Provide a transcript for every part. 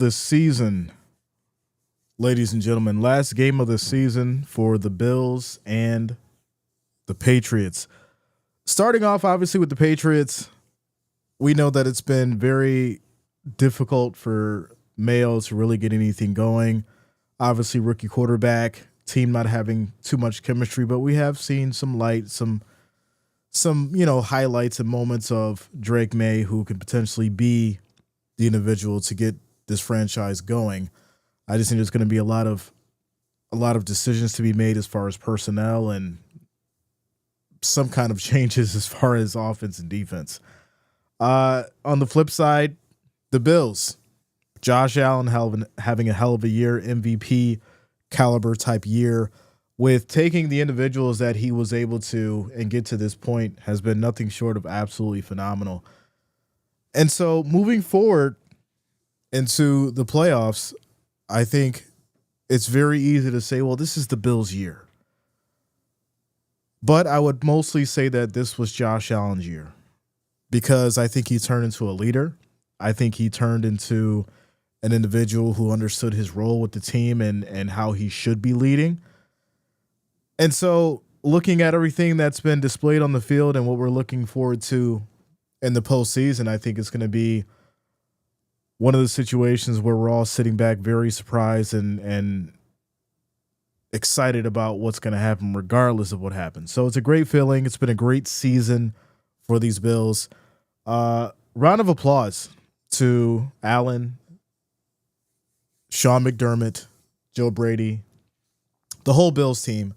this season, ladies and gentlemen. Last game of the season for the Bills and the Patriots. Starting off, obviously, with the Patriots, we know that it's been very difficult for Mayo to really get anything going. Obviously, rookie quarterback, team not having too much chemistry, but we have seen some light, some highlights and moments of Drake May, who could potentially be the individual to get this franchise going. I just think there's going to be a lot of decisions to be made as far as personnel and some kind of changes as far as offense and defense. On the flip side, the Bills, Josh Allen having a hell of a year, MVP caliber type year, with taking the individuals that he was able to and get to this point has been nothing short of absolutely phenomenal. And so moving forward into the playoffs, I think it's very easy to say, well, this is the Bills' year. But I would mostly say that this was Josh Allen's year because I think he turned into a leader. I think he turned into an individual who understood his role with the team and how he should be leading. And so looking at everything that's been displayed on the field and what we're looking forward to in the postseason, I think it's going to be one of the situations where we're all sitting back very surprised and excited about what's going to happen regardless of what happens. So it's a great feeling. It's been a great season for these Bills. Round of applause to Allen, Sean McDermott, Joe Brady, the whole Bills team,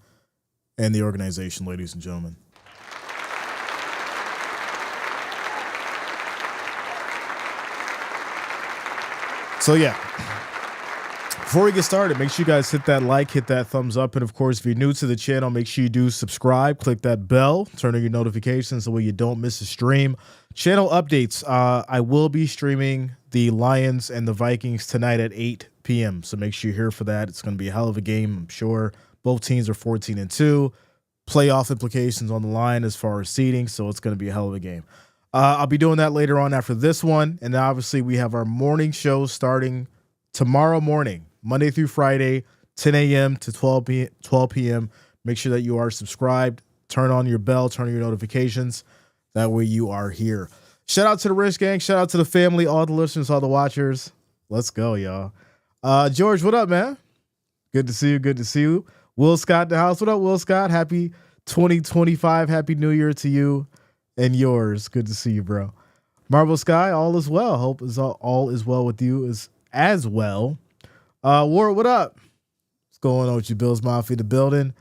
and the organization, ladies and gentlemen. So yeah, before we get started, make sure you guys hit that like, hit that thumbs up. And of course, if you're new to the channel, make sure you do subscribe, click that bell, turn on your notifications so way you don't miss a stream. Channel updates. I will be streaming the Lions and the Vikings tonight at 8 p.m. So make sure you're here for that. It's going to be a hell of a game, I'm sure. Both teams are 14-2. Playoff implications on the line as far as seeding, so it's going to be a hell of a game. I'll be doing that later on after this one. And obviously, we have our morning show starting tomorrow morning, Monday through Friday, 10 a.m. to 12 p.m. Make sure that you are subscribed. Turn on your bell, turn on your notifications. That way you are here. Shout out to the Rich Gang. Shout out to the family, all the listeners, all the watchers. Let's go, y'all. George, what up, man? Good to see you. Good to see you. Will Scott in the house. What up, Will Scott? Happy 2025. Happy New Year to you and yours. Good to see you, bro. Marvel Sky, all is well. Hope all is well with you as well. Ward, what up? What's going on with you, Bills Mafia, the building?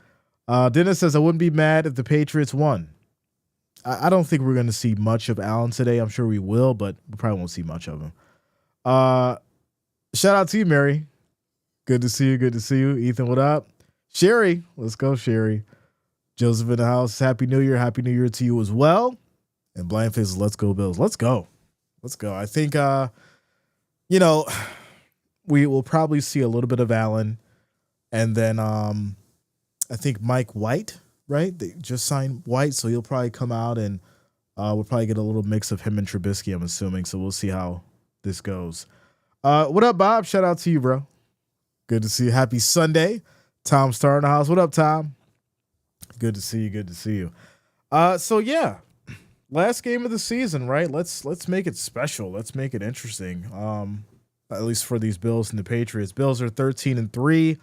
Dennis says, I wouldn't be mad if the Patriots won. I don't think we're going to see much of Allen today. I'm sure we will, but we probably won't see much of him. Shout out to you, Mary. Good to see you. Good to see you. Ethan, what up? Sherry, let's go, Sherry. Joseph in the house. Happy New Year. Happy New Year to you as well. And Blind Faces, let's go, Bills. Let's go. Let's go. I think, we will probably see a little bit of Allen. And then I think Mike White, right? They just signed White, so he'll probably come out and we'll probably get a little mix of him and Trubisky, I'm assuming. So we'll see how this goes. What up, Bob? Shout out to you, bro. Good to see you. Happy Sunday. Tom Star in the house. What up, Tom? Good to see you. Good to see you. So yeah, last game of the season, right? Let's make it special. Let's make it interesting. At least for these Bills and the Patriots. Bills are 13-3.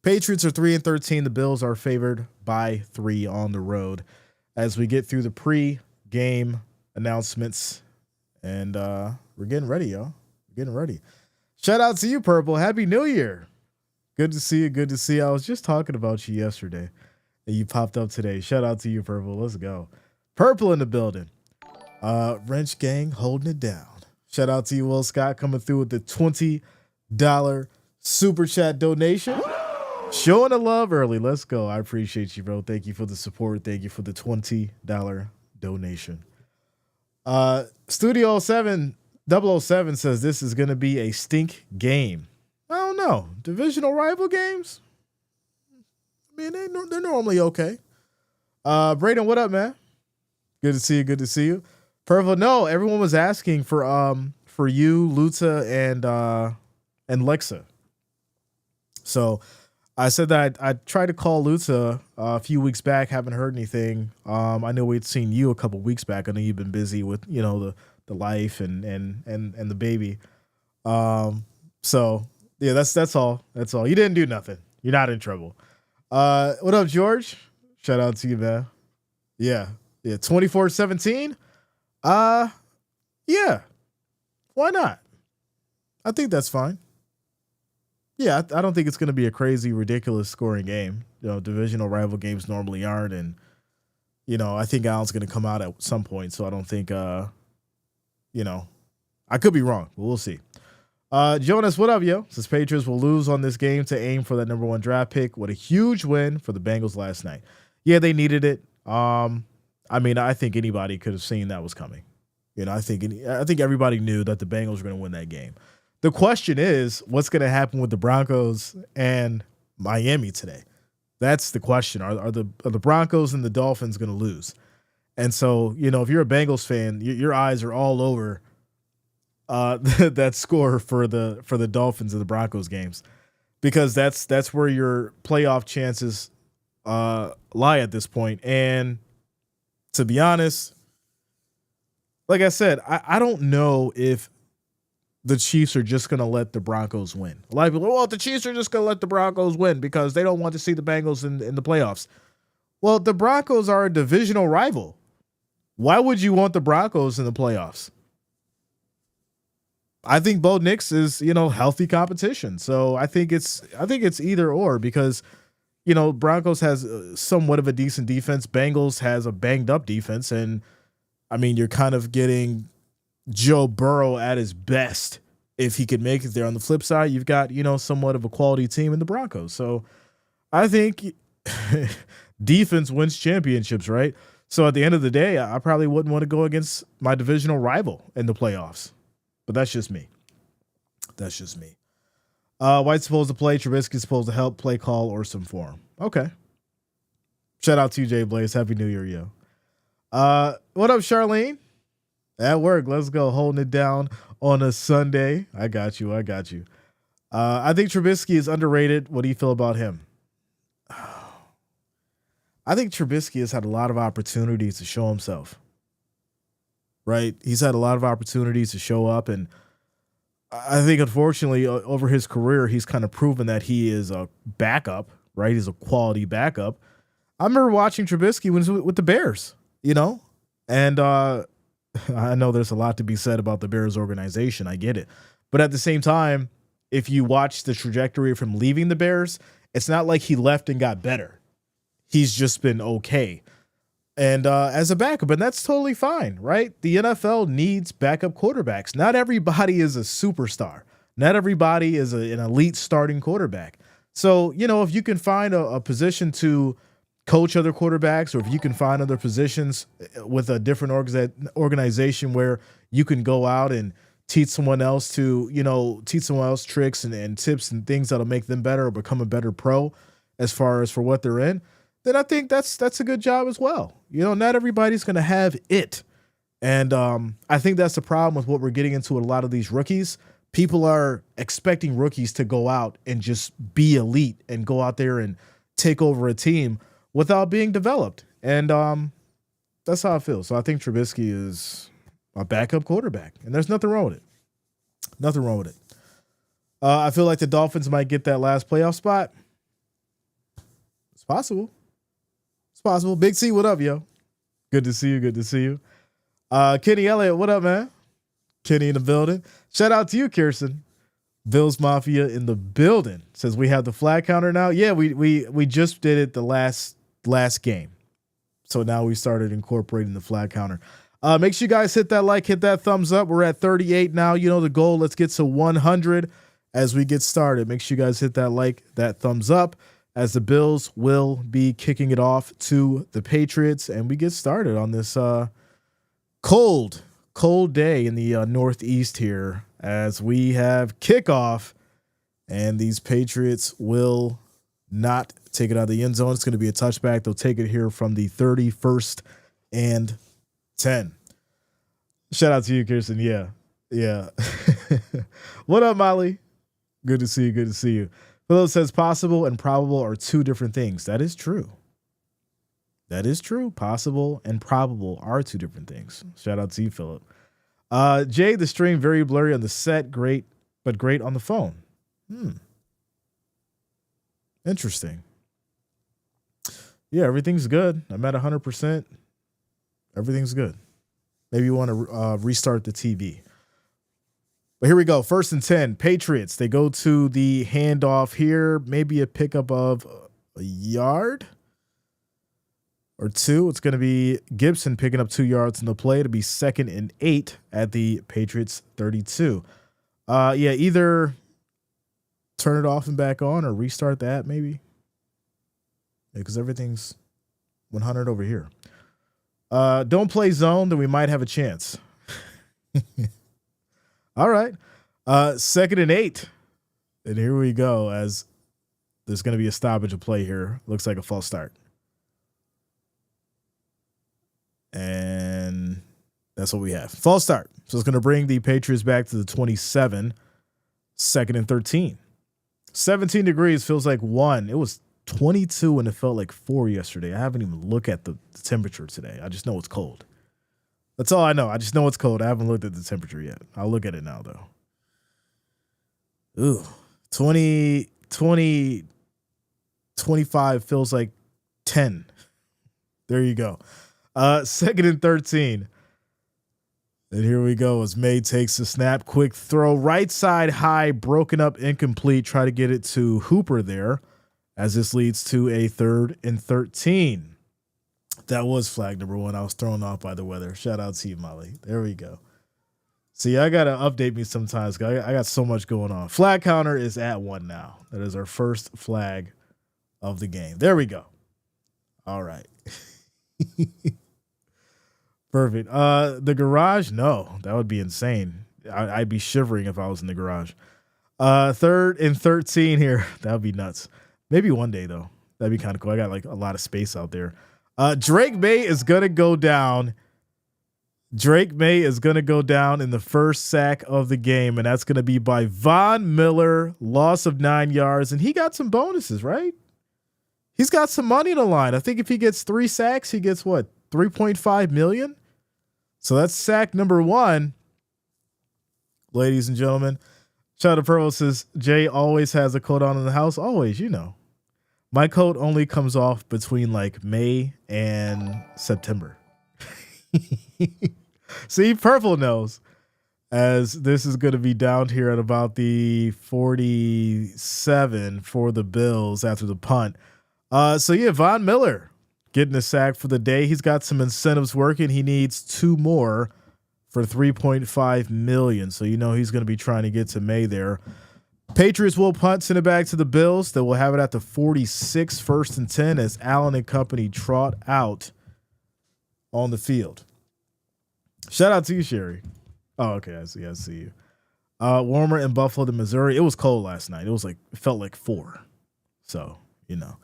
Patriots are 3-13. The Bills are favored by 3 on the road. As we get through the pre-game announcements, and we're getting ready, y'all. We're getting ready. Shout out to you, Purple. Happy New Year. Good to see you. Good to see you. I was just talking about you yesterday, and you popped up today. Shout out to you, Purple. Let's go. Purple in the building. Wrench Gang holding it down. Shout out to you, Will Scott, coming through with the $20 super chat donation. Showing the love early. Let's go. I appreciate you, bro. Thank you for the support. Thank you for the $20 donation. Studio 007 says this is going to be a stink game. I don't know. Divisional rival games? I mean, they're normally okay. Braden, what up, man? Good to see you. Good to see you. Purple, no, everyone was asking for you, Luta, and and Lexa. So I said that I tried to call Luta a few weeks back. Haven't heard anything. I know we'd seen you a couple weeks back. I know you've been busy with the life and the baby. So yeah, that's all. That's all. You didn't do nothing. You're not in trouble. What up, George? Shout out to you, man. Yeah. Yeah. 24-17. Yeah. Why not? I think that's fine. Yeah, I don't think it's going to be a crazy, ridiculous scoring game. Divisional rival games normally aren't, and I think Allen's going to come out at some point. So I don't think, I could be wrong, but we'll see. Jonas, what up, yo? Says Patriots will lose on this game to aim for that number 1 draft pick. What a huge win for the Bengals last night. Yeah, they needed it. I think anybody could have seen that was coming. I think everybody knew that the Bengals were going to win that game. The question is, what's going to happen with the Broncos and Miami today? That's the question. Are the Broncos and the Dolphins going to lose? And so, if you're a Bengals fan, your eyes are all over that score for the Dolphins and the Broncos games, because that's where your playoff chances lie at this point. And to be honest, like I said, I don't know if the Chiefs are just going to let the Broncos win. A lot of people, well, the Chiefs are just going to let the Broncos win because they don't want to see the Bengals in the playoffs. Well, the Broncos are a divisional rival. Why would you want the Broncos in the playoffs? I think Bo Nix is, healthy competition. So I think it's either or, because, Broncos has somewhat of a decent defense. Bengals has a banged up defense. And you're kind of getting Joe Burrow at his best if he could make it there. On the flip side, you've got, somewhat of a quality team in the Broncos. So I think defense wins championships, right? So at the end of the day, I probably wouldn't want to go against my divisional rival in the playoffs. But that's just me. White's supposed to play. Trubisky's supposed to help, play call, or some form. Okay. Shout out to J Blaze. Happy New Year, yo. What up, Charlene? At work. Let's go. Holding it down on a Sunday. I got you. I think Trubisky is underrated. What do you feel about him? I think Trubisky has had a lot of opportunities to show himself. Right? He's had a lot of opportunities to show up, and I think, unfortunately, over his career, he's kind of proven that he is a backup, right? He's a quality backup. I remember watching Trubisky when he was with the Bears, and I know there's a lot to be said about the Bears organization. I get it. But at the same time, if you watch the trajectory from leaving the Bears, it's not like he left and got better. He's just been okay. And as a backup, and that's totally fine, right? The NFL needs backup quarterbacks. Not everybody is a superstar. Not everybody is an elite starting quarterback. So, if you can find a position to coach other quarterbacks, or if you can find other positions with a different organization where you can go out and teach someone else tricks and tips and things that'll make them better or become a better pro as far as for what they're in, then I think that's a good job as well. Not everybody's going to have it. And I think that's the problem with what we're getting into with a lot of these rookies. People are expecting rookies to go out and just be elite and go out there and take over a team without being developed. And that's how I feel. So I think Trubisky is a backup quarterback, and there's nothing wrong with it. Nothing wrong with it. I feel like the Dolphins might get that last playoff spot. It's possible. Possible. Big C, what up, yo? Good to see you. Kenny Elliott, what up, man? Kenny in the building. Shout out to you, Kirsten. Bills Mafia in the building. Says we have the flag counter now. Yeah, we just did it the last game. So now we started incorporating the flag counter. Make sure you guys hit that like, hit that thumbs up. We're at 38 now. The goal. Let's get to 100 as we get started. Make sure you guys hit that like, that thumbs up, as the Bills will be kicking it off to the Patriots. And we get started on this cold day in the Northeast here, as we have kickoff, and these Patriots will not take it out of the end zone. It's going to be a touchback. They'll take it here from the 31st and 10. Shout out to you, Kirsten. Yeah. What up, Molly? Good to see you. Good to see you. Philip says possible and probable are two different things. That is true. That is true. Possible and probable are two different things. Shout out to you, Philip. Jay, the stream very blurry on the set. Great, but great on the phone. Interesting. Yeah, everything's good. I'm at 100%. Everything's good. Maybe you want to restart the TV. But here we go. 1st and 10. Patriots. They go to the handoff here. Maybe a pickup of a yard or two. It's going to be Gibson picking up 2 yards in the play. It'll be 2nd and 8 at the Patriots 32. Yeah, either turn it off and back on or restart that maybe. Because everything's 100 over here. Don't play zone, then we might have a chance. All right. 2nd and 8. And here we go as there's going to be a stoppage of play here. Looks like a false start. And that's what we have. False start. So it's going to bring the Patriots back to the 27. 2nd and 13. 17 degrees feels like 1. It was 22 and it felt like 4 yesterday. I haven't even looked at the temperature today. I just know it's cold. That's all I know. I just know it's cold. I haven't looked at the temperature yet. I'll look at it now, though. Ooh, 25 feels like 10. There you go. 2nd and 13. And here we go as May takes the snap. Quick throw. Right side high, broken up, incomplete. Try to get it to Hooper there as this leads to a 3rd and 13. That was flag number 1. I was thrown off by the weather. Shout out to you, Molly. There we go. See, I got to update me sometimes. I got so much going on. Flag counter is at 1 now. That is our first flag of the game. There we go. All right. Perfect. The garage? No, that would be insane. I'd be shivering if I was in the garage. 3rd and 13 here. That would be nuts. Maybe one day, though. That'd be kind of cool. I got like a lot of space out there. Drake May is going to go down. Drake May is going to go down in the first sack of the game, and that's going to be by Von Miller, loss of 9 yards. And he got some bonuses, right? He's got some money in the line. I think if he gets 3 sacks, he gets what, $3.5 million? So that's sack number 1, ladies and gentlemen. Shout out to Pearl says, Jay always has a coat on in the house. Always, you know. My coat only comes off between like May and September. See, Purple knows, as this is going to be down here at about the 47 for the Bills after the punt. So yeah, Von Miller getting a sack for the day. He's got some incentives working. He needs 2 more for $3.5 million. So you know he's going to be trying to get to May there. Patriots will punt, send it back to the Bills. They will have it at the 46, 1st and 10, as Allen and company trot out on the field. Shout out to you, Sherry. Oh, okay. I see you. Warmer in Buffalo to Missouri. It was cold last night. It felt like 4. So, you know.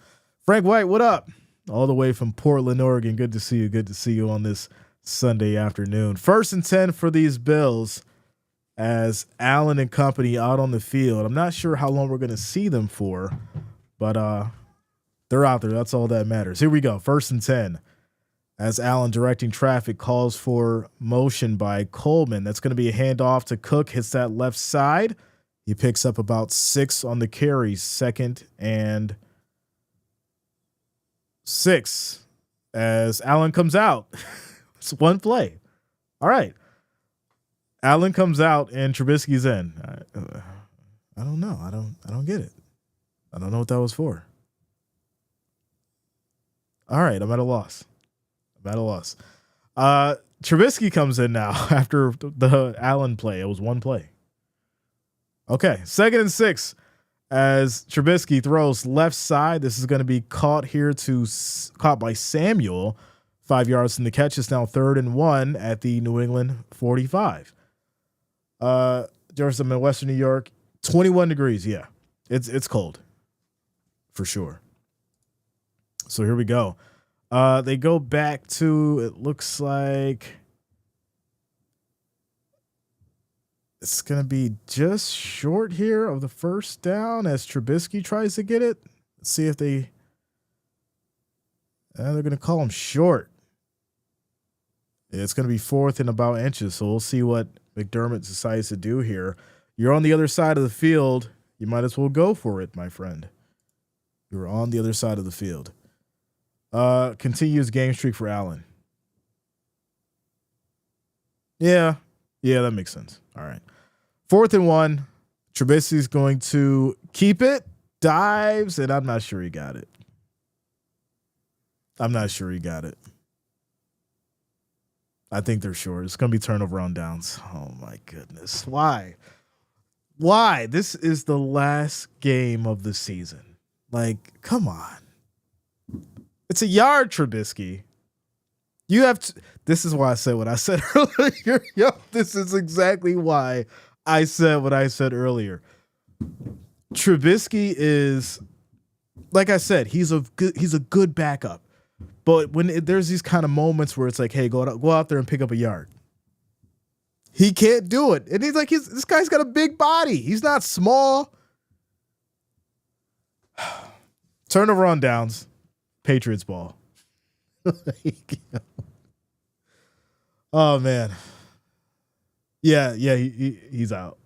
Frank White, what up? All the way from Portland, Oregon. Good to see you. Good to see you on this Sunday afternoon. 1st and 10 for these Bills, as Allen and company out on the field. I'm not sure how long we're going to see them for, but they're out there. That's all that matters. Here we go. 1st and 10, as Allen directing traffic calls for motion by Coleman. That's going to be a handoff to Cook. Hits that left side. He picks up about 6 on the carry. 2nd and 6 as Allen comes out. It's one play. All right. Allen comes out and Trubisky's in. I don't know. I don't get it. I don't know what that was for. All right, I'm at a loss. Trubisky comes in now after the Allen play. It was one play. Okay, 2nd and 6 as Trubisky throws left side. This is going to be caught by Samuel. 5 yards from the catch. It's now 3rd and 1 at the New England 45. Jefferson in Western New York, 21 degrees. Yeah, it's cold for sure. So here we go. They go back to, it looks like It's going to be just short here of the first down as Trubisky tries to get it. Let's see if they're going to call him short. It's going to be 4th and about inches, so we'll see what McDermott decides to do here. You're on the other side of the field. You might as well go for it, my friend. You're on the other side of the field. Continues game streak for Allen. Yeah, that makes sense. All right. 4th and 1. Trubisky's going to keep it, dives, and I'm not sure he got it. I think they're short. It's going to be turnover on downs. Oh, my goodness. Why? This is the last game of the season. Like, come on. It's a yard, Trubisky. You have to. This is why I said what I said earlier. Yo, this is exactly why I said what I said earlier. Trubisky is, like I said, he's a good backup. But when there's these kind of moments where it's like, hey, go out there and pick up a yard. He can't do it. And he's like, this guy's got a big body. He's not small. Turnover on downs. Patriots ball. Oh, man. Yeah, he's out.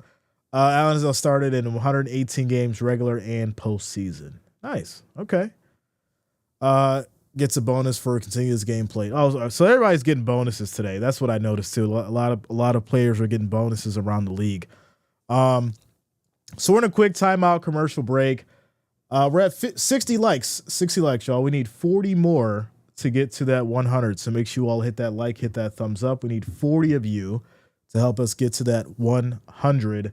Allen started in 118 games, regular and postseason. Nice. Okay. Gets a bonus for continuous game play. Oh, so everybody's getting bonuses today. That's what I noticed too. A lot of players are getting bonuses around the league. So we're in a quick timeout commercial break. We're at 60 likes, y'all. We need 40 more to get to that 100. So make sure you all hit that like, hit that thumbs up. We need 40 of you to help us get to that 100.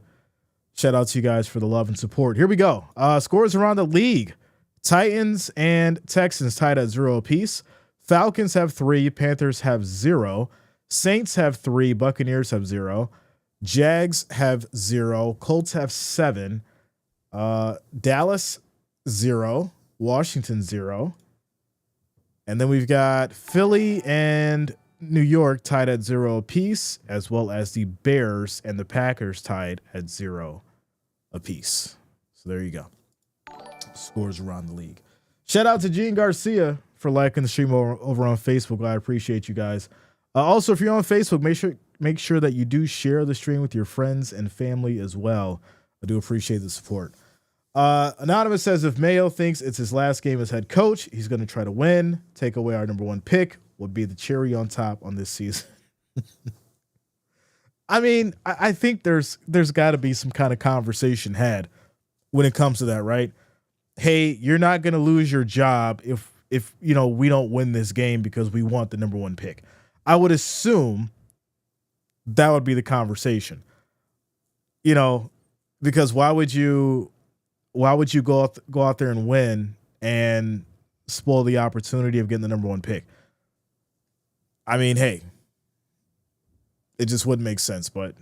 Shout out to you guys for the love and support. Here we go. Scores around the league. Titans and Texans tied at 0 apiece. Falcons have 3. Panthers have 0. Saints have 3. Buccaneers have 0. Jags have 0. Colts have 7. Dallas 0. Washington 0. And then we've got Philly and New York tied at 0 apiece, as well as the Bears and the Packers tied at 0 apiece. So there you go. Scores around the league. Shout out to Gene Garcia for liking the stream over on Facebook. I appreciate you guys. Also, if you're on Facebook, make sure that you do share the stream with your friends and family as well. I do appreciate the support. Anonymous says if Mayo thinks it's his last game as head coach, he's going to try to win, take away our number 1 pick, would be the cherry on top on this season. I mean, I think there's got to be some kind of conversation had when it comes to that, right? Hey, you're not going to lose your job if we don't win this game because we want the number 1 pick. I would assume that would be the conversation. Because why would you go out there and win and spoil the opportunity of getting the number 1 pick? I mean, hey, it just wouldn't make sense, but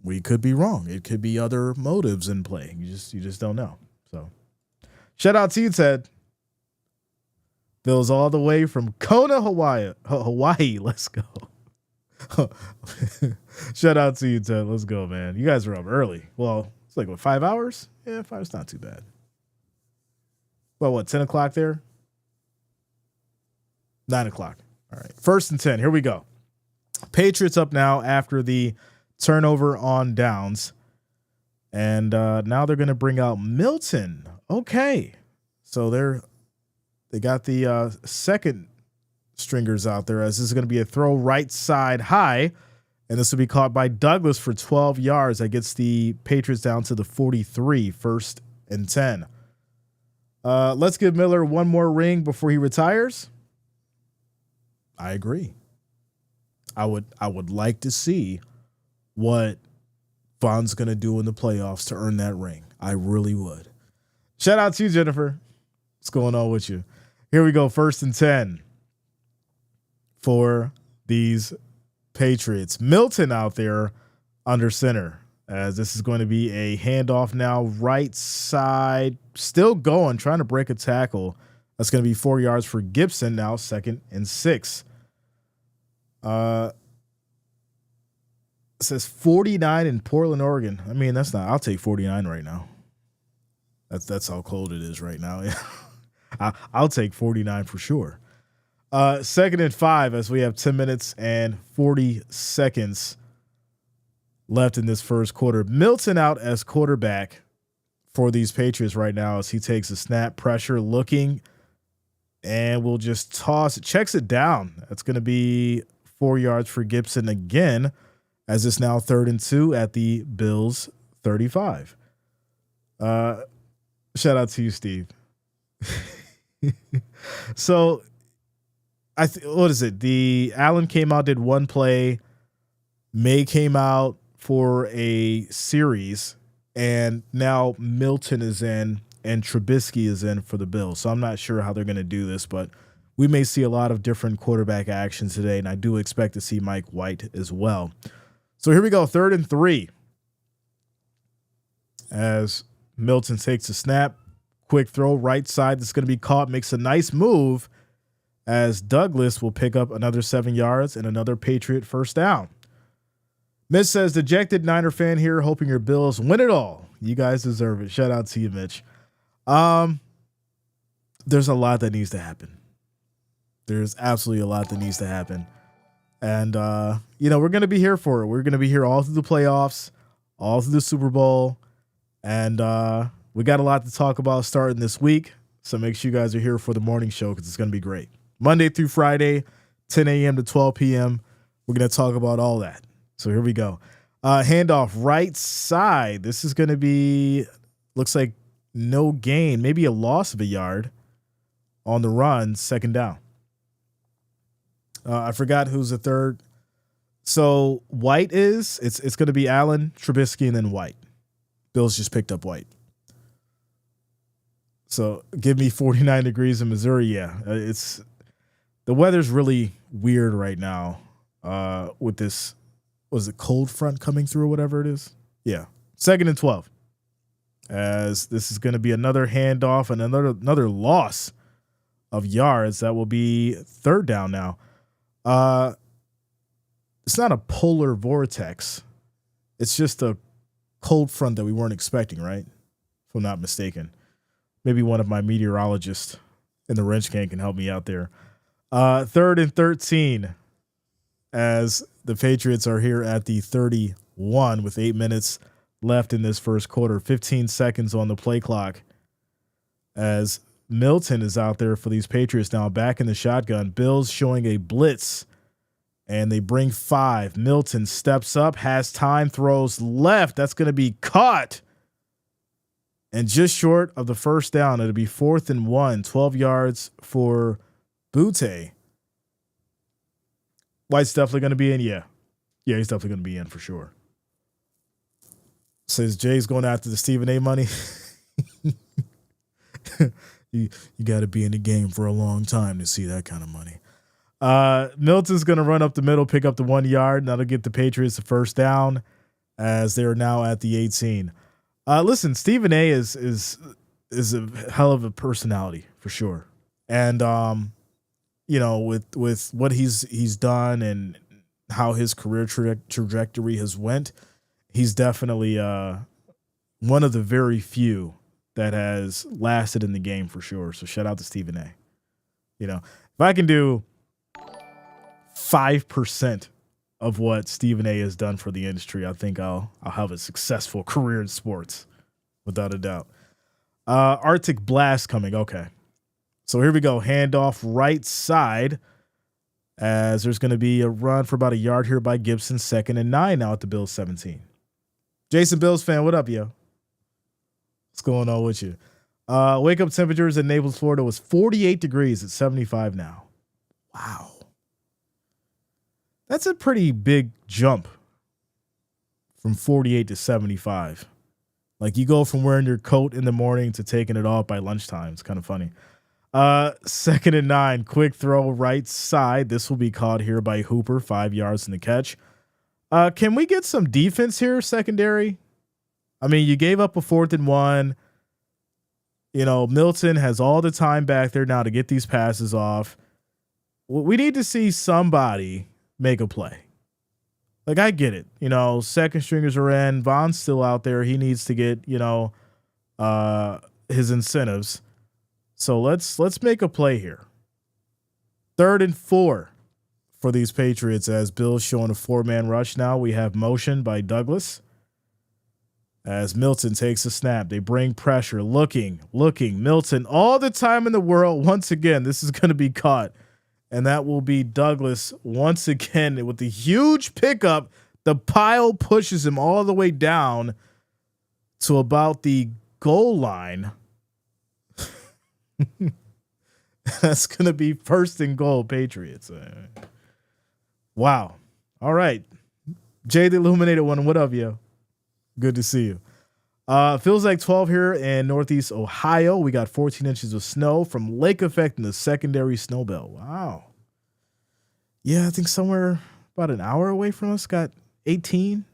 we could be wrong. It could be other motives in play. You just don't know. So shout out to you, Ted. Bills all the way from Kona, Hawaii. Let's go. Shout out to you, Ted. Let's go, man. You guys are up early. Well, it's like, 5 hours? Yeah, 5 is not too bad. Well, 10 o'clock there? 9 o'clock. All right. 1st and 10. Here we go. Patriots up now after the turnover on downs. And now they're going to bring out Milton. Okay. So they got the second stringers out there, as this is going to be a throw right side high. And this will be caught by Douglas for 12 yards. That gets the Patriots down to the 43, 1st and 10. Let's give Miller one more ring before he retires. I agree. I would like to see what Von's going to do in the playoffs to earn that ring. I really would. Shout out to you, Jennifer. What's going on with you? Here we go. 1st and 10 for these Patriots. Milton out there under center, as this is going to be a handoff now, right side, still going, trying to break a tackle. That's going to be 4 yards for Gibson now, 2nd and 6. It says 49 in Portland, Oregon. I mean, that's not. I'll take 49 right now. That's how cold it is right now. Yeah, I'll take 49 for sure. 2nd and 5 as we have 10 minutes and 40 seconds left in this first quarter. Milton out as quarterback for these Patriots right now as he takes a snap, pressure, looking, and we'll just toss it, checks it down. That's going to be 4 yards for Gibson again, as it's now 3rd and 2 at the Bills 35. Shout out to you, Steve. So what is it? The Allen came out, did one play. May came out for a series, and now Milton is in and Trubisky is in for the Bills. So I'm not sure how they're going to do this, but we may see a lot of different quarterback actions today, and I do expect to see Mike White as well. So here we go, 3rd and 3. As Milton takes a snap, quick throw, right side that's going to be caught, makes a nice move as Douglas will pick up another 7 yards and another Patriot first down. Mitch says, dejected Niner fan here, hoping your Bills win it all. You guys deserve it. Shout out to you, Mitch. There's a lot that needs to happen. There's absolutely a lot that needs to happen. And, we're going to be here for it. We're going to be here all through the playoffs, all through the Super Bowl. And we got a lot to talk about starting this week. So make sure you guys are here for the morning show because it's going to be great. Monday through Friday, 10 a.m. to 12 p.m. We're going to talk about all that. So here we go. Handoff right side. This is going to be, looks like no gain, maybe a loss of a yard on the run, 2nd down. I forgot who's the third. So White it's going to be Allen, Trubisky, and then White. Bills just picked up White. So give me 49 degrees in Missouri. Yeah, the weather's really weird right now with this. Was it cold front coming through or whatever it is? Yeah. 2nd and 12. As this is going to be another handoff and another loss of yards. That will be 3rd down now. It's not a polar vortex. It's just a cold front that we weren't expecting, right? If I'm not mistaken. Maybe one of my meteorologists in the wrench can help me out there. 3rd and 13 as the Patriots are here at the 31 with 8 minutes left in this first quarter. 15 seconds on the play clock as Milton is out there for these Patriots now, back in the shotgun. Bills showing a blitz, and they bring 5. Milton steps up, has time, throws left. That's going to be caught. And just short of the first down, it'll be 4th and 1, 12 yards for Butte. White's definitely going to be in. Yeah, he's definitely going to be in for sure. Says Jay's going after the Stephen A money. You got to be in the game for a long time to see that kind of money. Milton's going to run up the middle, pick up the 1 yard, and that'll get the Patriots the first down as they're now at the 18. Listen, Stephen A is a hell of a personality for sure. And, with what he's done and how his career trajectory has went, he's definitely one of the very few that has lasted in the game for sure. So shout out to Stephen A. If I can do 5% of what Stephen A has done for the industry, I think I'll have a successful career in sports, without a doubt. Arctic Blast coming. Okay. So here we go. Handoff right side as there's going to be a run for about a yard here by Gibson. 2nd and 9 now at the Bills 17. Jason, Bills fan, what up, yo? What's going on with you? Wake up temperatures in Naples, Florida was 48 degrees at 75 now. Wow. That's a pretty big jump from 48 to 75. Like you go from wearing your coat in the morning to taking it off by lunchtime. It's kind of funny. 2nd and 9, quick throw right side. This will be caught here by Hooper, 5 yards in the catch. Can we get some defense here, secondary? I mean, you gave up a 4th and 1. Milton has all the time back there now to get these passes off. We need to see somebody make a play. Like, I get it. Second stringers are in. Von's still out there. He needs to get, his incentives. So let's make a play here. 3rd and 4 for these Patriots as Bills showing a 4-man rush now. We have motion by Douglas as Milton takes a snap. They bring pressure. Looking. Milton all the time in the world. Once again, this is going to be caught. And that will be Douglas once again with the huge pickup. The pile pushes him all the way down to about the goal line. That's going to be 1st and goal, Patriots. Wow. All right. Jay the Illuminated one. What up, yo? Good to see you. Feels like 12 here in Northeast Ohio. We got 14 inches of snow from lake effect in the secondary snow belt. Wow. Yeah, I think somewhere about an hour away from us got 18.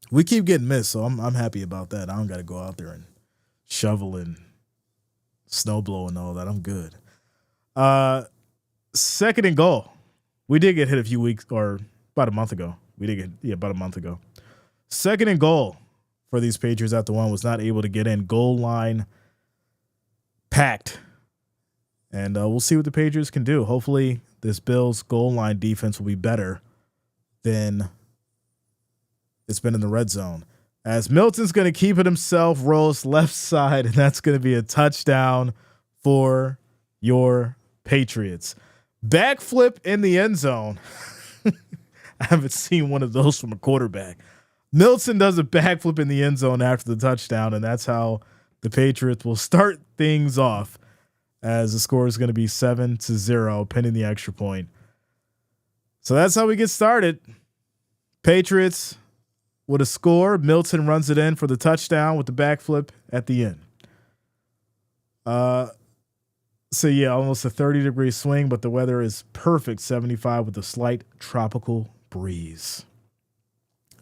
We keep getting missed, so I'm happy about that. I don't got to go out there and shovel and snow blow and all that. I'm good. 2nd and goal. We did get hit a few weeks or about a month ago. About a month ago. 2nd and goal for these Patriots after one was not able to get in. Goal line packed. And we'll see what the Patriots can do. Hopefully this Bills goal line defense will be better than it's been in the red zone. As Milton's going to keep it himself, rolls left side, and that's going to be a touchdown for your Patriots. Backflip in the end zone. I haven't seen one of those from a quarterback. Milton does a backflip in the end zone after the touchdown, and that's how the Patriots will start things off, as the score is going to be 7-0, pending the extra point. So that's how we get started. Patriots with a score. Milton runs it in for the touchdown with the backflip at the end. So yeah, almost a 30-degree swing, but the weather is perfect, 75 with a slight tropical breeze.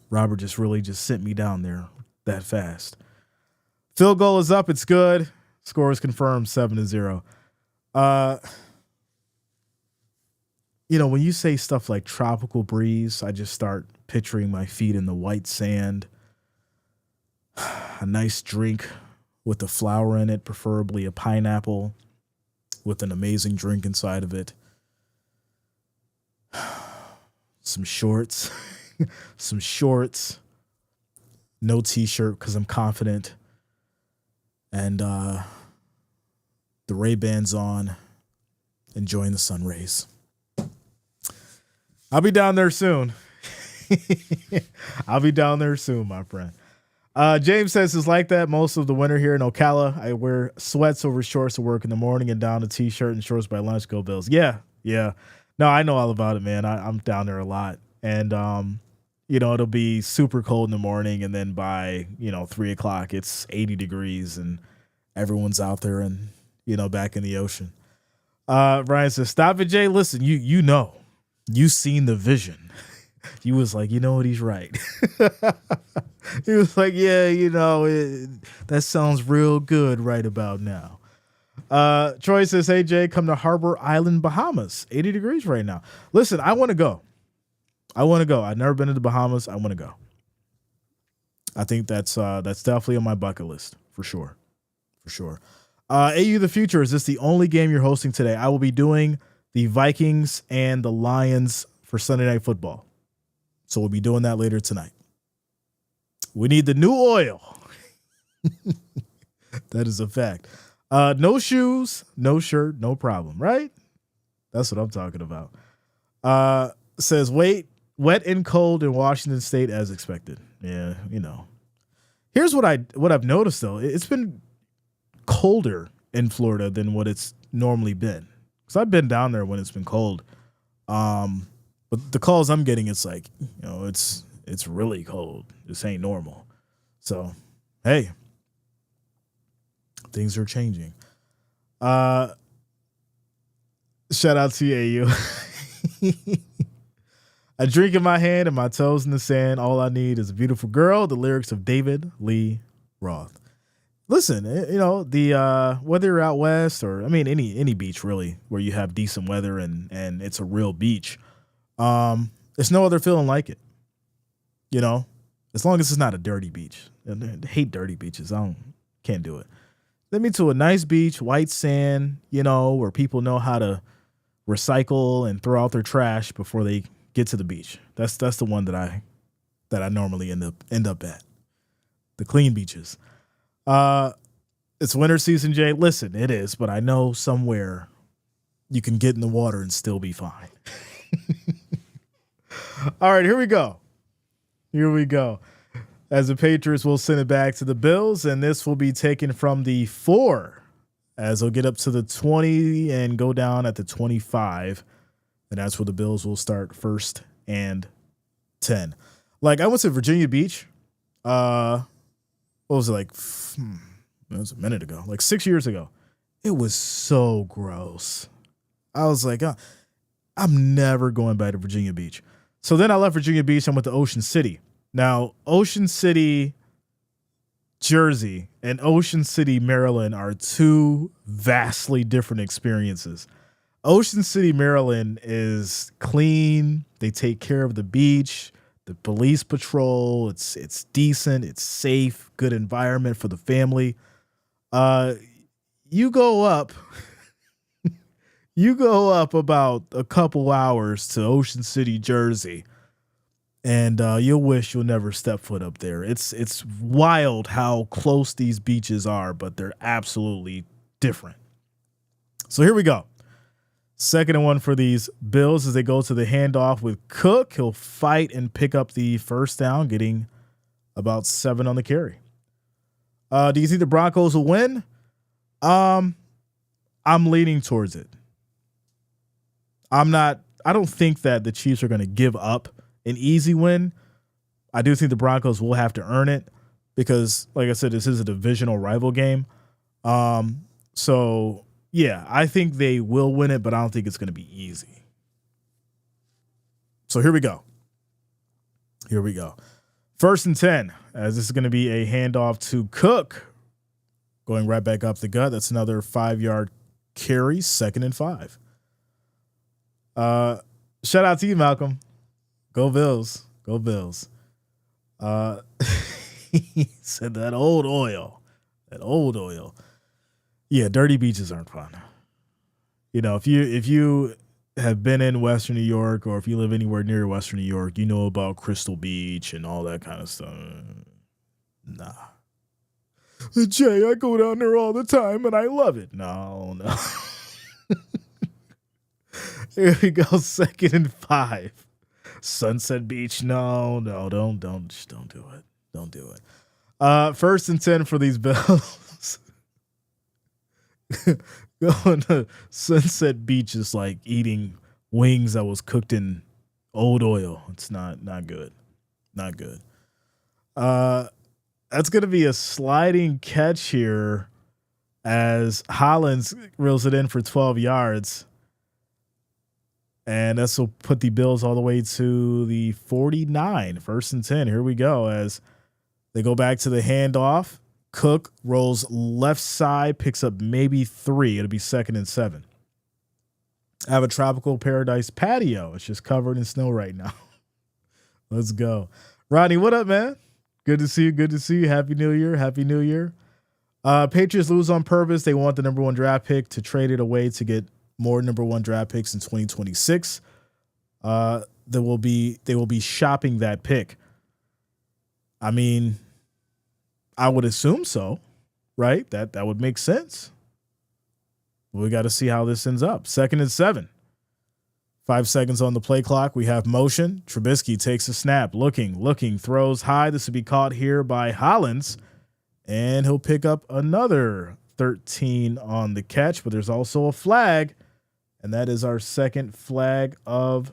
Robert just sent me down there that fast. Field goal is up. It's good. Score is confirmed, 7-0. When you say stuff like tropical breeze, I just start picturing my feet in the white sand, a nice drink with a flower in it, preferably a pineapple with an amazing drink inside of it. Some shorts, no t-shirt because I'm confident. And the Ray-Bans on, enjoying the sun rays. I'll be down there soon. My friend. James says it's like that most of the winter here in Ocala. I wear sweats over shorts to work in the morning and down a t-shirt and shorts by lunch. Go Bills. Yeah. No, I know all about it, man. I'm down there a lot. And, it'll be super cold in the morning. And then by, 3:00, it's 80 degrees and everyone's out there and, back in the ocean. Brian says, stop it, Jay. Listen, you've seen the vision. He was like, you know what? He's right. He was like, yeah, that sounds real good right about now. Troy says, hey, Jay, come to Harbor Island, Bahamas. 80 degrees right now. Listen, I want to go. I've never been to the Bahamas. I want to go. I think that's definitely on my bucket list for sure. AU the Future, is this the only game you're hosting today? I will be doing the Vikings and the Lions for Sunday Night Football. So we'll be doing that later tonight. We need the new oil. That is a fact. No shoes, no shirt, no problem, right? That's what I'm talking about. Says, wet and cold in Washington State as expected. Yeah, Here's what I've noticed, though. It's been colder in Florida than what it's normally been. Because I've been down there when it's been cold. But the calls I'm getting, it's like, it's really cold. This ain't normal. So, hey, things are changing. Shout out to you, AU. A drink in my hand and my toes in the sand. All I need is a beautiful girl. The lyrics of David Lee Roth. Listen, the whether you're out west or any beach really where you have decent weather and it's a real beach. There's no other feeling like it. You know, as long as it's not a dirty beach. I hate dirty beaches. Can't do it. Send me to a nice beach, white sand, where people know how to recycle and throw out their trash before they get to the beach. That's the one that I normally end up at. The clean beaches. It's winter season, Jay. Listen, it is, but I know somewhere you can get in the water and still be fine. All right, here we go. As the Patriots will send it back to the Bills, and this will be taken from the 4 as they'll get up to the 20 and go down at the 25. And that's where the Bills will start 1st and 10. Like, I went to Virginia Beach. What was it, like? It was a minute ago, like 6 years ago. It was so gross. I was like, I'm never going back to Virginia Beach. So then I left Virginia Beach and went to Ocean City. Now, Ocean City, Jersey, and Ocean City, Maryland are two vastly different experiences. Ocean City, Maryland is clean. They take care of the beach, the police patrol. It's decent. It's safe. Good environment for the family. You go up about a couple hours to Ocean City, Jersey, and you'll wish you'll never step foot up there. It's wild how close these beaches are, but they're absolutely different. So here we go. 2nd and 1 for these Bills as they go to the handoff with Cook. He'll fight and pick up the first down, getting about 7 on the carry. Do you think the Broncos will win? I'm leaning towards it. I don't think that the Chiefs are going to give up an easy win. I do think the Broncos will have to earn it because, like I said, this is a divisional rival game. So yeah, I think they will win it, but I don't think it's going to be easy. So here we go. 1st and 10, as this is going to be a handoff to Cook, going right back up the gut. That's another 5-yard carry, 2nd and 5. Shout out to you, Malcolm. Go Bills. He said that old oil. Yeah, dirty beaches aren't fun. If you have been in Western New York, or if you live anywhere near Western New York, you know about Crystal Beach and all that kind of stuff. Nah. Jay, I go down there all the time and I love it. No. Here we go, 2nd and 5. Sunset Beach. No, don't do it. Don't do it. 1st and 10 for these Bills. Going to Sunset Beach is like eating wings that was cooked in old oil. It's not good. Not good. That's going to be a sliding catch here as Hollins reels it in for 12 yards. And this will put the Bills all the way to the 49, 1st and 10. Here we go as they go back to the handoff. Cook rolls left side, picks up maybe 3. It'll be 2nd and 7. I have a tropical paradise patio. It's just covered in snow right now. Let's go. Rodney, what up, man? Good to see you. Happy New Year. Patriots lose on purpose. They want the number 1 draft pick to trade it away to get more number 1 draft picks in 2026. They will be shopping that pick. I mean, I would assume so, right? That would make sense. We got to see how this ends up. 2nd and 7. 5 seconds on the play clock. We have motion. Trubisky takes a snap. Looking, throws high. This will be caught here by Hollins, and he'll pick up another 13 on the catch, but there's also a flag, and that is our 2nd flag of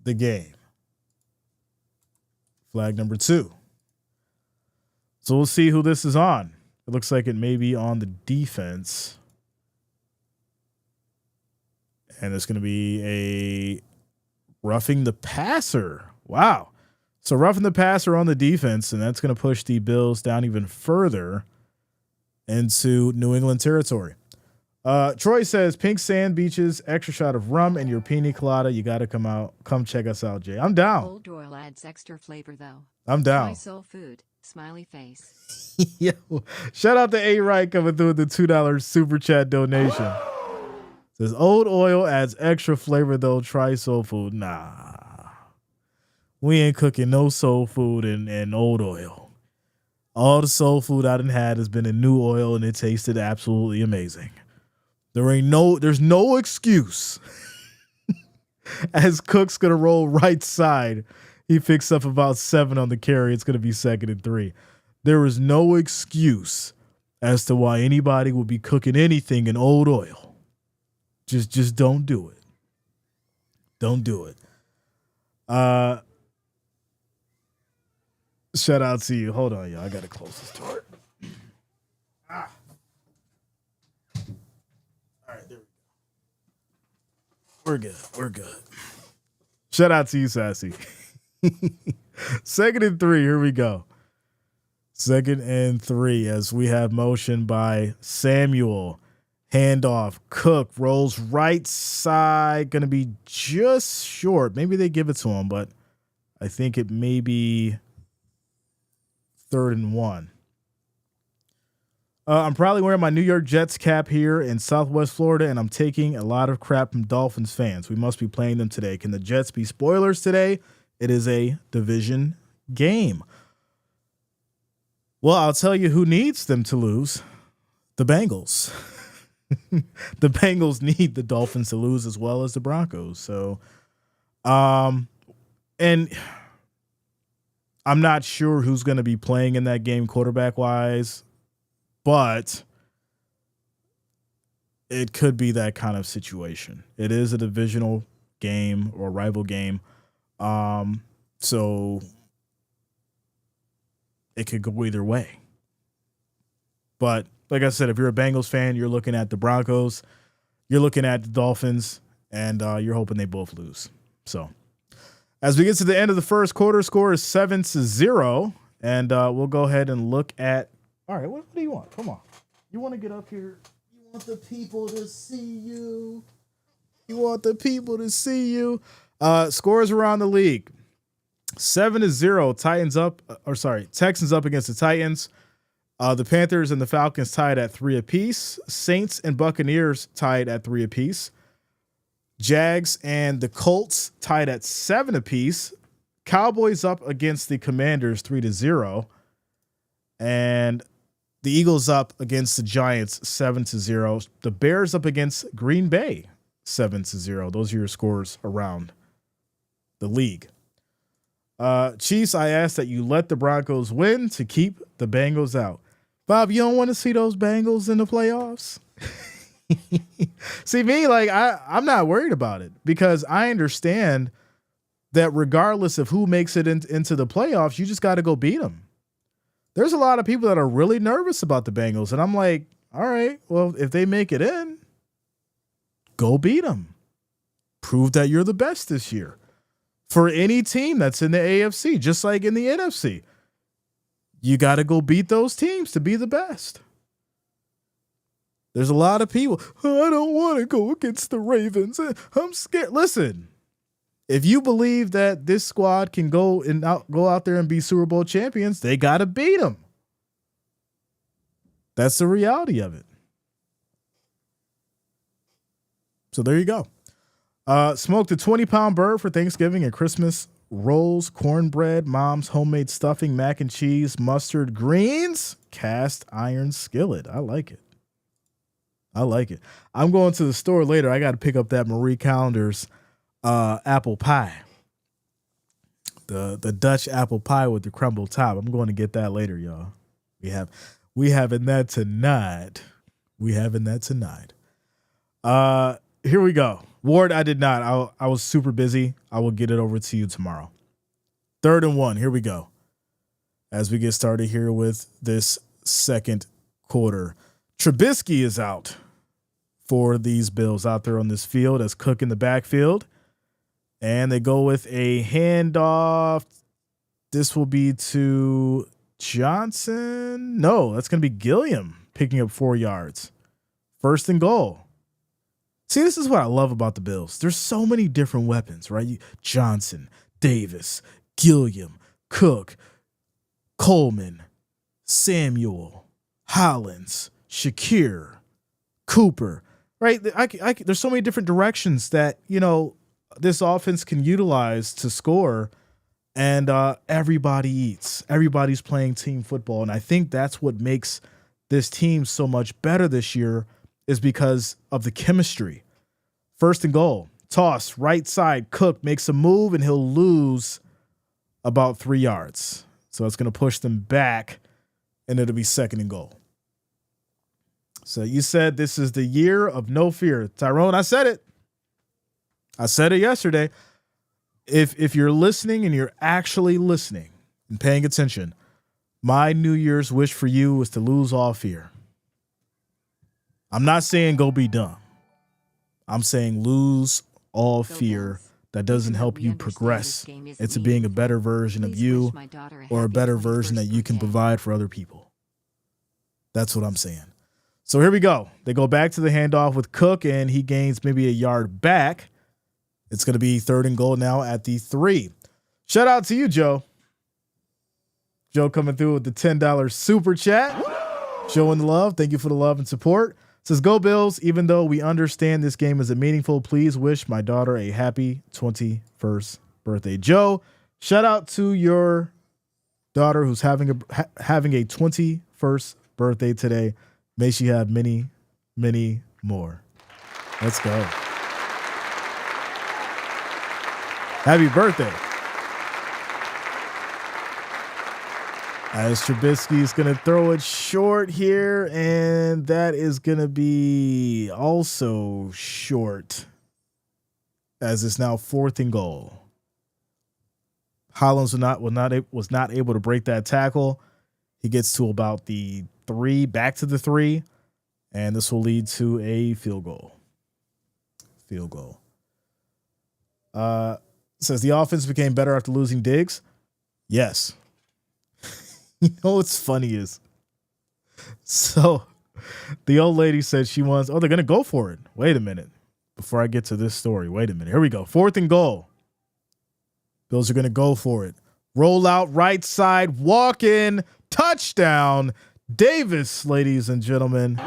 the game. Flag number 2. So we'll see who this is on. It looks like it may be on the defense. And it's going to be a roughing the passer. Wow. So roughing the passer on the defense, and that's going to push the Bills down even further into New England territory. Troy says pink sand beaches, extra shot of rum, and your pina colada. You got to come check us out, Jay. I'm down. Old oil adds extra flavor though. I'm down. Try soul food. Smiley face. Yo, shout out to A Wright coming through with the $2 super chat donation. Says old oil adds extra flavor though. Try soul food. Nah, we ain't cooking no soul food in old oil. All the soul food I done had has been in new oil, and it tasted absolutely amazing. There's no excuse. As Cook's gonna roll right side, he picks up about 7 on the carry. It's gonna be 2nd and 3. There is no excuse as to why anybody would be cooking anything in old oil. Just don't do it. Don't do it. Shout out to you. Hold on, y'all. I gotta close this door. All right, there we go. We're good. Shout out to you, Sassy. 2nd and 3. Here we go. 2nd and 3 as we have motion by Samuel. Handoff. Cook rolls right side. Going to be just short. Maybe they give it to him, but I think it may be 3rd and 1. I'm probably wearing my New York Jets cap here in Southwest Florida, and I'm taking a lot of crap from Dolphins fans. We must be playing them today. Can the Jets be spoilers today? It is a division game. Well, I'll tell you who needs them to lose. The Bengals. The Bengals need the Dolphins to lose as well as the Broncos. So, and I'm not sure who's going to be playing in that game quarterback-wise, but it could be that kind of situation. It is a divisional game or rival game. So it could go either way. But like I said, if you're a Bengals fan, you're looking at the Broncos, you're looking at the Dolphins, and you're hoping they both lose. So as we get to the end of the first quarter, score is 7-0, and we'll go ahead and look at. All right, what do you want? Come on, you want to get up here? You want the people to see you. You want the people to see you. Scores around the league: 7-0. Texans up against the Titans. The Panthers and the Falcons tied at 3 apiece. Saints and Buccaneers tied at 3 apiece. Jags and the Colts tied at 7 apiece. Cowboys up against the Commanders 3-0. And the Eagles up against the Giants 7-0. The Bears up against Green Bay 7-0. Those are your scores around the league. Chiefs, I ask that you let the Broncos win to keep the Bengals out. Bob, you don't want to see those Bengals in the playoffs? See, me, like, I'm not worried about it because I understand that regardless of who makes it into the playoffs, you just got to go beat them. There's a lot of people that are really nervous about the Bengals, and I'm like, all right, well, if they make it in, go beat them. Prove that you're the best this year. For any team that's in the AFC, just like in the NFC, you got to go beat those teams to be the best. There's a lot of people, oh, I don't want to go against the Ravens. I'm scared. Listen, if you believe that this squad can go out there and be Super Bowl champions, they got to beat them. That's the reality of it. So there you go. Smoked a 20-pound bird for Thanksgiving and Christmas. Rolls, cornbread, mom's homemade stuffing, mac and cheese, mustard, greens, cast iron skillet. I like it. I'm going to the store later. I got to pick up that Marie Callender's apple pie. The Dutch apple pie with the crumbled top. I'm going to get that later, y'all. We having that tonight. Here we go. Ward, I did not. I was super busy. I will get it over to you tomorrow. 3rd and 1. Here we go. As we get started here with this second quarter. Trubisky is out for these Bills out there on this field as Cook in the backfield. And they go with a handoff. This will be to Johnson. No, that's going to be Gilliam picking up 4 yards. First and goal. See, this is what I love about the Bills. There's so many different weapons, right? Johnson, Davis, Gilliam, Cook, Coleman, Samuel, Hollins, Shakir, Cooper, right? There's so many different directions that, this offense can utilize to score, and everybody eats. Everybody's playing team football, and I think that's what makes this team so much better this year is because of the chemistry. First and goal, toss, right side, Cook makes a move, and he'll lose about 3 yards. So it's going to push them back, and it'll be second and goal. So you said this is the year of no fear. Tyrone, I said it. I said it yesterday. If you're listening and you're actually listening and paying attention, my New Year's wish for you was to lose all fear. I'm not saying go be dumb. I'm saying lose all fear that doesn't help you progress into being a better version of you or a better version that you can provide for other people. That's what I'm saying. So here we go. They go back to the handoff with Cook, and he gains maybe a yard back. It's going to be third and goal now at the 3. Shout out to you, Joe. Joe coming through with the $10 super chat. Showing the love. Thank you for the love and support. Says, go Bills. Even though we understand this game isn't meaningful, please wish my daughter a happy 21st birthday. Joe, shout out to your daughter who's having a 21st birthday today. May she have many, many more. Let's go. Happy birthday. As Trubisky's going to throw it short here, and that is going to be also short as it's now fourth and goal. Hollins was not able to break that tackle. He gets to about the 3, back to the 3, and this will lead to a field goal. Says the offense became better after losing Diggs. Yes. You know what's funny is, so the old lady said they're going to go for it. Wait a minute. Before I get to this story, wait a minute. Here we go. Fourth and goal. Bills are going to go for it. Roll out right side, walk in, touchdown. Davis, ladies and gentlemen.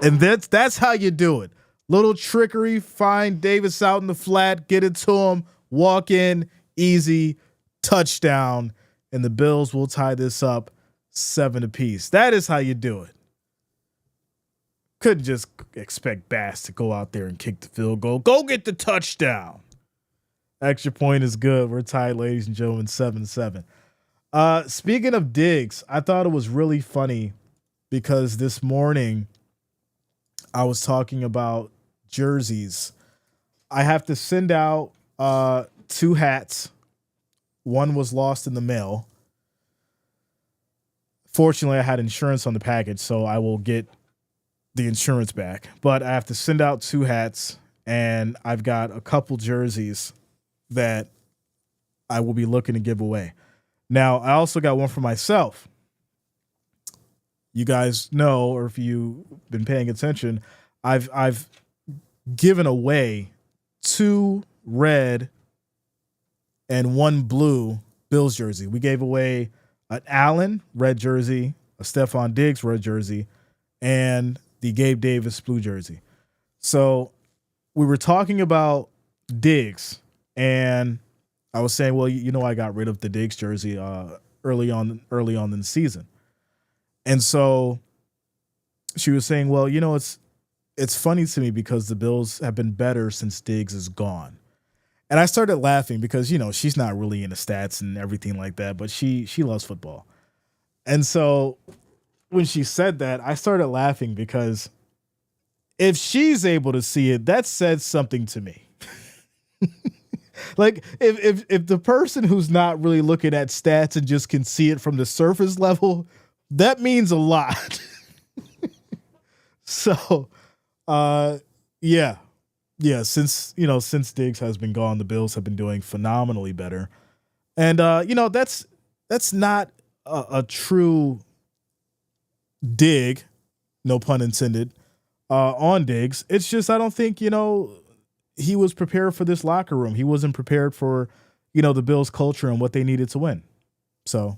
And that's how you do it. Little trickery, find Davis out in the flat, get it to him, walk in, easy, touchdown. And the Bills will tie this up 7 apiece. That is how you do it. Couldn't just expect Bass to go out there and kick the field goal. Go get the touchdown. Extra point is good. We're tied, ladies and gentlemen, 7-7. Speaking of Diggs, I thought it was really funny because this morning I was talking about jerseys. I have to send out 2 hats. One was lost in the mail. Fortunately, I had insurance on the package, so I will get the insurance back. But I have to send out 2 hats, and I've got a couple jerseys that I will be looking to give away. Now, I also got one for myself. You guys know, or if you've been paying attention, I've given away 2 red and 1 blue Bills jersey. We gave away an Allen red jersey, a Stephon Diggs red jersey, and the Gabe Davis blue jersey. So we were talking about Diggs, and I was saying, well, I got rid of the Diggs jersey early on in the season. And so she was saying, well, it's funny to me because the Bills have been better since Diggs is gone. And I started laughing because, she's not really into stats and everything like that, but she loves football. And so when she said that, I started laughing because if she's able to see it, that says something to me. Like if the person who's not really looking at stats and just can see it from the surface level, that means a lot. So, yeah. Since Diggs has been gone, the Bills have been doing phenomenally better. And, that's not a true dig, no pun intended, on Diggs. It's just I don't think he was prepared for this locker room. He wasn't prepared for the Bills culture and what they needed to win. So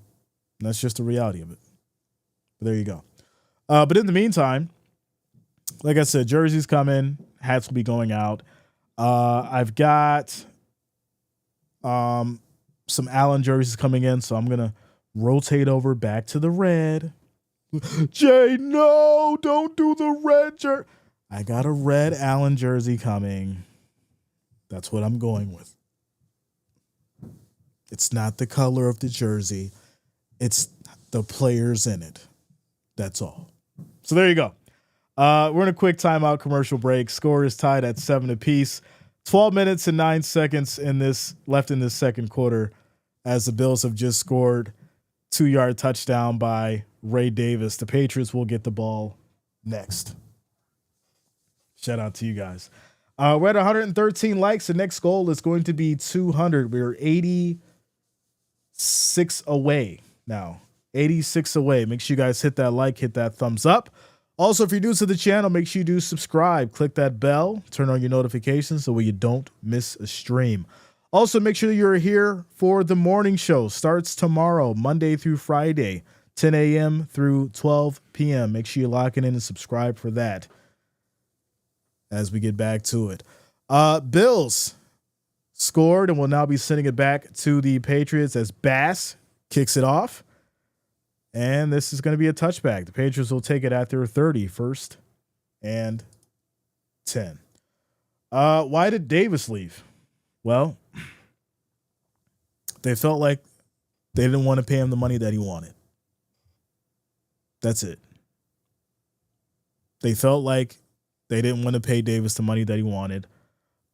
that's just the reality of it. But there you go. But in the meantime, like I said, jerseys coming, hats will be going out. I've got some Allen jerseys coming in, so I'm gonna rotate over back to the red. Jay, no, don't do the red jersey. I got a red Allen jersey coming. That's what I'm going with. It's not the color of the jersey. It's the players in it. That's all. So there you go. We're in a quick timeout commercial break. Score is tied at 7 apiece. 12 minutes and 9 seconds left in this second quarter as the Bills have just scored 2-yard touchdown by Ray Davis. The Patriots will get the ball next. Shout out to you guys. We're at 113 likes. The next goal is going to be 200. We're 86 away now. 86 away. Make sure you guys hit that like, hit that thumbs up. Also, if you're new to the channel, make sure you do subscribe. Click that bell. Turn on your notifications so you don't miss a stream. Also, make sure you're here for the morning show. Starts tomorrow, Monday through Friday, 10 a.m. through 12 p.m. Make sure you're locking in and subscribe for that as we get back to it. Bills scored and will now be sending it back to the Patriots as Bass kicks it off. And this is going to be a touchback. The Patriots will take it at their 30, 1st and 10. Why did Davis leave? Well, they felt like they didn't want to pay him the money that he wanted. That's it. They felt like they didn't want to pay Davis the money that he wanted.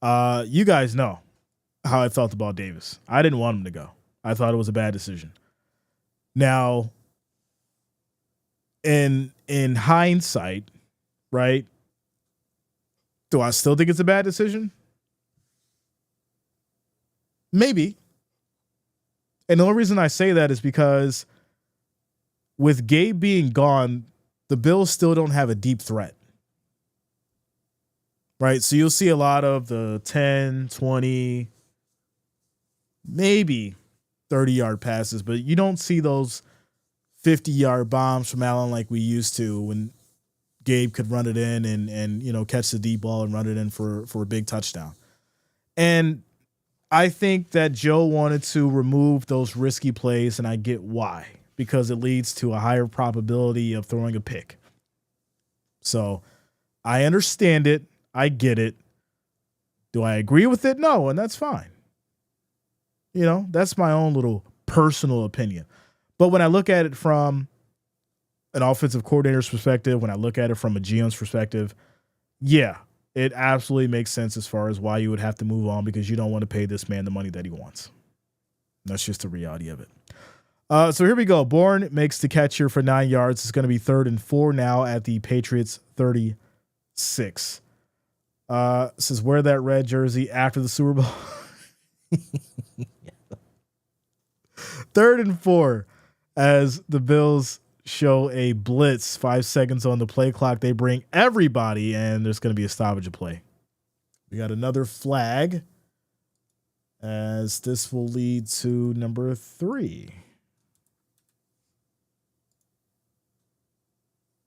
You guys know how I felt about Davis. I didn't want him to go. I thought it was a bad decision. Now, in hindsight, right? Do I still think it's a bad decision? Maybe. And the only reason I say that is because with Gabe being gone, the Bills still don't have a deep threat. Right? So you'll see a lot of the 10, 20, maybe 30-yard passes, but you don't see those 50-yard bombs from Allen like we used to when Gabe could run it in and catch the deep ball and run it in for a big touchdown. And I think that Joe wanted to remove those risky plays, and I get why, because it leads to a higher probability of throwing a pick. So I understand it. I get it. Do I agree with it? No, and that's fine. That's my own little personal opinion. But when I look at it from an offensive coordinator's perspective, when I look at it from a GM's perspective, yeah, it absolutely makes sense as far as why you would have to move on, because you don't want to pay this man the money that he wants. That's just the reality of it. So here we go. Bourne makes the catch here for 9 yards. It's going to be 3rd and 4 now at the Patriots 36. Says, wear that red jersey after the Super Bowl. 3rd and 4 as the Bills show a blitz. 5 seconds on the play clock. They bring everybody, and there's going to be a stoppage of play. We got another flag, as this will lead to number 3.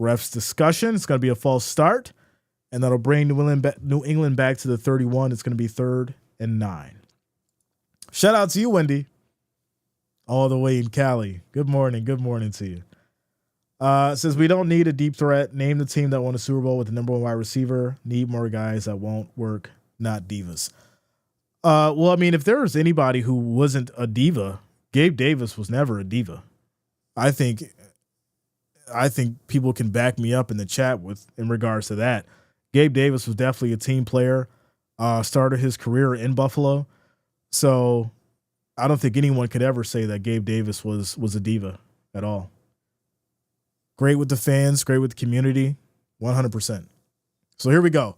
Refs discussion. It's going to be a false start, and that'll bring New England back to the 31. It's going to be 3rd and 9. Shout out to you, Wendy, all the way in Cali. Good morning. Good morning to you. Says, we don't need a deep threat. Name the team that won a Super Bowl with the number 1 wide receiver. Need more guys that won't work, not divas. Well, I mean, if there was anybody who wasn't a diva, Gabe Davis was never a diva. I think people can back me up in the chat in regards to that. Gabe Davis was definitely a team player. Started his career in Buffalo. So I don't think anyone could ever say that Gabe Davis was a diva at all. Great with the fans, great with the community, 100%. So here we go.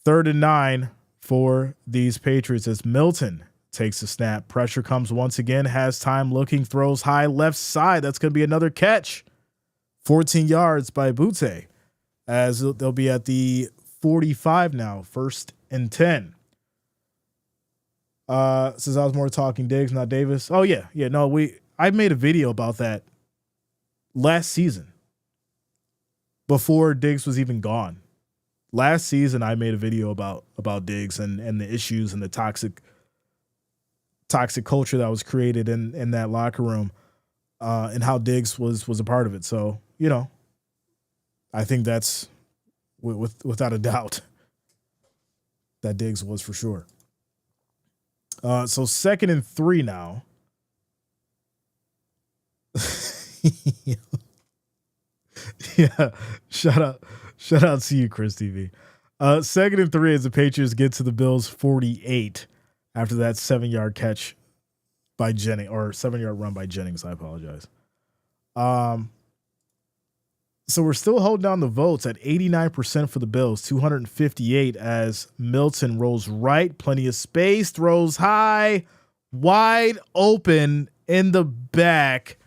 3rd and 9 for these Patriots as Milton takes a snap. Pressure comes once again, has time looking, throws high left side. That's going to be another catch. 14 yards by Butte as they'll be at the 45 now, 1st and 10. Since I was more talking Diggs, not Davis. Oh yeah. No, I made a video about that last season before Diggs was even gone. Last season, I made a video about Diggs and the issues and the toxic culture that was created in that locker room, and how Diggs was a part of it. So, I think that's without a doubt that Diggs was for sure. So 2nd and 3 now. Yeah, shout out to you, Chris TV. 2nd and 3 as the Patriots get to the Bills 48 after that 7-yard catch by Jennings, or 7-yard run by Jennings. I apologize. So we're still holding down the votes at 89% for the Bills, 258 as Milton rolls right, plenty of space, throws high, wide open in the back.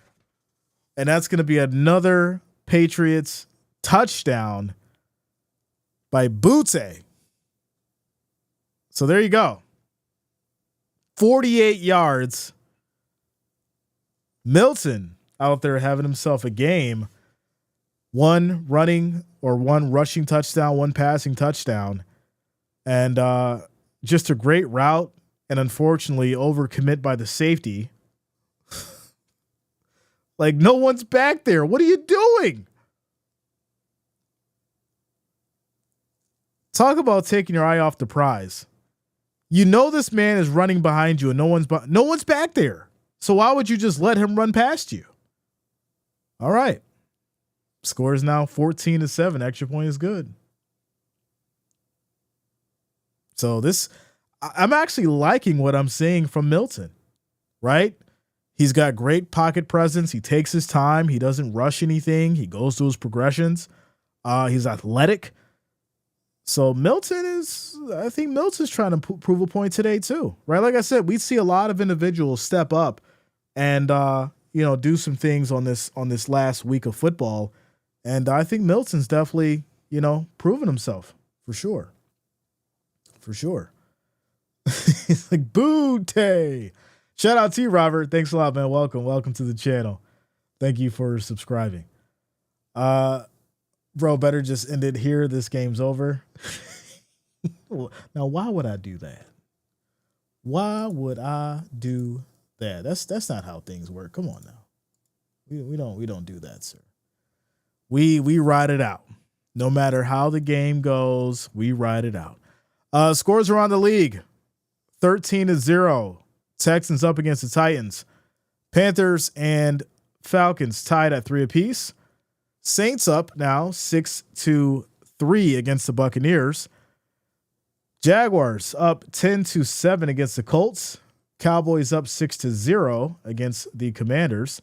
And that's going to be another Patriots touchdown by Butte. So there you go. 48 yards. Milton out there having himself a game. One rushing touchdown, one passing touchdown. And just a great route. And unfortunately, overcommit by the safety. Like, no one's back there. What are you doing? Talk about taking your eye off the prize. You know this man is running behind you and no one's back there. So why would you just let him run past you? All right. Score is now 14-7. Extra point is good. So I'm actually liking what I'm seeing from Milton, right? He's got great pocket presence. He takes his time. He doesn't rush anything. He goes through his progressions. He's athletic. So I think Milton's trying to prove a point today too, right? Like I said, we see a lot of individuals step up and, do some things on this last week of football. And I think Milton's definitely, proven himself for sure. For sure. He's like, Booty. Shout out to you, Robert. Thanks a lot, man. Welcome to the channel. Thank you for subscribing. Bro, better just end it here. This game's over. Now, why would I do that? Why would I do that? That's not how things work. Come on now. We don't do that, sir. We ride it out. No matter how the game goes, we ride it out. Scores around the league. 13-0. Texans up against the Titans. Panthers and Falcons tied at 3 apiece. Saints up now 6-3 against the Buccaneers. Jaguars up 10-7 against the Colts. Cowboys up 6-0 against the Commanders.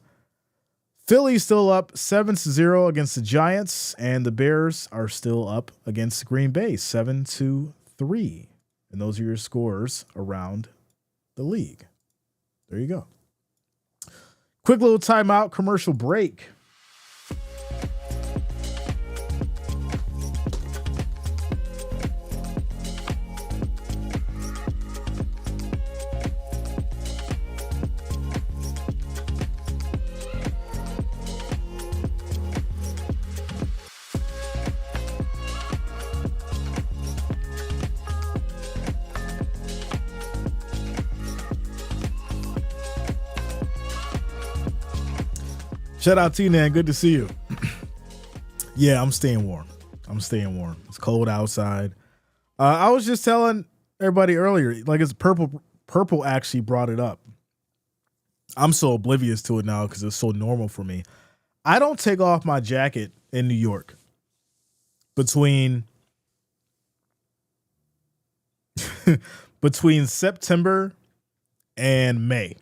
Philly still up 7-0 against the Giants, and the Bears are still up against Green Bay 7-3. And those are your scores around the league. There you go. Quick little timeout, commercial break. Shout out to you, man. Good to see you. Yeah, I'm staying warm. It's cold outside. I was just telling everybody earlier, like it's purple actually brought it up. I'm so oblivious to it now because it's so normal for me. I don't take off my jacket in New York between September and May.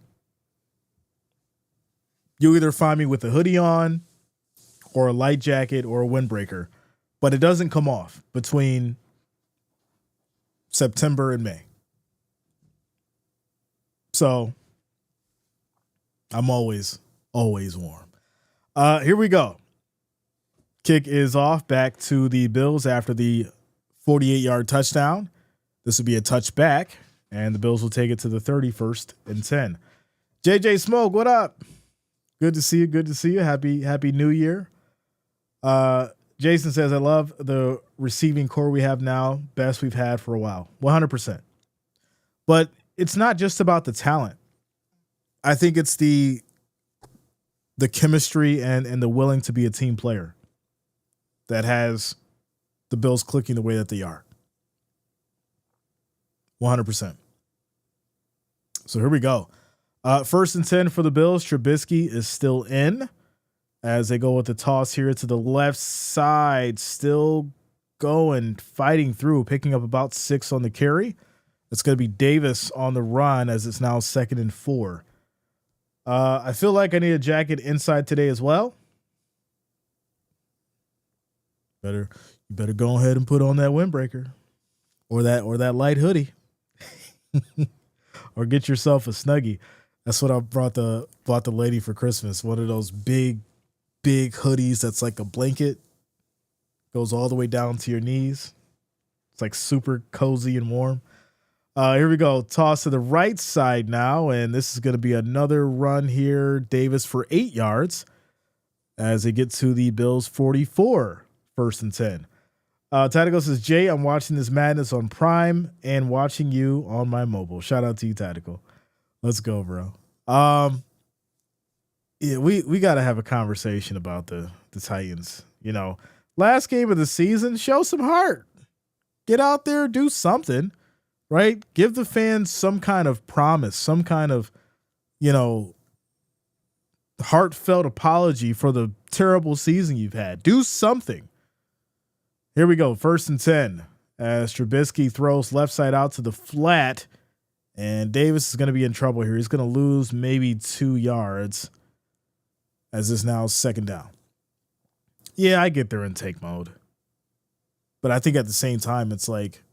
You either find me with a hoodie on or a light jacket or a windbreaker, but it doesn't come off between September and May. So I'm always warm. Here we go. Kick is off back to the Bills after the 48-yard touchdown. This will be a touchback, and the Bills will take it to the 31st and 10. JJ Smoke, what up? Good to see you. Good to see you. Happy New Year. Jason says, I love the receiving core we have now. Best we've had for a while. 100%. But it's not just about the talent. I think it's the chemistry and the willing to be a team player that has the Bills clicking the way that they are. 100%. So here we go. First and 10 for the Bills. Trubisky is still in as they go with the toss here to the left side. Still going, fighting through, picking up about 6 on the carry. It's going to be Davis on the run as it's now 2nd and 4. I feel like I need a jacket inside today as well. You better go ahead and put on that windbreaker or that light hoodie. Or get yourself a Snuggie. That's what I brought the lady for Christmas. One of those big hoodies that's like a blanket. Goes all the way down to your knees. It's like super cozy and warm. Here we go. Toss to the right side now, and this is going to be another run here. Davis for 8 yards as they get to the Bills 44, 1st and 10. Tactical says, Jay, I'm watching this madness on Prime and watching you on my mobile. Shout out to you, Tactical. Let's go, bro. Yeah, we got to have a conversation about the Titans. You know, last game of the season, show some heart. Get out there, do something, right? Give the fans some kind of promise, some kind of, heartfelt apology for the terrible season you've had. Do something. Here we go. 1st and 10 as Trubisky throws left side out to the flat, and Davis is going to be in trouble here. He's going to lose maybe 2 yards as it's now 2nd down. Yeah, I get their intake mode. But I think at the same time, it's like,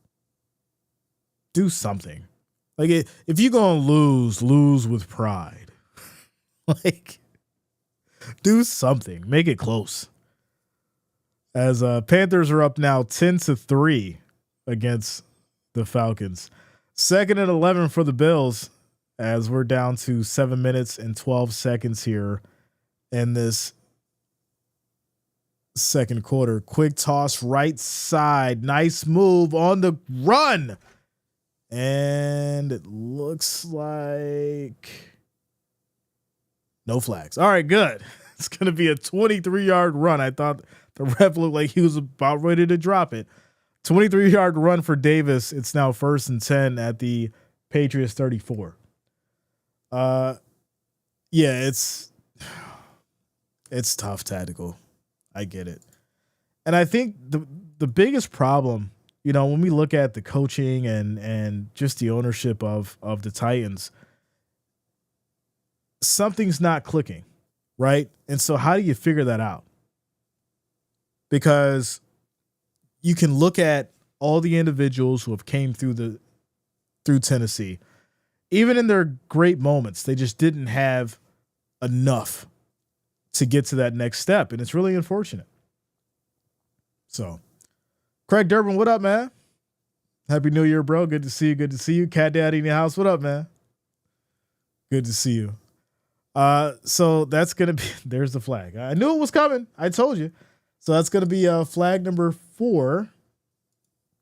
do something. Like, if you're going to lose with pride. Like, do something. Make it close. As Panthers are up now 10-3 against the Falcons. 2nd and 11 for the Bills as we're down to 7 minutes and 12 seconds here in this second quarter. Quick toss right side. Nice move on the run. And it looks like no flags. All right, good. It's going to be a 23-yard run. I thought the ref looked like he was about ready to drop it. 23-yard run for Davis. It's now 1st and 10 at the Patriots 34. Yeah, it's tough, Tactical. I get it. And I think the biggest problem, when we look at the coaching and just the ownership of the Titans, something's not clicking, right? And so how do you figure that out? Because you can look at all the individuals who have came through Tennessee. Even in their great moments, they just didn't have enough to get to that next step, and it's really unfortunate. So, Craig Durbin, what up, man? Happy New Year, bro. Good to see you. Good to see you. Cat Daddy in your house. What up, man? Good to see you. So that's going to be, there's the flag. I knew it was coming. I told you. So that's going to be flag number 4.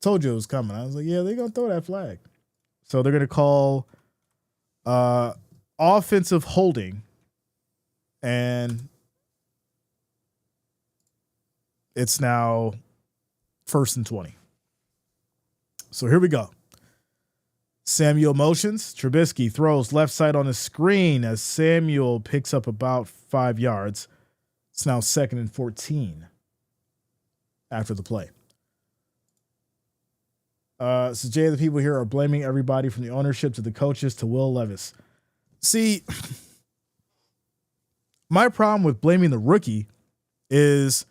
Told you it was coming. I was like, yeah, they're going to throw that flag. So they're going to call offensive holding, and it's now 1st and 20. So here we go. Samuel motions. Trubisky throws left side on the screen as Samuel picks up about 5 yards. It's now 2nd and 14 after the play. So Jay, the people here are blaming everybody from the ownership to the coaches to Will Levis. See, my problem with blaming the rookie is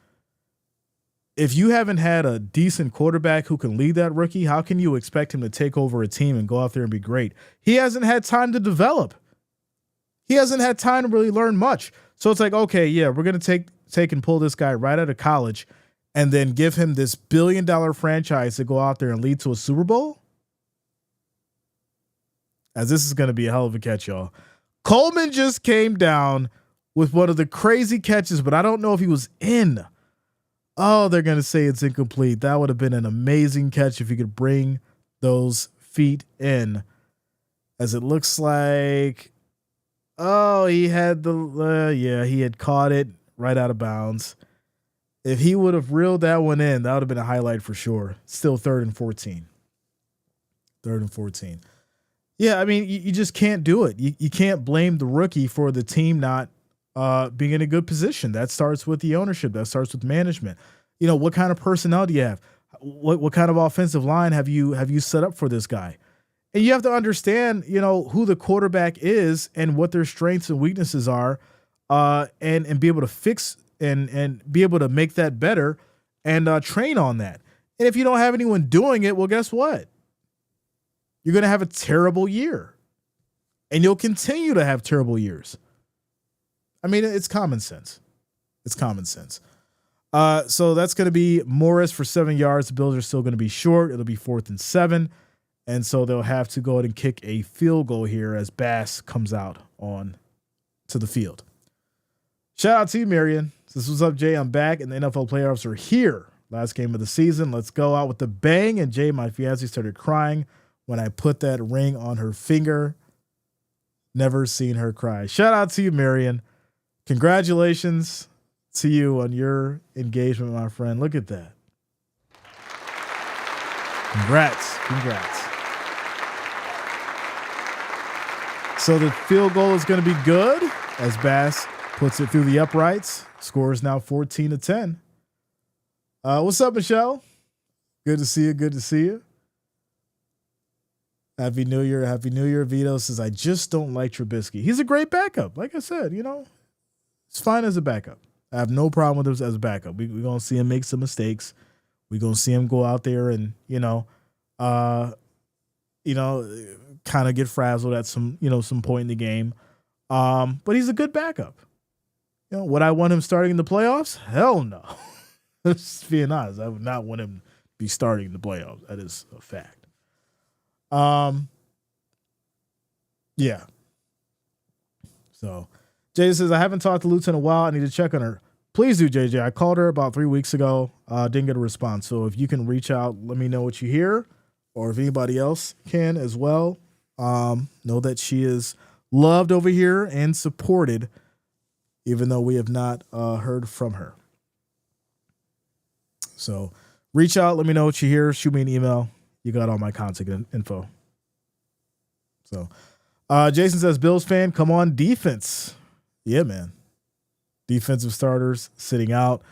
if you haven't had a decent quarterback who can lead that rookie, how can you expect him to take over a team and go out there and be great? He hasn't had time to develop. He hasn't had time to really learn much. So it's like, okay, yeah, we're going to take take and pull this guy right out of college and then give him this $1 billion franchise to go out there and lead to a Super Bowl? As this is going to be a hell of a catch, y'all. Coleman just came down with one of the crazy catches, but I don't know if he was in. Oh, they're going to say it's incomplete. That would have been an amazing catch if he could bring those feet in. As it looks like, oh, he had he had caught it right out of bounds. If he would have reeled that one in, that would have been a highlight for sure. Still 3rd and 14. 3rd and 14. Yeah, I mean, you just can't do it. You can't blame the rookie for the team not being in a good position. That starts with the ownership. That starts with management. You know, what kind of personnel do you have? What kind of offensive line have you set up for this guy? And you have to understand, you know, who the quarterback is and what their strengths and weaknesses are, and be able to fix and be able to make that better and train on that. And if you don't have anyone doing it, well, guess what? You're going to have a terrible year, and you'll continue to have terrible years. I mean, it's common sense. It's common sense. So that's going to be Morris for 7 yards. The Bills are still going to be short. It'll be 4th and 7. And so they'll have to go ahead and kick a field goal here as Bass comes out on to the field. Shout out to you, Marion. This was up, Jay. I'm back, and the NFL playoffs are here. Last game of the season. Let's go out with the bang. And Jay, my fiance, started crying when I put that ring on her finger. Never seen her cry. Shout out to you, Marion. Congratulations to you on your engagement, my friend. Look at that. Congrats. So the field goal is going to be good as Bass puts it through the uprights. Score is now 14-10. What's up, Michelle? Good to see you. Happy New Year. Happy New Year. Vito says, I just don't like Trubisky. He's a great backup. Like I said, you know, it's fine as a backup. I have no problem with him as a backup. We're going to see him make some mistakes. We're going to see him go out there and, kind of get frazzled at some point in the game. But he's a good backup. You know, would I want him starting in the playoffs? Hell no. Just being honest, I would not want him to be starting in the playoffs. That is a fact. Yeah. So Jay says, I haven't talked to Lutz in a while. I need to check on her. Please do, JJ. I called her about 3 weeks ago. Didn't get a response. So if you can reach out, let me know what you hear, or if anybody else can as well. Know that she is loved over here and supported, even though we have not heard from her. So reach out. Let me know what you hear. Shoot me an email. You got all my contact info. So Jason says, Bills fan, come on defense. Yeah, man. Defensive starters sitting out.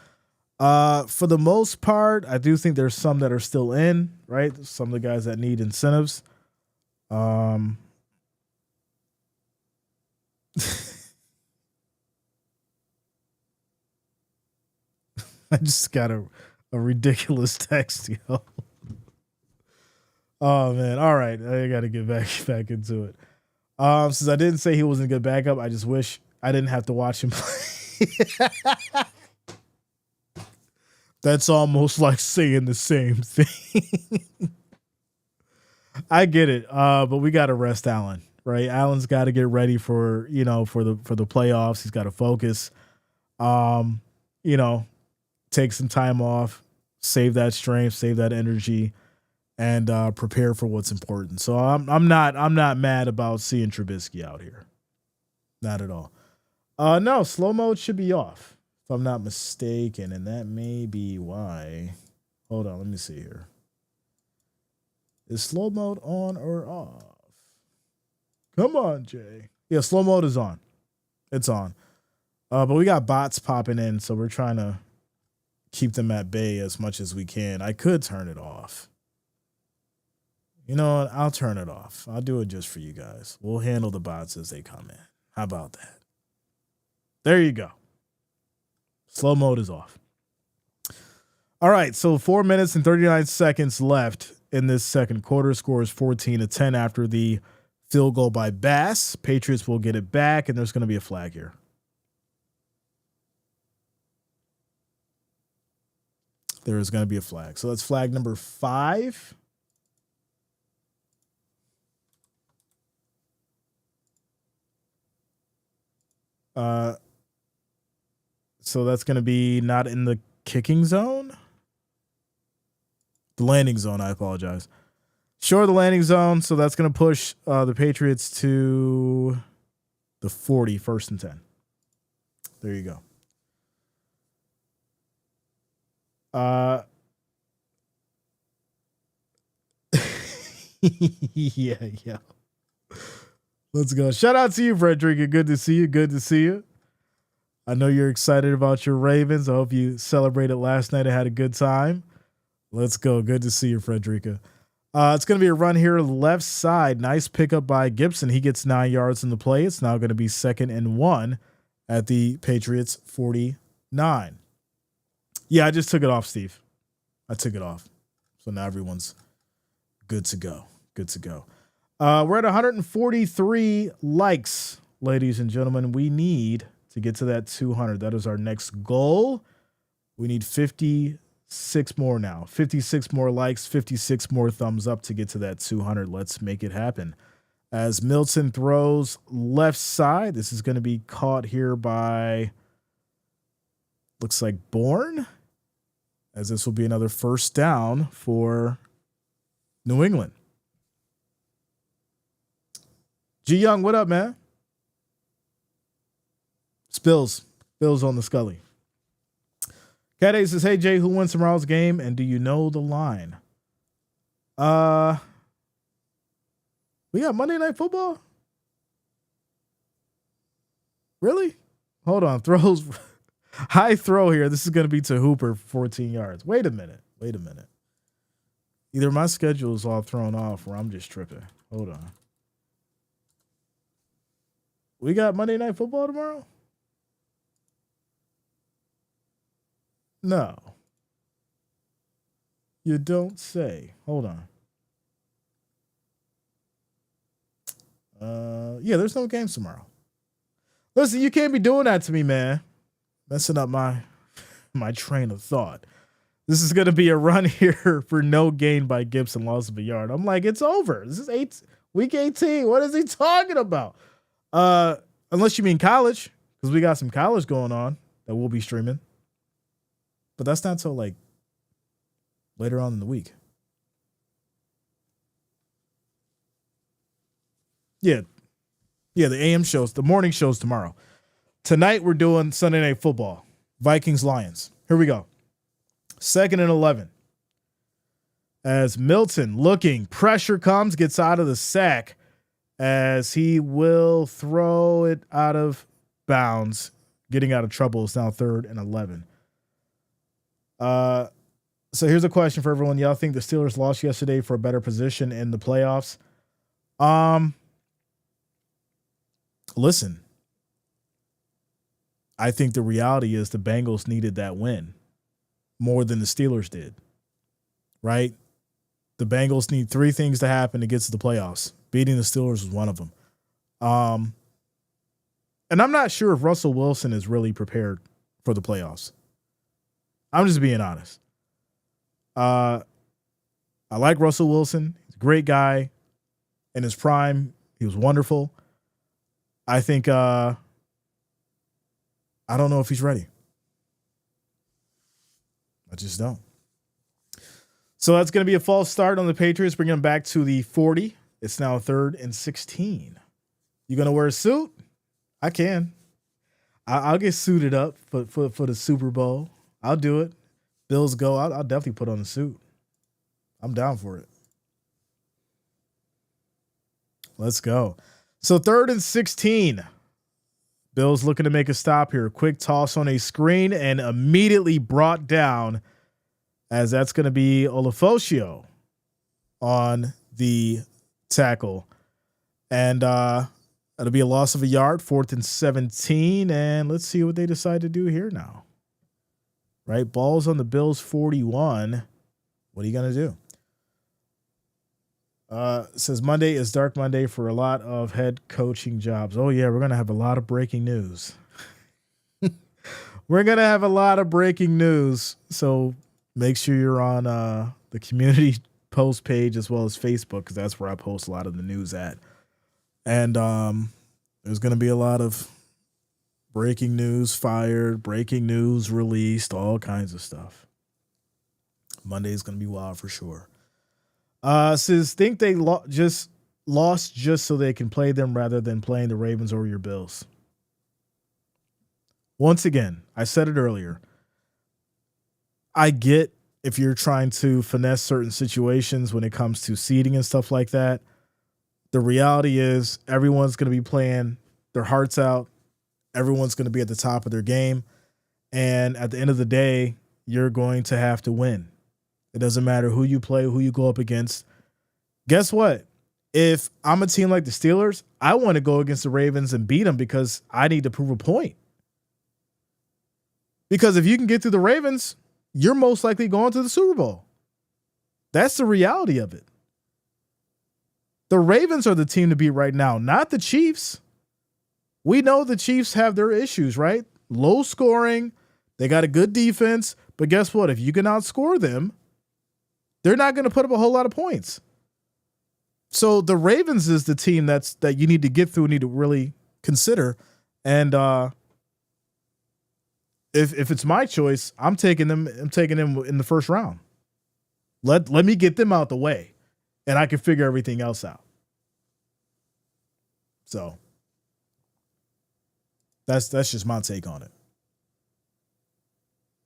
For the most part, I do think there's some that are still in, right? Some of the guys that need incentives. I just got a ridiculous text, yo. Oh man. All right. I got to get back into it. Since I didn't say he wasn't a good backup, I just wish I didn't have to watch him play. That's almost like saying the same thing. I get it. But we got to rest Allen, right? Allen's got to get ready for the playoffs. He's got to focus, take some time off, save that strength, save that energy, and prepare for what's important. So I'm not mad about seeing Trubisky out here. Not at all. No, slow mode should be off, if I'm not mistaken, and that may be why. Hold on, let me see here. Is slow mode on or off? Come on, Jay. Yeah, slow mode is on. It's on. But we got bots popping in, so we're trying to keep them at bay as much as we can. I could turn it off. You know what? I'll turn it off. I'll do it just for you guys. We'll handle the bots as they come in. How about that? There you go. Slow mode is off. All right, so 4 minutes and 39 seconds left in this second quarter. Score is 14-10 after the field goal by Bass. Patriots will get it back, and there's going to be a flag here. there is going to be a flag. So that's flag number 5. So that's going to be not in the kicking zone. The landing zone, I apologize. Sure, the landing zone. So that's going to push the Patriots to the 40, 1st and 10. There you go. Yeah. Let's go. Shout out to you, Frederica. Good to see you. Good to see you. I know you're excited about your Ravens. I hope you celebrated last night and had a good time. Let's go. Good to see you, Frederica. It's going to be a run here left side. Nice pickup by Gibson. He gets 9 yards in the play. It's now going to be 2nd and 1 at the Patriots 49. Yeah, I just took it off, Steve. I took it off. So now everyone's good to go. Good to go. We're at 143 likes, ladies and gentlemen. We need to get to that 200. That is our next goal. We need 56 more now. 56 more likes, 56 more thumbs up to get to that 200. Let's make it happen. As Milton throws left side, this is going to be caught here by, looks like Bourne, as this will be another 1st down for New England. G Young, what up, man? Spills on the Scully. Cat A says, hey Jay, who wins tomorrow's game and do you know the line? We got Monday Night Football? Really? Hold on. Throws. High throw here. This is going to be to Hooper for 14 yards. Wait a minute. Either my schedule is all thrown off or I'm just tripping. Hold on. We got Monday Night Football tomorrow? No. You don't say. Hold on. Yeah, there's no games tomorrow. Listen, you can't be doing that to me, man. Messing up my train of thought. This is going to be a run here for no gain by Gibson, loss of a yard. I'm like, it's over. This is week 18. What is he talking about? Unless you mean college, because we got some college going on that we'll be streaming. But that's not till like later on in the week. Yeah, the AM shows, the morning shows tomorrow. Tonight we're doing Sunday Night Football. Vikings Lions. Here we go. 2nd and 11. As Milton looking, pressure comes, gets out of the sack as he will throw it out of bounds, getting out of trouble. It's now 3rd and 11. So here's a question for everyone. Y'all think the Steelers lost yesterday for a better position in the playoffs? Listen, I think the reality is the Bengals needed that win more than the Steelers did, right? The Bengals need 3 things to happen to get to the playoffs. Beating the Steelers was one of them. And I'm not sure if Russell Wilson is really prepared for the playoffs. I'm just being honest. I like Russell Wilson. He's a great guy. In his prime, he was wonderful. I think I don't know if he's ready. I just don't. So that's going to be a false start on the Patriots, bringing them back to the 40. It's now 3rd and 16. You going to wear a suit? I can. I'll get suited up for the Super Bowl. I'll do it. Bills go. I'll definitely put on a suit. I'm down for it. Let's go. So 3rd and 16. Bills looking to make a stop here. Quick toss on a screen and immediately brought down, as that's going to be Olafosio on the tackle. And it'll be a loss of a yard, 4th and 17. And let's see what they decide to do here now. Right? Ball's on the Bills 41. What are you going to do? It says Monday is Dark Monday for a lot of head coaching jobs. Oh, yeah, we're going to have a lot of breaking news. We're going to have a lot of breaking news. So Make sure you're on the community post page as well as Facebook, because that's where I post a lot of the news at. And there's going to be a lot of breaking news fired, breaking news released, all kinds of stuff. Monday's going to be wild for sure. Says, think they just lost just so they can play them rather than playing the Ravens or your Bills. Once again, I said it earlier. I get if you're trying to finesse certain situations when it comes to seeding and stuff like that. The reality is everyone's going to be playing their hearts out. Everyone's going to be at the top of their game. And at the end of the day, you're going to have to win. It doesn't matter who you play, who you go up against. Guess what? If I'm a team like the Steelers, I want to go against the Ravens and beat them because I need to prove a point. Because if you can get through the Ravens, you're most likely going to the Super Bowl. That's the reality of it. The Ravens are the team to beat right now, not the Chiefs. We know the Chiefs have their issues, right? Low scoring. They got a good defense. But guess what? If you can outscore them, they're not going to put up a whole lot of points. So the Ravens is the team that you need to get through, need to really consider. And if it's my choice, I'm taking them in the first round. Let me get them out the way, and I can figure everything else out. So that's just my take on it.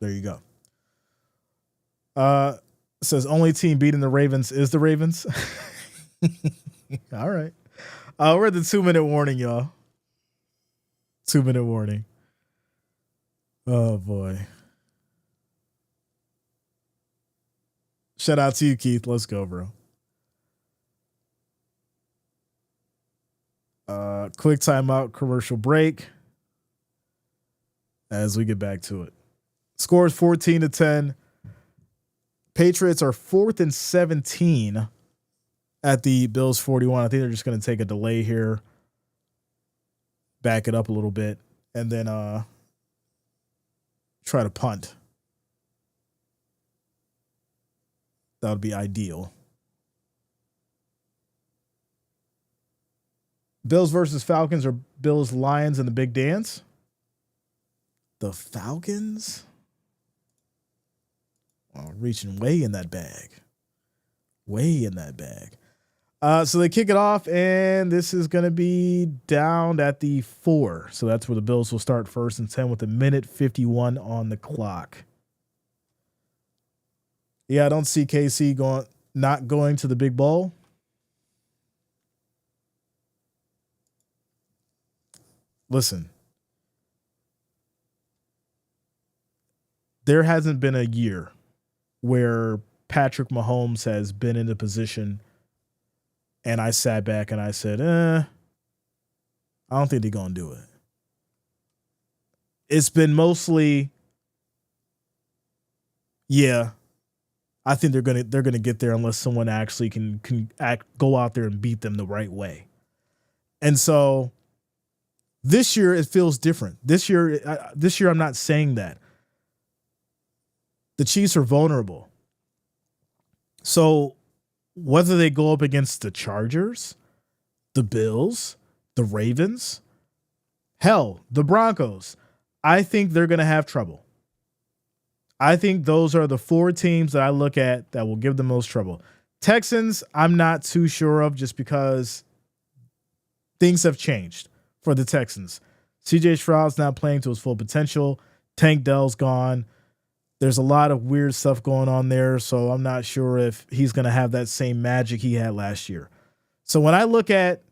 There you go. It says only team beating the Ravens is the Ravens. All right. We're at the 2-minute warning, y'all. 2-minute warning. Oh boy. Shout out to you, Keith. Let's go, bro. Quick timeout, commercial break as we get back to it. Score is 14-10. Patriots are 4th and 17 at the Bills 41. I think they're just going to take a delay here, back it up a little bit, and then try to punt. That would be ideal. Bills versus Falcons or Bills Lions in the big dance? The Falcons? Oh, reaching way in that bag. Way in that bag. So they kick it off, and this is going to be down at the 4. So that's where the Bills will start 1st and 10 with a minute 51 on the clock. Yeah, I don't see KC not going to the big bowl. Listen, there hasn't been a year where Patrick Mahomes has been in a position and I sat back and I said, I don't think they're going to do it. It's been mostly, yeah, I think they're going to get there unless someone actually can go out there and beat them the right way. And so this year it feels different. This year I'm not saying that. The Chiefs are vulnerable. So whether they go up against the Chargers, the Bills, the Ravens, hell, the Broncos, I think they're going to have trouble. I think those are the 4 teams that I look at that will give the most trouble. Texans, I'm not too sure of just because things have changed for the Texans. CJ Stroud's not playing to his full potential. Tank Dell's gone. There's a lot of weird stuff going on there, so I'm not sure if he's going to have that same magic he had last year. So when I look at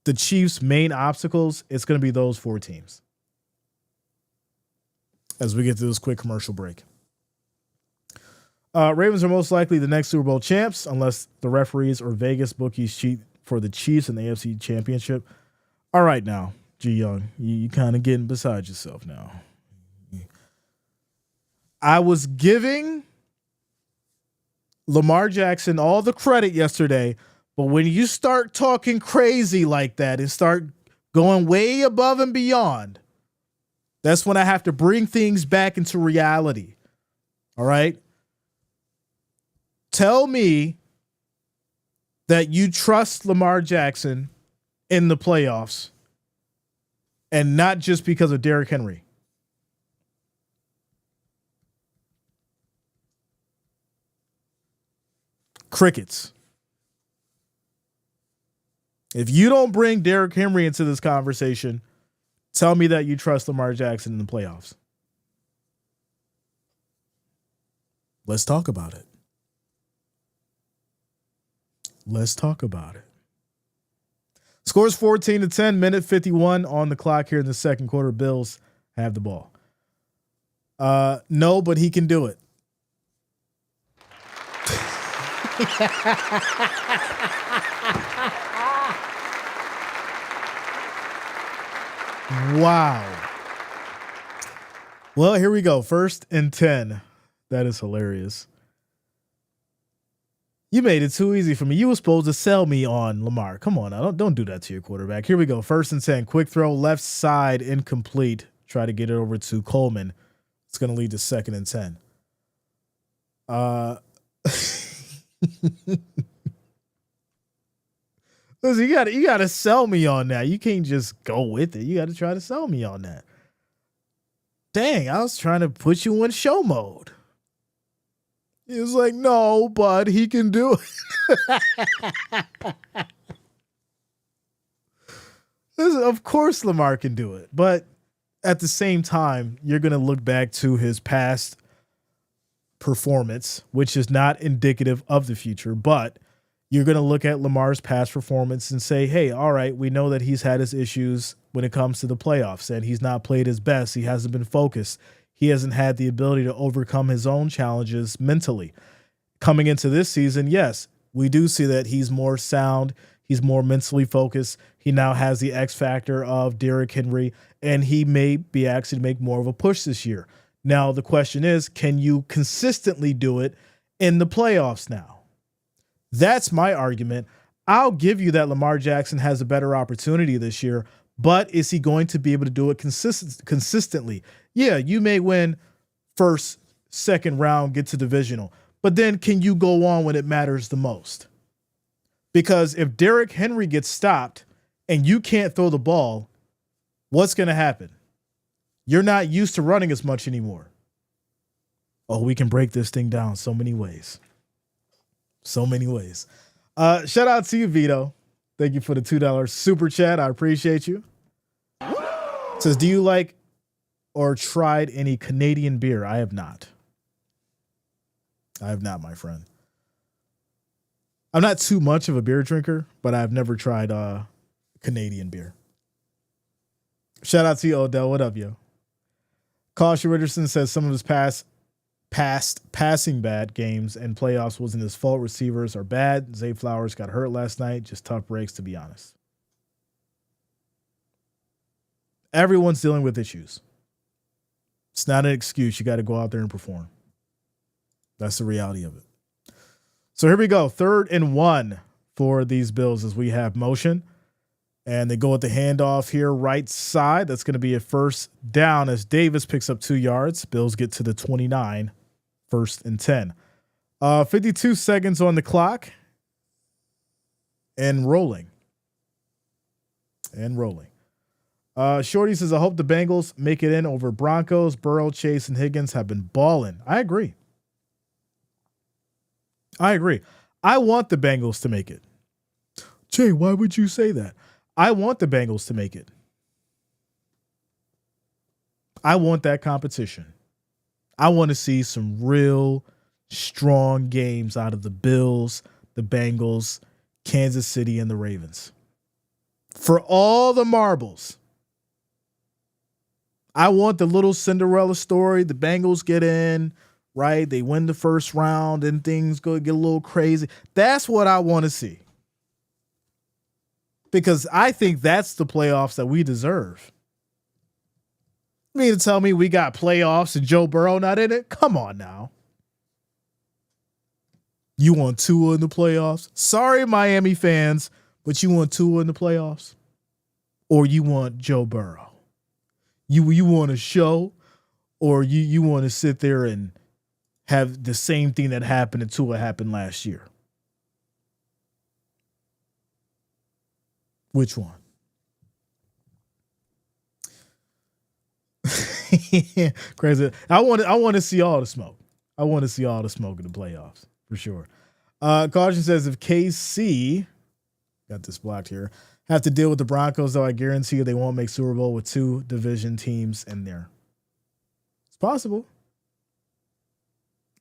the Chiefs' main obstacles, it's going to be those 4 teams. As we get to this quick commercial break. Ravens are most likely the next Super Bowl champs unless the referees or Vegas bookies cheat for the Chiefs in the AFC Championship. All right now, G Young, you kind of getting beside yourself now. I was giving Lamar Jackson all the credit yesterday, but when you start talking crazy like that and start going way above and beyond, that's when I have to bring things back into reality. All right? Tell me that you trust Lamar Jackson in the playoffs and not just because of Derrick Henry. Crickets. If you don't bring Derrick Henry into this conversation, tell me that you trust Lamar Jackson in the playoffs. Let's talk about it. Let's talk about it. Scores 14-10, minute 51 on the clock here in the second quarter. Bills have the ball. No, but he can do it. Wow. Well, here we go. 1st and 10. That is hilarious. You made it too easy for me. You were supposed to sell me on Lamar. Come on now. Don't do that to your quarterback. Here we go. 1st and 10. Quick throw, left side, incomplete. Try to get it over to Coleman. It's going to lead to 2nd and 10. Listen, you gotta sell me on that. You can't just go with it. You got to try to sell me on that. Dang, I was trying to put you in show mode. He was like, no, but he can do it. Of course Lamar can do it. But at the same time, you're going to look back to his past performance, which is not indicative of the future. But you're going to look at Lamar's past performance and say, hey, all right, we know that he's had his issues when it comes to the playoffs and he's not played his best. He hasn't been focused. He hasn't had the ability to overcome his own challenges mentally. Coming into this season, yes, we do see that he's more sound. He's more mentally focused. He now has the X factor of Derrick Henry, and he may be actually to make more of a push this year. Now, the question is, can you consistently do it in the playoffs now? That's my argument. I'll give you that Lamar Jackson has a better opportunity this year, but is he going to be able to do it consistently? Yeah, you may win 1st, 2nd round, get to divisional, but then can you go on when it matters the most? Because if Derrick Henry gets stopped and you can't throw the ball, what's going to happen? You're not used to running as much anymore. Oh, we can break this thing down so many ways. So many ways. Shout out to you, Vito. Thank you for the $2 super chat. I appreciate you. It says, do you like or tried any Canadian beer? I have not. I have not, my friend. I'm not too much of a beer drinker, but I've never tried Canadian beer. Shout out to you, Odell. What up, yo? Caution Richardson says some of his past passing bad games and playoffs wasn't his fault. Receivers are bad. Zay Flowers got hurt last night. Just tough breaks, to be honest. Everyone's dealing with issues. It's not an excuse. You got to go out there and perform. That's the reality of it. So here we go. 3rd and 1 for these Bills as we have motion. And they go with the handoff here, right side. That's going to be a 1st down as Davis picks up 2 yards. Bills get to the 29, 1st and 10. 52 seconds on the clock. And rolling. Shorty says, I hope the Bengals make it in over Broncos. Burrow, Chase, and Higgins have been balling. I agree. I want the Bengals to make it. Jay, why would you say that? I want the Bengals to make it. I want that competition. I want to see some real strong games out of the Bills, the Bengals, Kansas City, and the Ravens. For all the marbles. I want the little Cinderella story. The Bengals get in, right? They win the 1st round and things go get a little crazy. That's what I want to see. Because I think that's the playoffs that we deserve. You mean to tell me we got playoffs and Joe Burrow not in it? Come on now. You want Tua in the playoffs? Sorry, Miami fans, but you want Tua in the playoffs? Or you want Joe Burrow? You want a show? Or you want to sit there and have the same thing that happened to what happened last year? Which one? Crazy. I want to see all the smoke. I want to see all the smoke in the playoffs for sure. Caution says if KC got this blocked here have to deal with the Broncos, though, I guarantee you they won't make Super Bowl with two division teams in there. It's possible.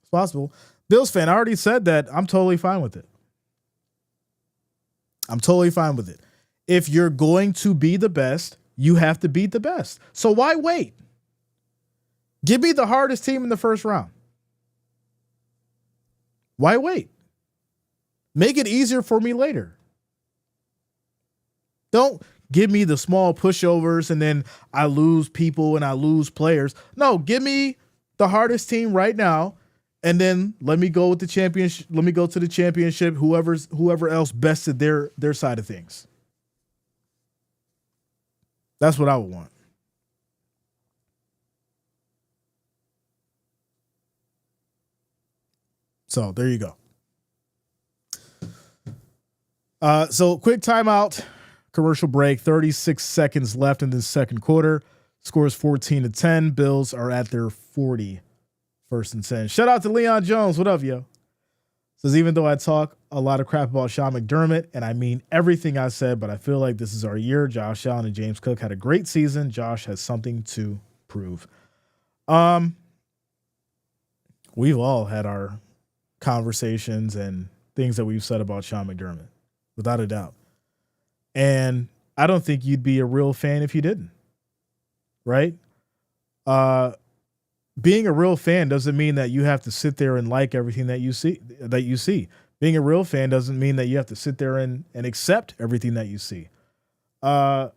It's possible. Bills fan, I already said that I'm totally fine with it. I'm totally fine with it. If you're going to be the best, you have to beat the best. So why wait? Give me the hardest team in the first round. Why wait? Make it easier for me later. Don't give me the small pushovers and then I lose people and I lose players. No, give me the hardest team right now, and then let me go with the championship. Let me go to the championship. Whoever else bested their side of things. That's what I would want. So there you go. So quick timeout, commercial break, 36 seconds left in the second quarter. Scores 14-10. Bills are at their 40, 1st and 10. Shout out to Leon Jones. What up, yo? Says, even though I talk a lot of crap about Sean McDermott, and I mean everything I said, but I feel like this is our year. Josh Allen and James Cook had a great season. Josh has something to prove. We've all had our conversations and things that we've said about Sean McDermott, without a doubt. And I don't think you'd be a real fan if you didn't. Right? Being a real fan doesn't mean that you have to sit there and like everything that you see. Being a real fan doesn't mean that you have to sit there and accept everything that you see. A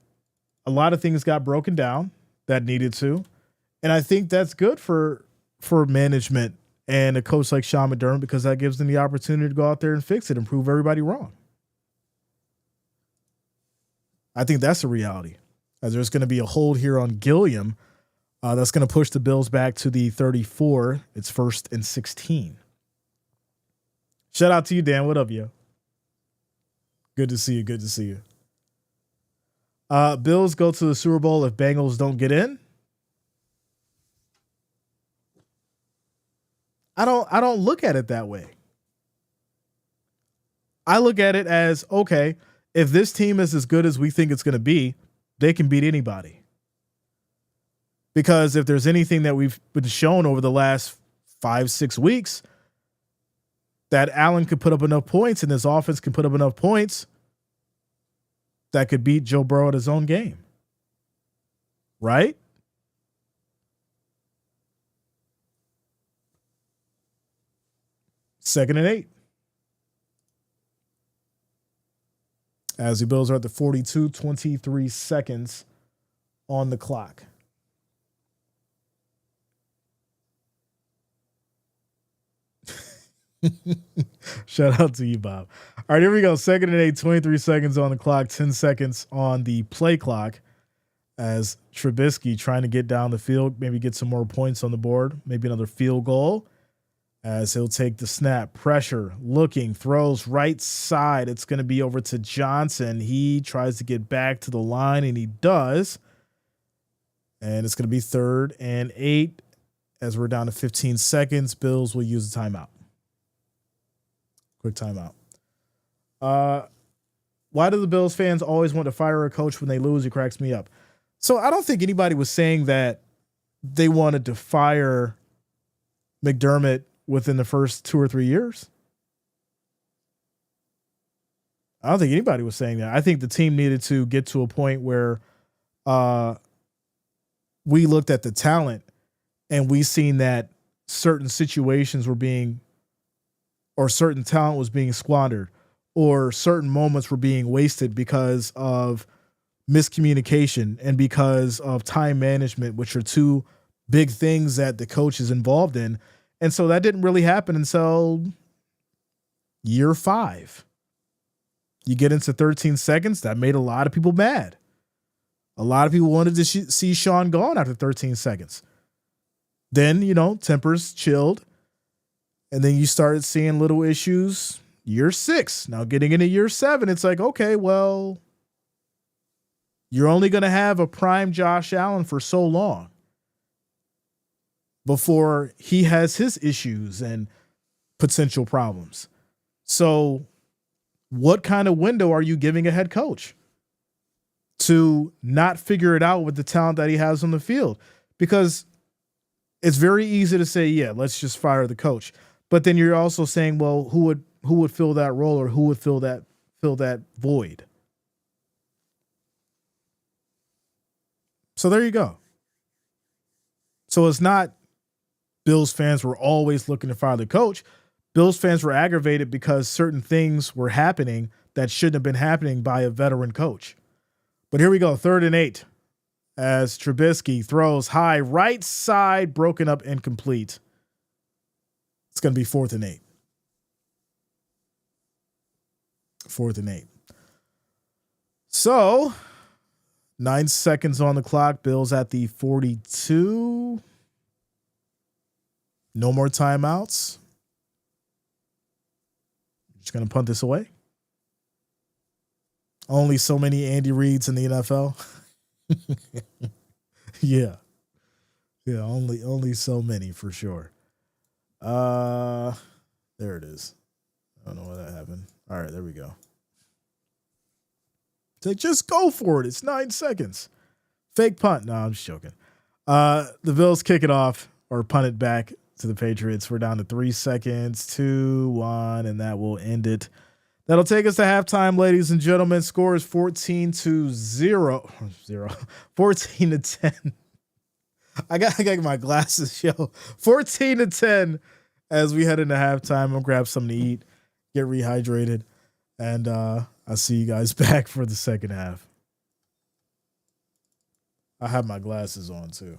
lot of things got broken down that needed to. And I think that's good for management and a coach like Sean McDermott, because that gives them the opportunity to go out there and fix it and prove everybody wrong. I think that's a reality. As there's going to be a hold here on Gilliam that's going to push the Bills back to the 34. It's 1st and 16. Shout out to you, Dan. What up, yo? Good to see you. Good to see you. Bills go to the Super Bowl if Bengals don't get in. I don't look at it that way. I look at it as, okay, if this team is as good as we think it's going to be, they can beat anybody. Because if there's anything that we've been shown over the last 5-6 weeks, that Allen could put up enough points and his offense can put up enough points that could beat Joe Burrow at his own game. Right? Second and 8. As the Bills are at the 42, 23 seconds on the clock. Shout out to you, Bob. All right, here we go. 2nd and 8, 23 seconds on the clock, 10 seconds on the play clock. As Trubisky trying to get down the field, maybe get some more points on the board, maybe another field goal. As he'll take the snap, pressure, looking, throws right side. It's going to be over to Johnson. He tries to get back to the line, and he does. And it's going to be 3rd and 8 as we're down to 15 seconds. Bills will use the timeout. Quick timeout. Why do the Bills fans always want to fire a coach when they lose? It cracks me up. So I don't think anybody was saying that they wanted to fire McDermott within the first 2 or 3 years. I don't think anybody was saying that. I think the team needed to get to a point where we looked at the talent and we seen that certain situations were being, or certain talent was being squandered, or certain moments were being wasted because of miscommunication and because of time management, which are two big things that the coach is involved in. And so that didn't really happen until year 5. You get into 13 seconds. That made a lot of people mad. A lot of people wanted to see Sean gone after 13 seconds. Then, tempers chilled. And then you started seeing little issues year 6. Now getting into year 7, it's like, okay, well, you're only going to have a prime Josh Allen for so long before he has his issues and potential problems. So what kind of window are you giving a head coach to not figure it out with the talent that he has on the field? Because it's very easy to say, yeah, let's just fire the coach. But then you're also saying, well, who would fill that role, or who would fill that void? So there you go. So it's not Bills fans were always looking to fire the coach. Bills fans were aggravated because certain things were happening that shouldn't have been happening by a veteran coach. But here we go, 3rd and 8, as Trubisky throws high, right side, broken up, incomplete. It's going to be 4th and 8. 4th and 8. So 9 seconds on the clock. Bills at the 42. No more timeouts. Just going to punt this away. Only so many Andy Reids in the NFL. Yeah. Yeah, only so many for sure. There it is. I don't know why that happened. All right, there we go. So just go for it. It's 9 seconds. Fake punt. No, I'm just joking. The Bills kick it off or punt it back to the Patriots. We're down to 3 seconds, 2, 1, and that will end it. That'll take us to halftime, ladies and gentlemen. Score is 14-0. 14-10. I got my glasses, yo. 14-10 as we head into halftime. I'll grab something to eat, get rehydrated, and I'll see you guys back for the second half. I have my glasses on too.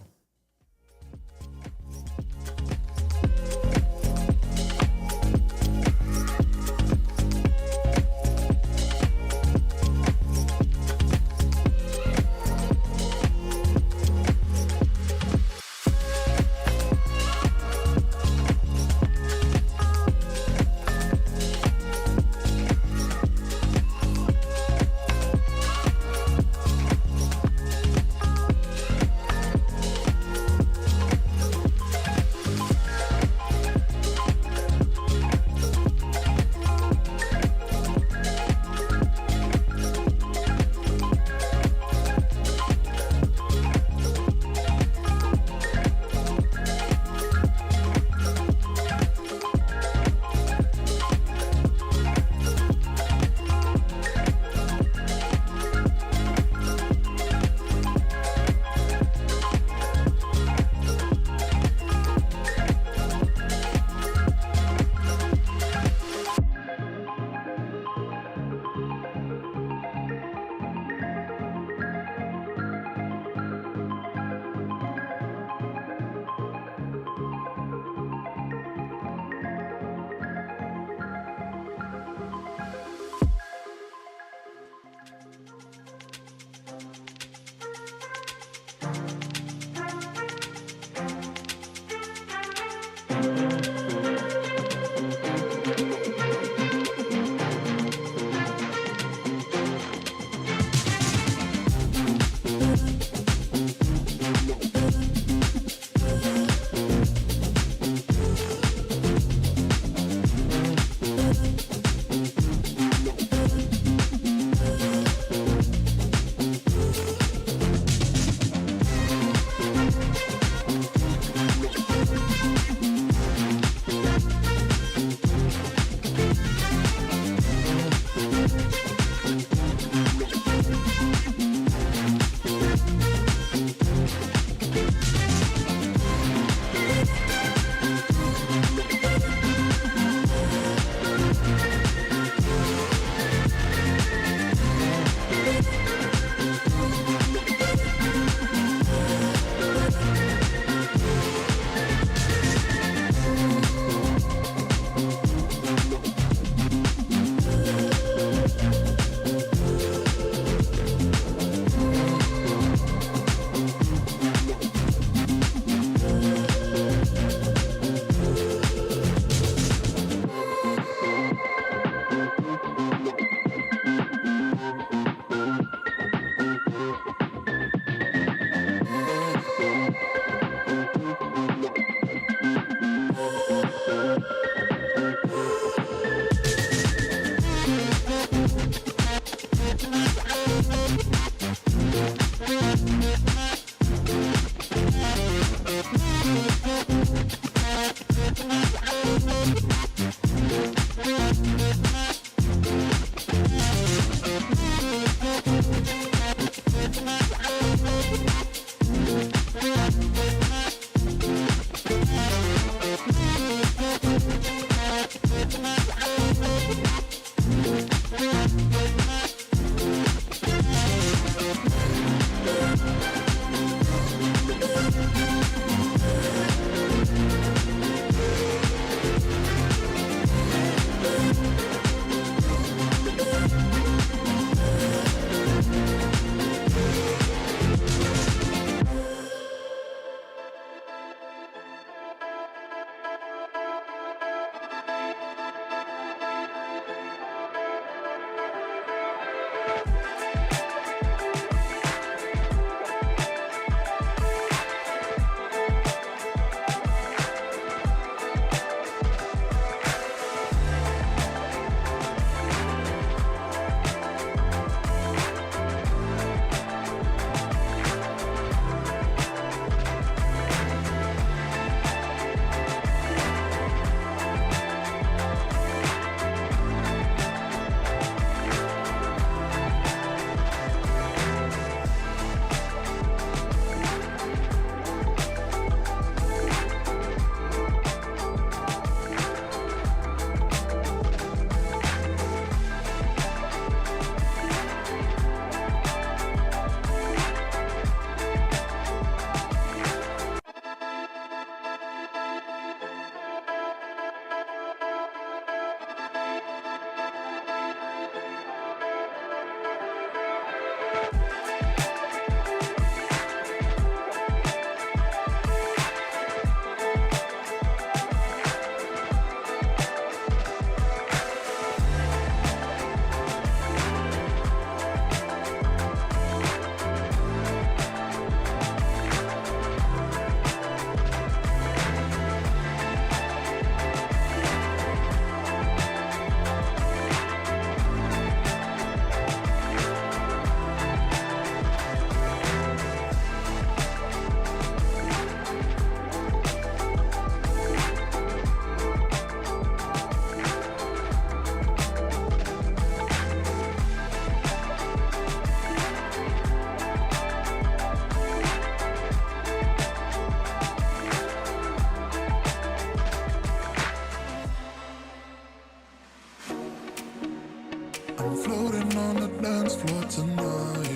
I'm floating on the dance floor tonight.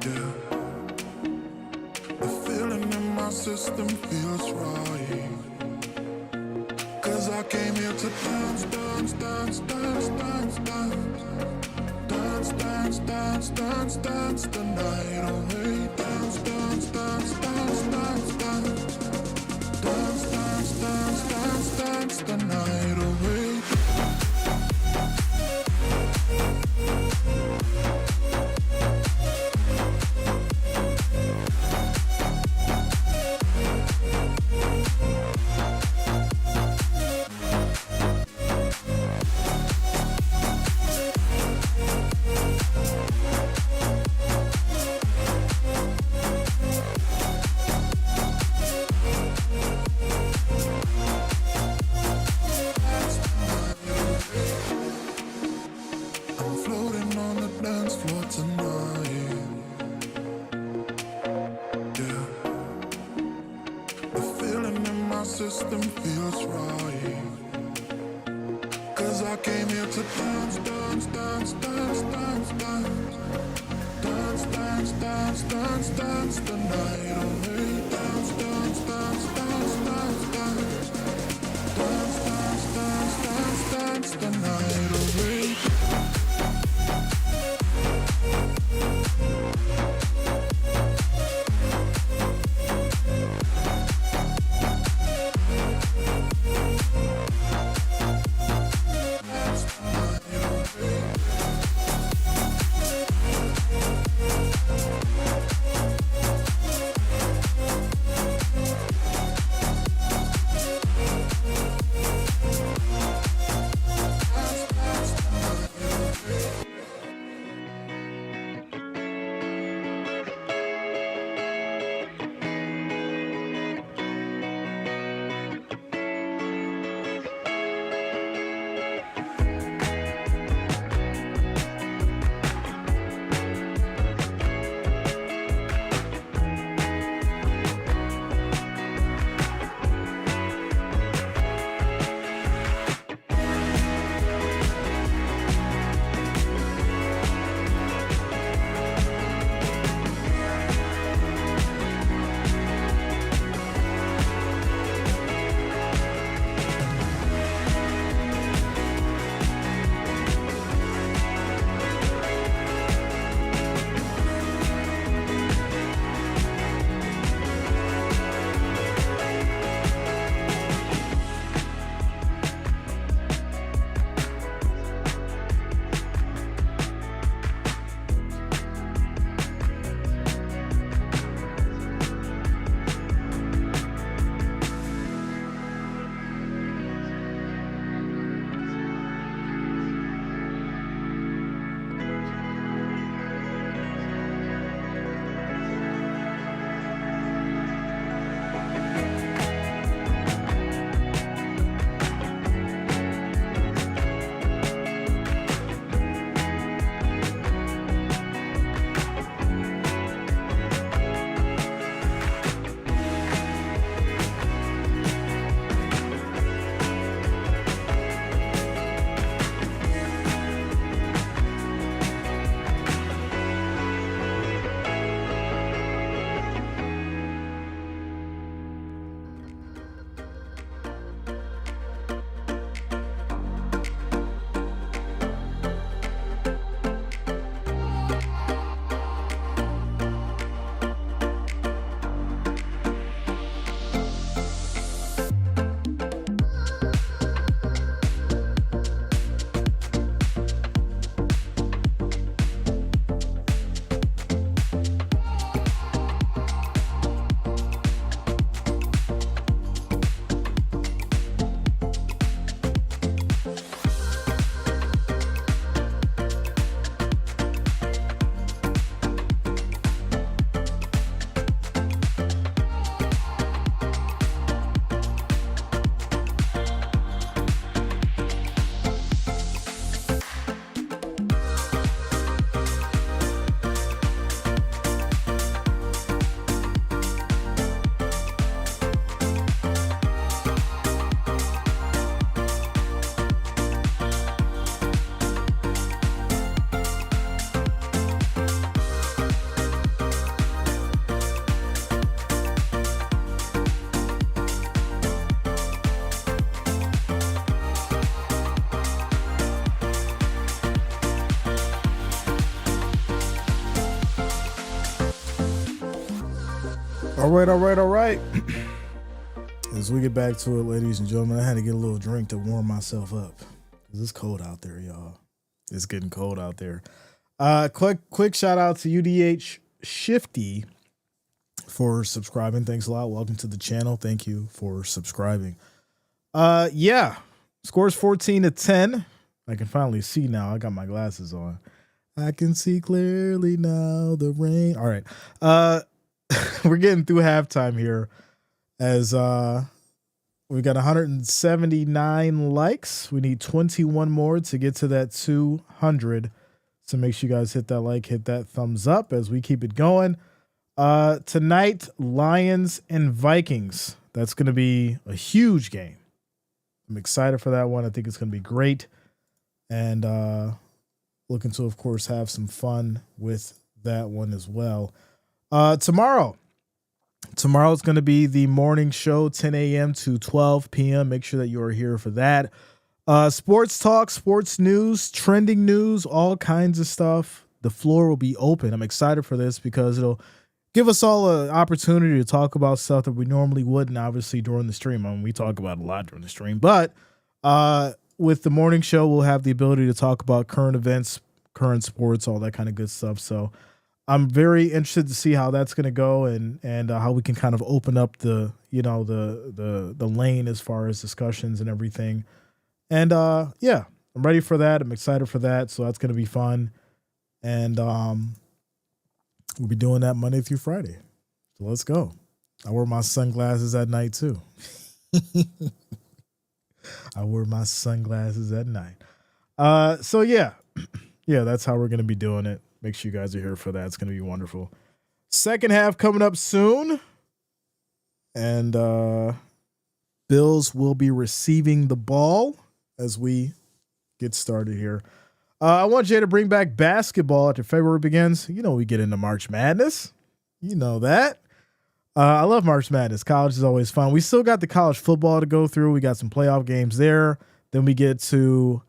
Yeah, the feeling in my system feels right. 'Cause I came here to dance, dance, dance, dance, dance, dance. Dance, dance, dance, dance, dance the night away. Dance, dance, dance, dance, dance, dance. Dance, dance, dance, dance, dance the night away. I'm floating on the dance floor tonight. Yeah, the feeling in my system feels right. 'Cause I came here to dance, dance, dance, dance, dance, dance. Dance, dance, dance, dance, dance the night away. Dance, dance, dance, dance, dance, dance. Dance, dance, dance, dance, dance the night away. All right. As we get back to it, ladies and gentlemen, I had to get a little drink to warm myself up. It's cold out there, y'all. It's getting cold out there. Quick shout out to UDH Shifty for subscribing. Thanks a lot. Welcome to the channel. Thank you for subscribing. Yeah. Scores 14-10. I can finally see now. I got my glasses on. I can see clearly now the rain. All right. We're getting through halftime here as we got 179 likes. We need 21 more to get to that 200. So make sure you guys hit that like, hit that thumbs up as we keep it going. Tonight, Lions and Vikings. That's going to be a huge game. I'm excited for that one. I think it's going to be great. And looking to, of course, have some fun with that one as well. Tomorrow's going to be the morning show, 10 a.m. to 12 p.m. Make sure that you are here for that. Sports talk, sports news, trending news, all kinds of stuff. The floor will be open. I'm excited for this because it'll give us all an opportunity to talk about stuff that we normally wouldn't, obviously, during the stream. I mean, we talk about a lot during the stream, but with the morning show, we'll have the ability to talk about current events, current sports, all that kind of good stuff. So I'm very interested to see how that's going to go and how we can kind of open up the lane as far as discussions and everything. And yeah, I'm ready for that. I'm excited for that. So that's going to be fun. And we'll be doing that Monday through Friday. So let's go. I wear my sunglasses at night too. I wear my sunglasses at night. So yeah, that's how we're going to be doing it. Make sure you guys are here for that. It's going to be wonderful. Second half coming up soon. And Bills will be receiving the ball as we get started here. I want Jay to bring back basketball after February begins. You know, we get into March Madness. You know that. I love March Madness. College is always fun. We still got the college football to go through. We got some playoff games there. Then we get to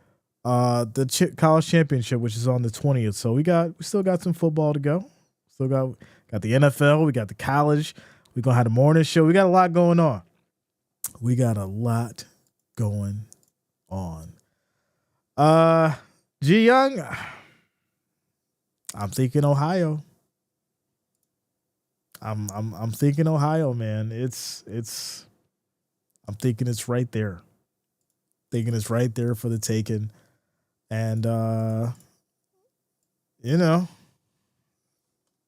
the college championship, which is on the 20th. So we still got some football to go. Still got the NFL. We got the college. We're going to have the morning show. We got a lot going on. G Young, I'm thinking Ohio. I'm thinking Ohio, man. I'm thinking it's right there. Thinking it's right there for the taking. And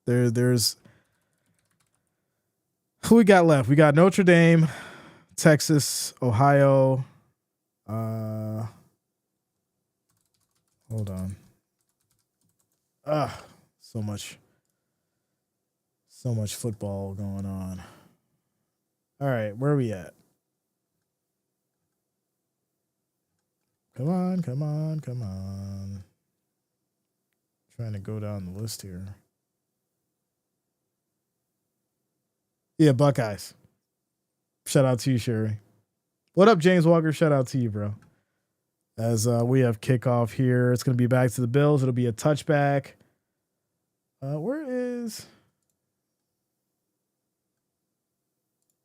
there's who we got left? We got Notre Dame, Texas, Ohio. Hold on. So much football going on. All right, where are we at? Come on. Trying to go down the list here. Yeah, Buckeyes. Shout out to you, Sherry. What up, James Walker? Shout out to you, bro. As we have kickoff here. It's going to be back to the Bills. It'll be a touchback. Where is...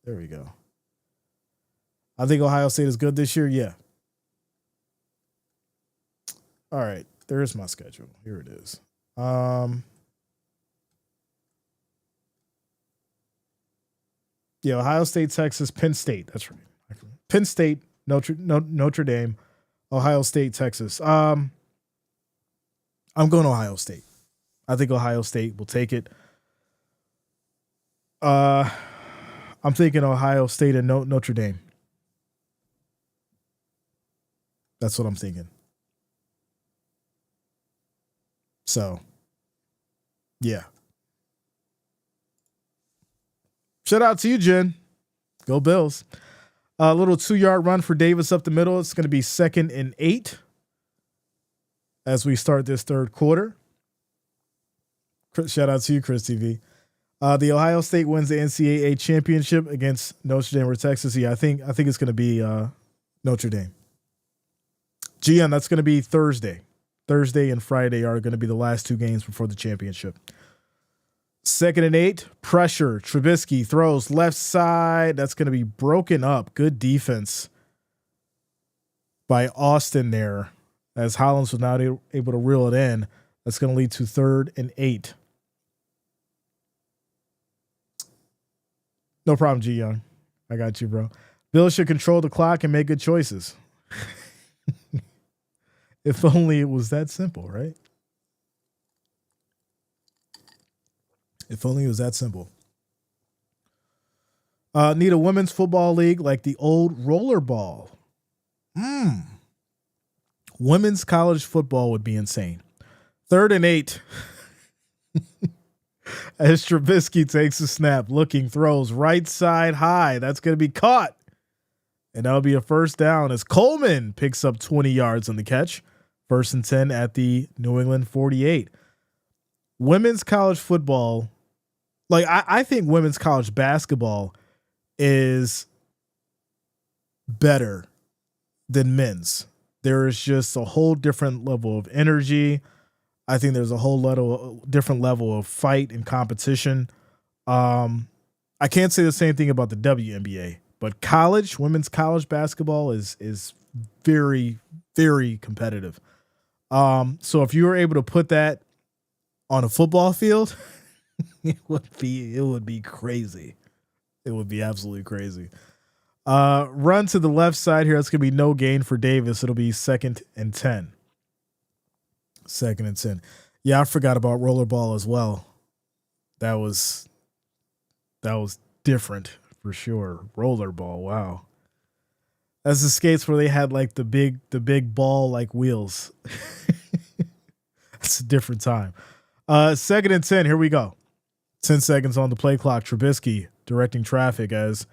There we go. I think Ohio State is good this year. Yeah. All right. There's my schedule. Here it is. Yeah, Ohio State, Texas, Penn State. That's right. Penn State, Notre Dame, Ohio State, Texas. I'm going Ohio State. I think Ohio State will take it. I'm thinking Ohio State and Notre Dame. That's what I'm thinking. So, yeah. Shout out to you, Jen. Go Bills. A little 2-yard run for Davis up the middle. It's going to be 2nd and 8 as we start this third quarter. Shout out to you, Chris TV. The Ohio State wins the NCAA championship against Notre Dame or Texas. Yeah, I think it's going to be Notre Dame. GM, that's going to be Thursday. Thursday and Friday are going to be the last 2 games before the championship. 2nd and 8, pressure. Trubisky throws left side. That's going to be broken up. Good defense by Austin there, as Hollins was not able to reel it in. That's going to lead to 3rd and 8. No problem, G Young. I got you, bro. Bills should control the clock and make good choices. If only it was that simple, right? If only it was that simple. Need a women's football league like the old rollerball. Women's college football would be insane. 3rd and 8. As Trubisky takes a snap, looking, throws right side high. That's going to be caught. And that'll be a first down as Coleman picks up 20 yards on the catch. 1st and 10 at the New England 48. Women's college football, like I think women's college basketball is better than men's. There is just a whole different level of energy. I think there's a whole different level of fight and competition. I can't say the same thing about the WNBA, but women's college basketball is very, very competitive. So if you were able to put that on a football field, it would be crazy. It would be absolutely crazy. Run to the left side here. That's going to be no gain for Davis. It'll be 2nd and 10. 2nd and 10. Yeah, I forgot about rollerball as well. That was different for sure. Rollerball. Wow. That's the skates where they had like the big ball like wheels. It's a different time. 2nd and 10. Here we go. 10 seconds on the play clock. Trubisky directing traffic as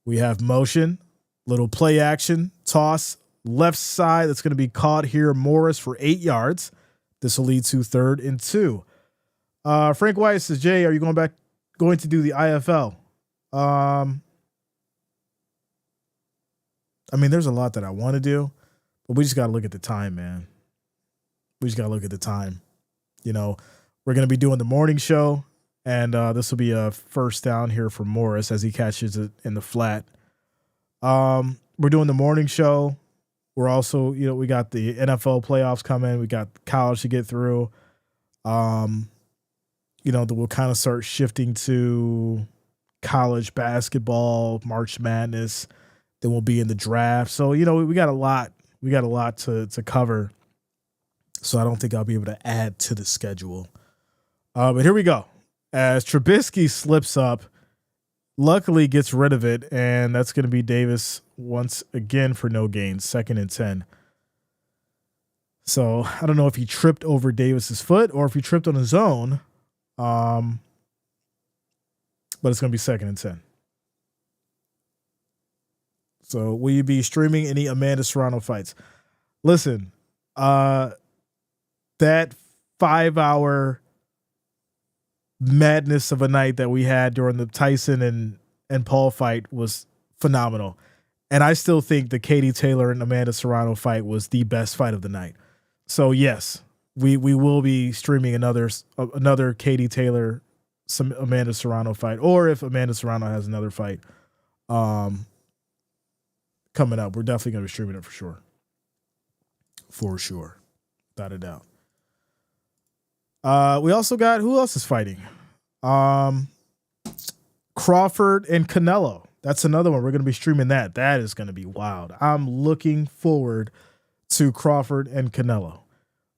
we have motion, little play action, toss, left side. That's going to be caught here. Morris for 8 yards. This will lead to 3rd and 2. Frank White says, Jay, are you going to do the IFL? I mean, there's a lot that I want to do, but we just got to look at the time, man. We just got to look at the time. You know, we're going to be doing the morning show, and this will be a first down here for Morris as he catches it in the flat. We're doing the morning show. We're also, we got the NFL playoffs coming. We got college to get through. We'll kind of start shifting to college basketball, March Madness. Then we'll be in the draft. So, we got a lot. We got a lot to cover. So I don't think I'll be able to add to the schedule. But here we go. As Trubisky slips up, luckily gets rid of it, and that's going to be Davis once again for no gain, 2nd and 10. So I don't know if he tripped over Davis's foot or if he tripped on his own, but it's going to be 2nd and 10. So will you be streaming any Amanda Serrano fights? Listen, that 5-hour madness of a night that we had during the Tyson and Paul fight was phenomenal. And I still think the Katie Taylor and Amanda Serrano fight was the best fight of the night. So yes, we will be streaming another Katie Taylor, some Amanda Serrano fight, or if Amanda Serrano has another fight coming up, we're definitely going to be streaming it for sure. For sure. Without a doubt. We also got, who else is fighting? Crawford and Canelo. That's another one. We're going to be streaming that. That is going to be wild. I'm looking forward to Crawford and Canelo.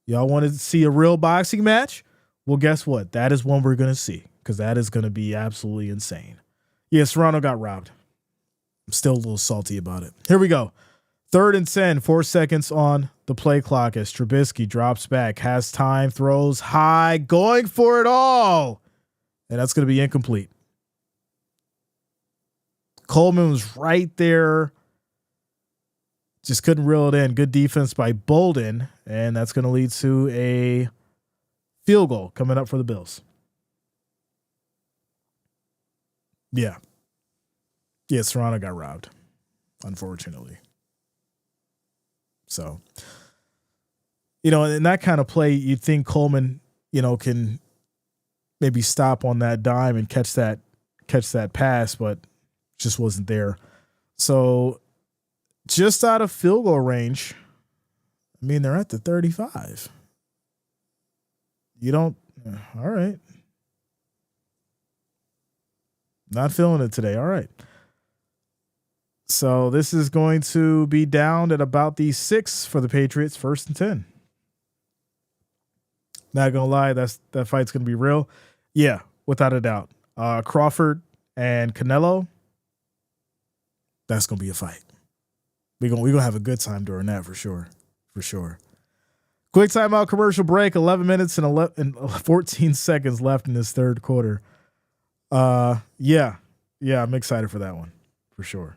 Y'all wanted to see a real boxing match? Well, guess what? That is one we're going to see because that is going to be absolutely insane. Yeah, Serrano got robbed. I'm still a little salty about it. Here we go. 3rd and 10, 4 seconds on the play clock as Trubisky drops back, has time, throws high, going for it all. And that's going to be incomplete. Coleman was right there. Just couldn't reel it in. Good defense by Bolden. And that's going to lead to a field goal coming up for the Bills. Yeah. Yeah, Serrano got robbed, unfortunately. So, in that kind of play, you'd think Coleman, can maybe stop on that dime and catch that pass, but just wasn't there. So just out of field goal range. I mean, they're at the 35. You don't. All right. Not feeling it today. All right. So this is going to be down at about the 6 for the Patriots, 1st and 10. Not gonna lie, that fight's gonna be real. Yeah, without a doubt. Crawford and Canelo, that's gonna be a fight. We're gonna have a good time during that for sure. For sure. Quick timeout commercial break, 11 minutes and 14 seconds left in this third quarter. Yeah, I'm excited for that one. For sure.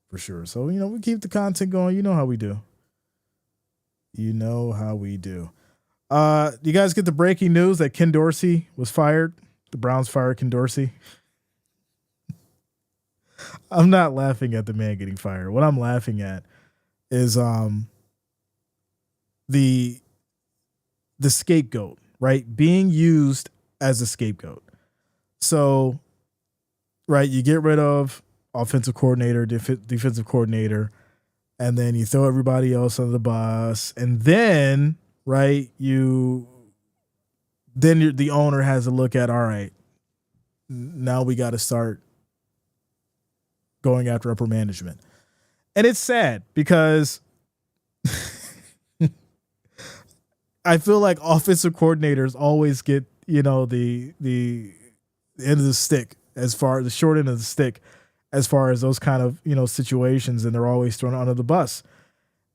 For sure. So, we keep the content going. You know how we do. You guys get the breaking news that Ken Dorsey was fired? The Browns fired Ken Dorsey. I'm not laughing at the man getting fired. What I'm laughing at is the scapegoat, right? Being used as a scapegoat. So, right, you get rid of offensive coordinator, defensive coordinator, and then you throw everybody else under the bus, and then, right, the owner has to look at, all right, now we got to start going after upper management. And it's sad because I feel like offensive coordinators always get, the end of the stick, as far as the short end of the stick, as far as those kind of, situations, and they're always thrown under the bus.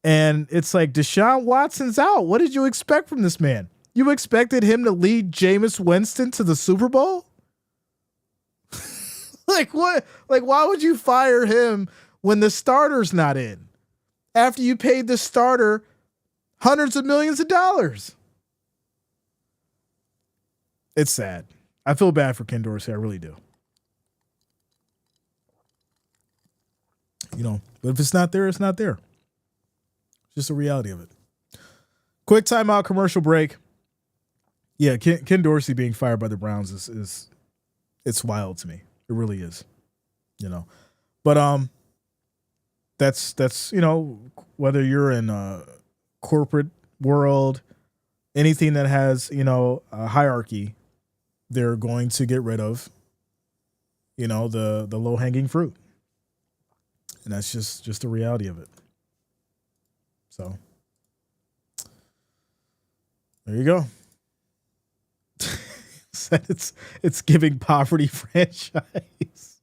And it's like, Deshaun Watson's out. What did you expect from this man? You expected him to lead Jameis Winston to the Super Bowl? Like what? Like, why would you fire him when the starter's not in? After you paid the starter hundreds of millions of dollars. It's sad. I feel bad for Ken Dorsey. I really do. But if it's not there, it's not there. It's just the reality of it. Quick timeout commercial break. Yeah, Ken Dorsey being fired by the Browns is it's wild to me. It really is. But that's whether you're in a corporate world, anything that has, a hierarchy, they're going to get rid of, the low-hanging fruit. And that's just the reality of it. So there you go. Said it's giving poverty franchise.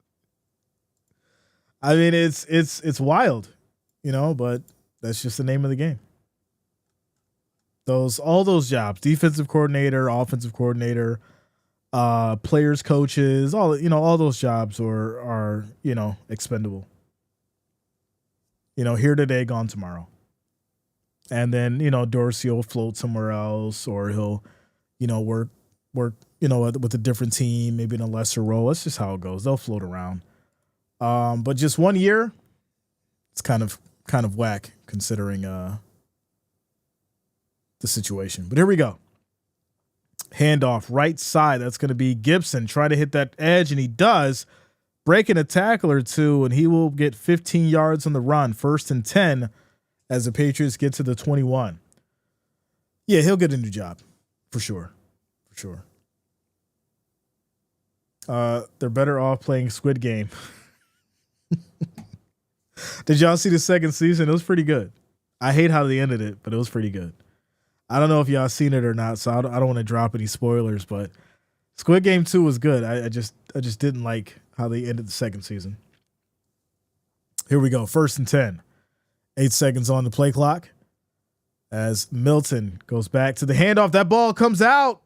I mean, it's wild, but that's just the name of the game. All those jobs, defensive coordinator, offensive coordinator, players, coaches, all those jobs are expendable. Here today, gone tomorrow. And then, Dorsey will float somewhere else, or he'll, work, with a different team, maybe in a lesser role. That's just how it goes. They'll float around. But just 1 year, it's kind of whack considering the situation. But here we go. Handoff, right side. That's going to be Gibson trying to hit that edge, and he does, breaking a tackle or two, and he will get 15 yards on the run, 1st and 10, as the Patriots get to the 21. Yeah, he'll get a new job for sure. For sure. They're better off playing Squid Game. Did y'all see the second season? It was pretty good. I hate how they ended it, but it was pretty good. I don't know if y'all seen it or not, so I don't want to drop any spoilers, but Squid Game 2 was good. I just didn't like how they ended the second season. Here we go. 1st and 10. 8 seconds on the play clock as Milton goes back to the handoff. That ball comes out.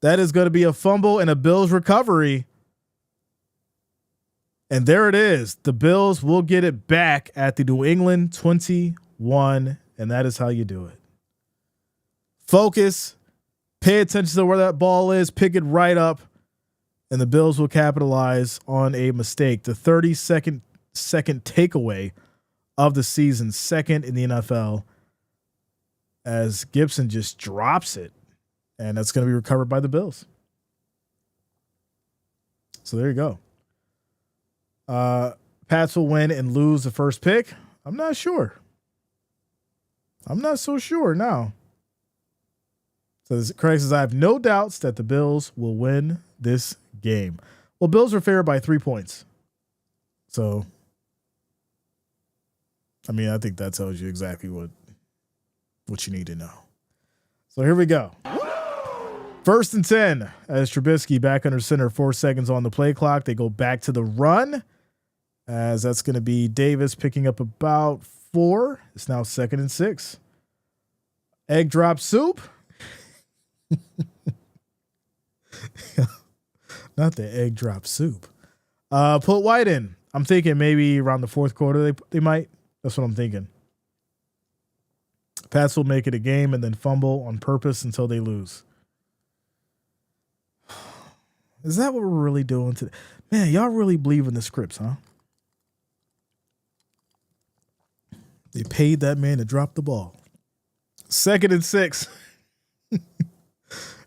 That is going to be a fumble and a Bills recovery. And there it is. The Bills will get it back at the New England 21, and that is how you do it. Focus, pay attention to where that ball is, pick it right up, and the Bills will capitalize on a mistake. The 32nd takeaway of the season, second in the NFL, as Gibson just drops it, and that's going to be recovered by the Bills. So there you go. Pats will win and lose the first pick. I'm not sure. I'm not so sure now. So Craig says, I have no doubts that the Bills will win this game. Well, Bills are favored by 3 points. So, I mean, I think that tells you exactly what you need to know. So here we go. 1st and 10 as Trubisky back under center, 4 seconds on the play clock. They go back to the run as that's going to be Davis picking up about 4. It's now 2nd and 6. Egg drop soup. Not the egg drop soup. Put White in. I'm thinking maybe around the 4th quarter they might. That's what I'm thinking. Pats will make it a game and then fumble on purpose until they lose. Is that what we're really doing today? Man, y'all really believe in the scripts, huh? They paid that man to drop the ball. 2nd and 6.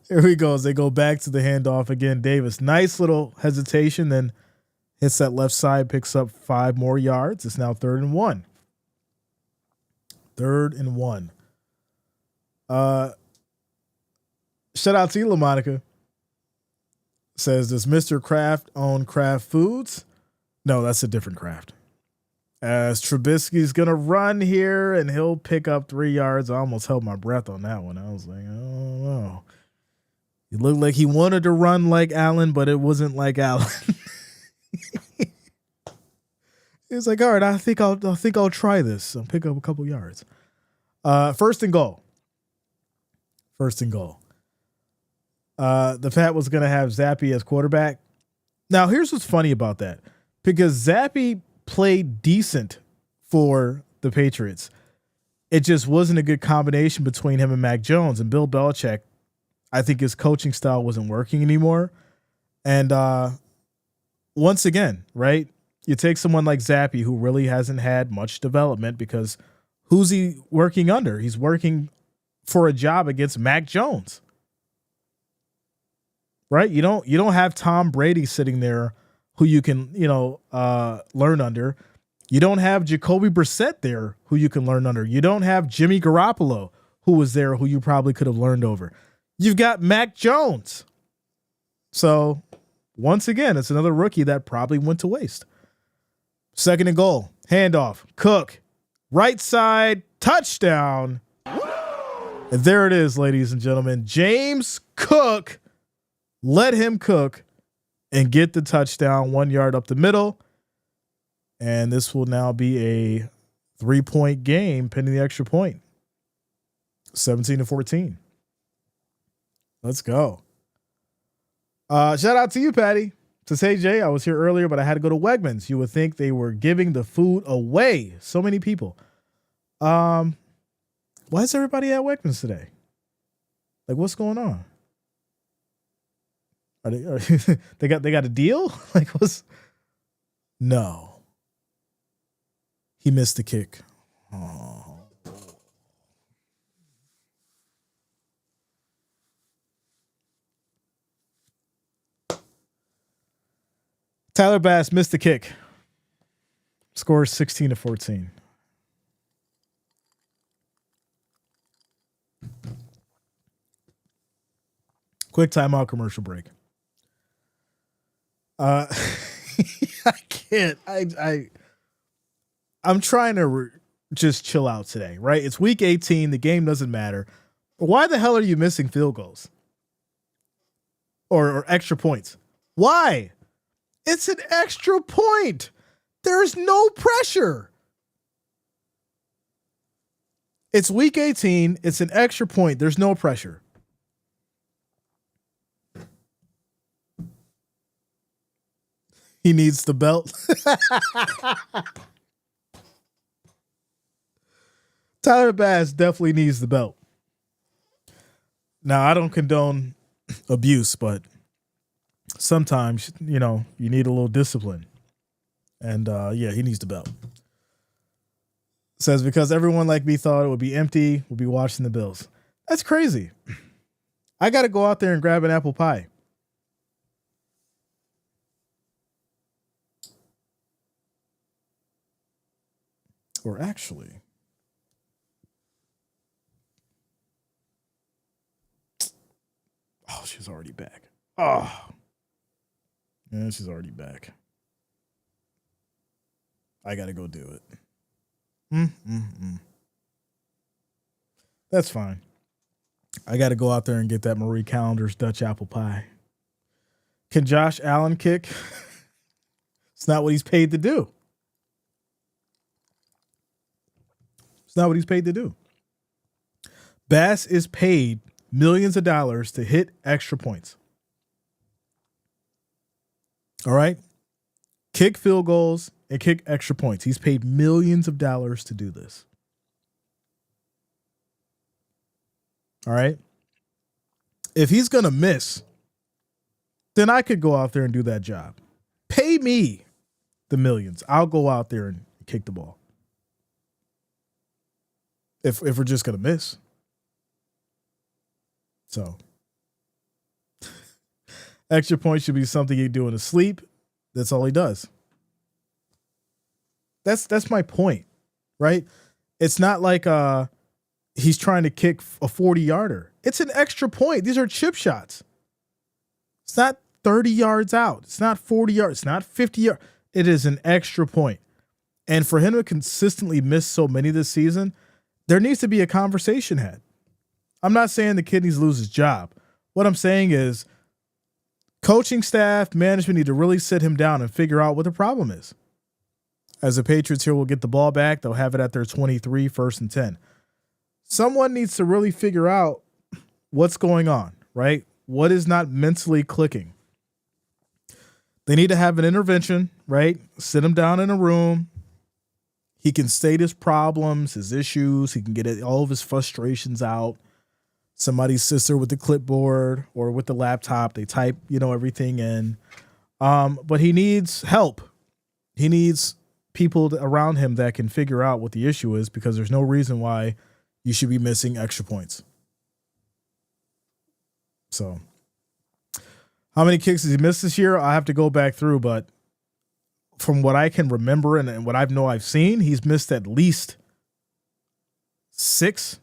Here he goes. They go back to the handoff again. Davis, nice little hesitation, then hits that left side, picks up 5 more yards. It's now 3rd and 1. 3rd and 1. Shout out to you, LaMonica. Says, does Mr. Kraft own Kraft Foods? No, that's a different Kraft. As Trubisky's going to run here and he'll pick up 3 yards. I almost held my breath on that one. I was like, I don't know. It looked like he wanted to run like Allen, but it wasn't like Allen. He was like, all right, I think I'll try this. I'll pick up a couple yards. 1st and goal. 1st and goal. The Pat was going to have Zappy as quarterback. Now, here's what's funny about that. Because Zappy played decent for the Patriots. It just wasn't a good combination between him and Mac Jones. And Bill Belichick, I think his coaching style wasn't working anymore. And once again, right, you take someone like Zappy who really hasn't had much development because who's he working under? He's working for a job against Mac Jones. Right? You don't have Tom Brady sitting there who you can, learn under. You don't have Jacoby Brissett there who you can learn under. You don't have Jimmy Garoppolo who was there who you probably could have learned over. You've got Mac Jones. So once again, it's another rookie that probably went to waste. 2nd and goal, handoff, Cook, right side, touchdown. And there it is, ladies and gentlemen. James Cook, let him cook and get the touchdown, 1 yard up the middle. And this will now be a 3-point game pending the extra point. 17-14. Let's go. Shout out to you, Patty. Says, hey, Jay, I was here earlier, but I had to go to Wegmans. You would think they were giving the food away. So many people. Why is everybody at Wegmans today? Like, what's going on? Are they got a deal? Like, what's? No. He missed the kick. Oh. Tyler Bass missed the kick. Scores 16-14. Quick timeout, commercial break. I can't. I'm trying to just chill out today, right? It's week 18. The game doesn't matter. Why the hell are you missing field goals or extra points? Why? It's an extra point. There's no pressure. It's week 18. It's an extra point. There's no pressure. He needs the belt. Tyler Bass definitely needs the belt. Now, I don't condone abuse, but sometimes, you need a little discipline. And, he needs the belt. Says, because everyone like me thought it would be empty, we'll be watching the Bills. That's crazy. I got to go out there and grab an apple pie. Or actually, oh, she's already back. Oh, yeah, she's already back. I got to go do it. That's fine. I got to go out there and get that Marie Callender's Dutch apple pie. Can Josh Allen kick? It's not what he's paid to do. It's not what he's paid to do. Bass is paid millions of dollars to hit extra points. All right? Kick field goals and kick extra points. He's paid millions of dollars to do this. All right? If he's going to miss, then I could go out there and do that job. Pay me the millions. I'll go out there and kick the ball. If we're just going to miss. So, extra points should be something you do in his sleep. That's all he does. That's my point, right? It's not like he's trying to kick a 40-yarder. It's an extra point. These are chip shots. It's not 30 yards out. It's not 40 yards. It's not 50 yards. It is an extra point. And for him to consistently miss so many this season, there needs to be a conversation had. I'm not saying the kid needs to lose his job. What I'm saying is coaching staff, management need to really sit him down and figure out what the problem is. As the Patriots here will get the ball back, they'll have it at their 23, 1st and 10. Someone needs to really figure out what's going on, right? What is not mentally clicking? They need to have an intervention, right? Sit him down in a room. He can state his problems, his issues. He can get all of his frustrations out. Somebody sits there with the clipboard or with the laptop. They type, everything in. But he needs help. He needs people around him that can figure out what the issue is, because there's no reason why you should be missing extra points. So, how many kicks has he missed this year? I have to go back through, but from what I can remember and what I've seen, he's missed at least 6.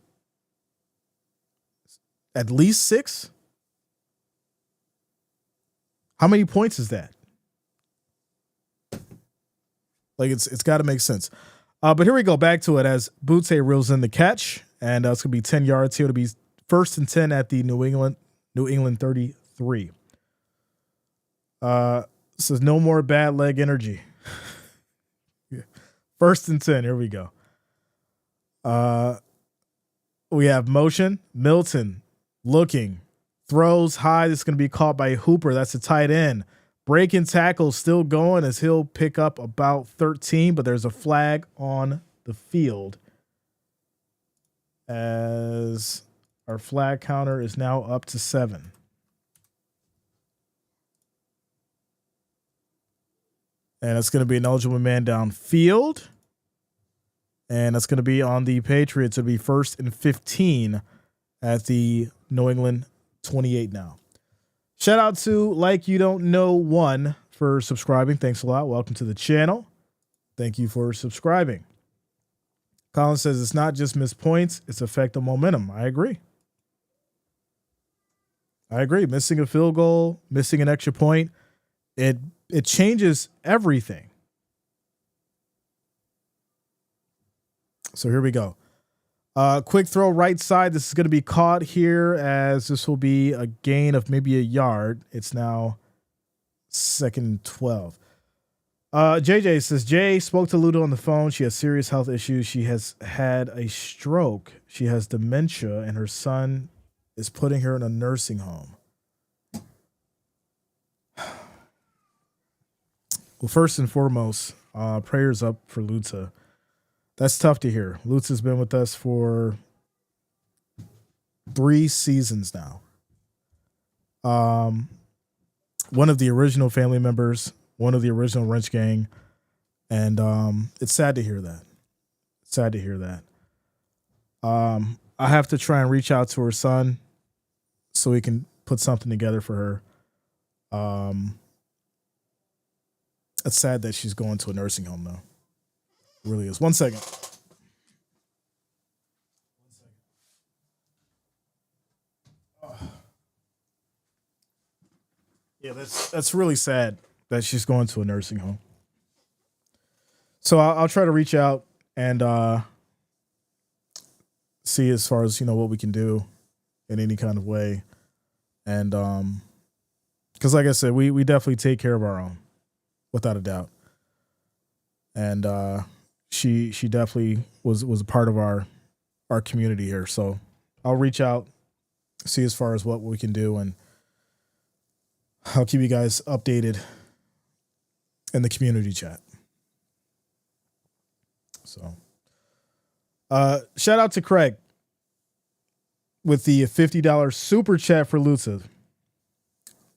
At least 6? How many points is that? Like, it's got to make sense. But here we go, back to it as Bootsy reels in the catch, and it's going to be 10 yards here. It'll be 1st and 10 at the New England 33. Says no more bad leg energy. Yeah. 1st and 10. Here we go. We have motion. Milton looking, throws high. This is going to be caught by Hooper. That's a tight end. Breaking tackle still going as he'll pick up about 13, but there's a flag on the field as our flag counter is now up to 7. And it's going to be an eligible man downfield. And that's going to be on the Patriots. It'll be 1st and 15 at the New England 28 now. Shout out to Like You Don't Know One for subscribing. Thanks a lot. Welcome to the channel. Thank you for subscribing. Colin says it's not just missed points, it's effective momentum. I agree. Missing a field goal, missing an extra point, it changes everything. So here we go. Quick throw right side. This is going to be caught here as this will be a gain of maybe a yard. It's now 2nd and 12. JJ says, Jay spoke to Ludo on the phone. She has serious health issues. She has had a stroke. She has dementia, and her son is putting her in a nursing home. Well, first and foremost, prayers up for Luta. That's tough to hear. Lutz has been with us for 3 seasons now. One of the original family members, one of the original Wrench Gang, and it's sad to hear that. I have to try and reach out to her son so we can put something together for her. It's sad that she's going to a nursing home, though. It really is. 1 second. Yeah, that's really sad that she's going to a nursing home. So I'll try to reach out and see as far as what we can do in any kind of way, and because like I said, we definitely take care of our own, without a doubt, and she definitely was a part of our community here. So I'll reach out, see as far as what we can do, and I'll keep you guys updated in the community chat. So, shout out to Craig with the $50 super chat for Luta.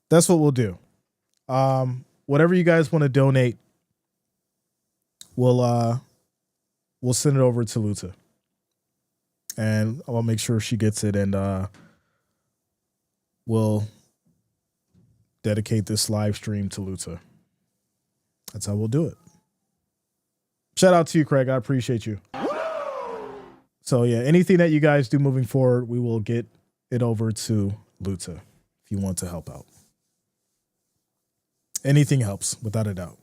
That's what we'll do. Whatever you guys want to donate, we'll send it over to Luta, and I'll make sure she gets it, and we'll dedicate this live stream to Luta. That's how we'll do it. Shout out to you, Craig. I appreciate you. So yeah, anything that you guys do moving forward, we will get it over to Luta if you want to help out. Anything helps, without a doubt.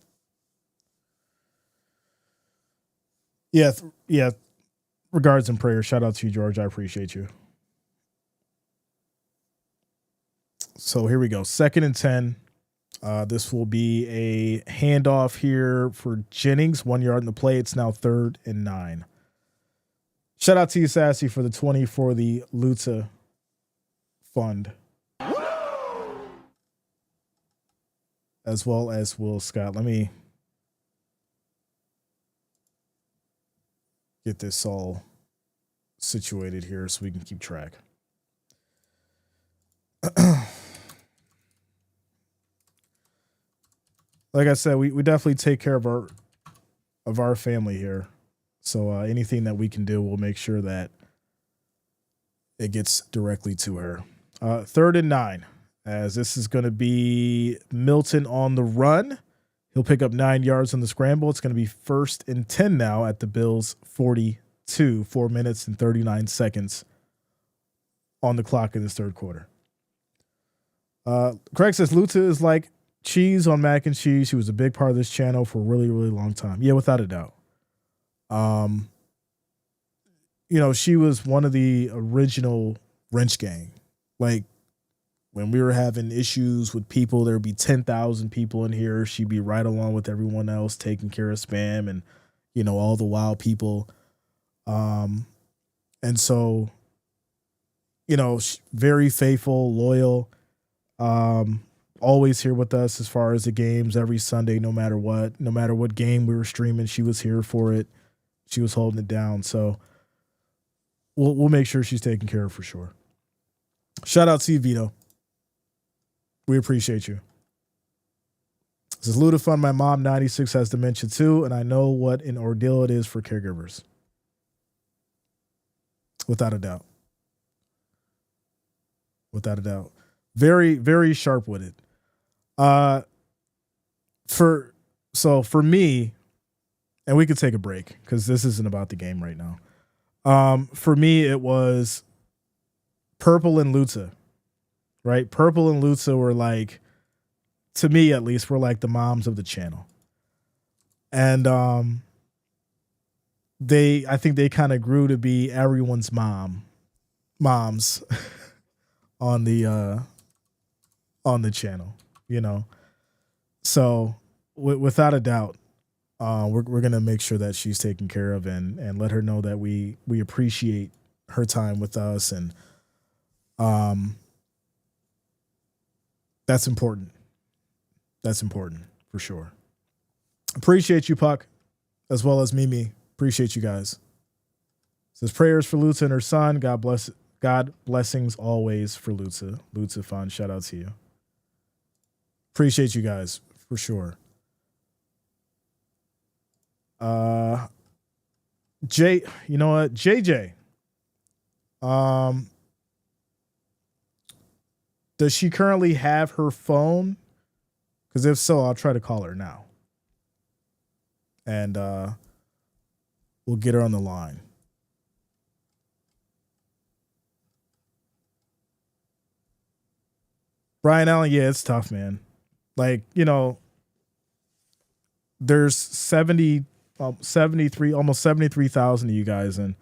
Yeah. Regards and prayers. Shout out to you, George. I appreciate you. So here we go. 2nd and 10. This will be a handoff here for Jennings. 1 yard in the play. It's now 3rd and 9. Shout out to you, Sassy, for the 20 for the Luta fund. As well as Will Scott. Let me get this all situated here so we can keep track. Like I said, we definitely take care of our family here. So anything that we can do, we'll make sure that it gets directly to her. 3rd and 9, as this is going to be Milton on the run. He'll pick up 9 yards on the scramble. It's going to be 1st and 10 now at the Bills 42, 4 minutes and 39 seconds on the clock in this 3rd quarter. Craig says Luta is like cheese on mac and cheese. She was a big part of this channel for a really, really long time. Yeah, without a doubt. She was one of the original Wrench Gang. Like, when we were having issues with people, there would be 10,000 people in here. She'd be right along with everyone else, taking care of spam and, all the wild people. And so, very faithful, loyal, always here with us as far as the games every Sunday, no matter what game we were streaming, she was here for it. She was holding it down. So we'll make sure she's taken care of for sure. Shout out to you, Vito. We appreciate you. This is Luda Fun. My mom, 96, has dementia too, and I know what an ordeal it is for caregivers. Without a doubt. Without a doubt. Very, very sharp-witted. For me, and we could take a break because this isn't about the game right now. For me, it was Purple and Luta, right? Purple and Luta were like, to me at least, were like the moms of the channel. And I think they kind of grew to be everyone's moms on the channel, So without a doubt, we're gonna make sure that she's taken care of and let her know that we appreciate her time with us, and that's important. That's important for sure. Appreciate you, Puck, as well as Mimi. Appreciate you guys. Says prayers for Luta and her son. God blessings always for Luta. Luta Fun. Shout out to you. Appreciate you guys for sure. You know what? JJ. Does she currently have her phone? Because if so, I'll try to call her now. And we'll get her on the line. Brian Allen, yeah, it's tough, man. Like, there's 73, almost 73,000 of you guys, and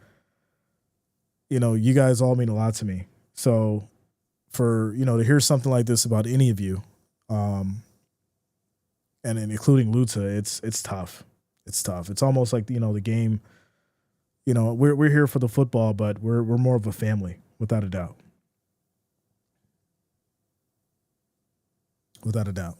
you guys all mean a lot to me. So for, to hear something like this about any of you, and including Luta, it's tough. It's tough. It's almost like, the game, we're here for the football, but we're more of a family, without a doubt. Without a doubt.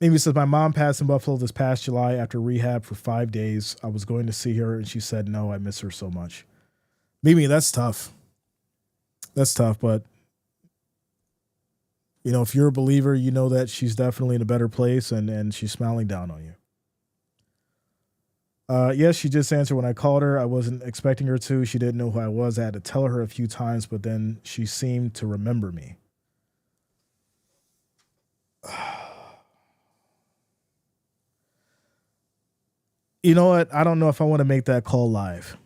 Amy says, my mom passed in Buffalo this past July after rehab for 5 days. I was going to see her, and she said, no, I miss her so much. Mimi, that's tough. That's tough, but, if you're a believer, you know that she's definitely in a better place, and she's smiling down on you. Yes, she just answered when I called her. I wasn't expecting her to. She didn't know who I was. I had to tell her a few times, but then she seemed to remember me. You know what? I don't know if I want to make that call live.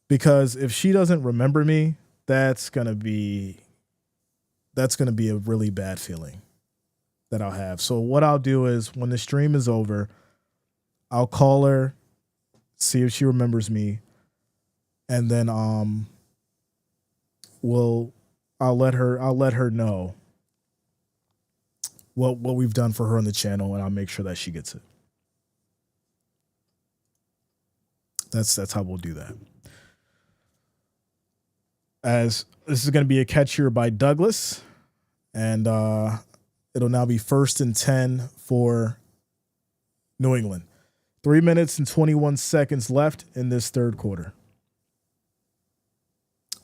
Because if she doesn't remember me, that's going to be a really bad feeling that I'll have. So what I'll do is when the stream is over, I'll call her, see if she remembers me, and then I'll let her know what we've done for her on the channel, and I'll make sure that she gets it. That's how we'll do that. As this is going to be a catch here by Douglas, and it'll now be 1st and 10 for New England. 3 minutes and 21 seconds left in this third quarter.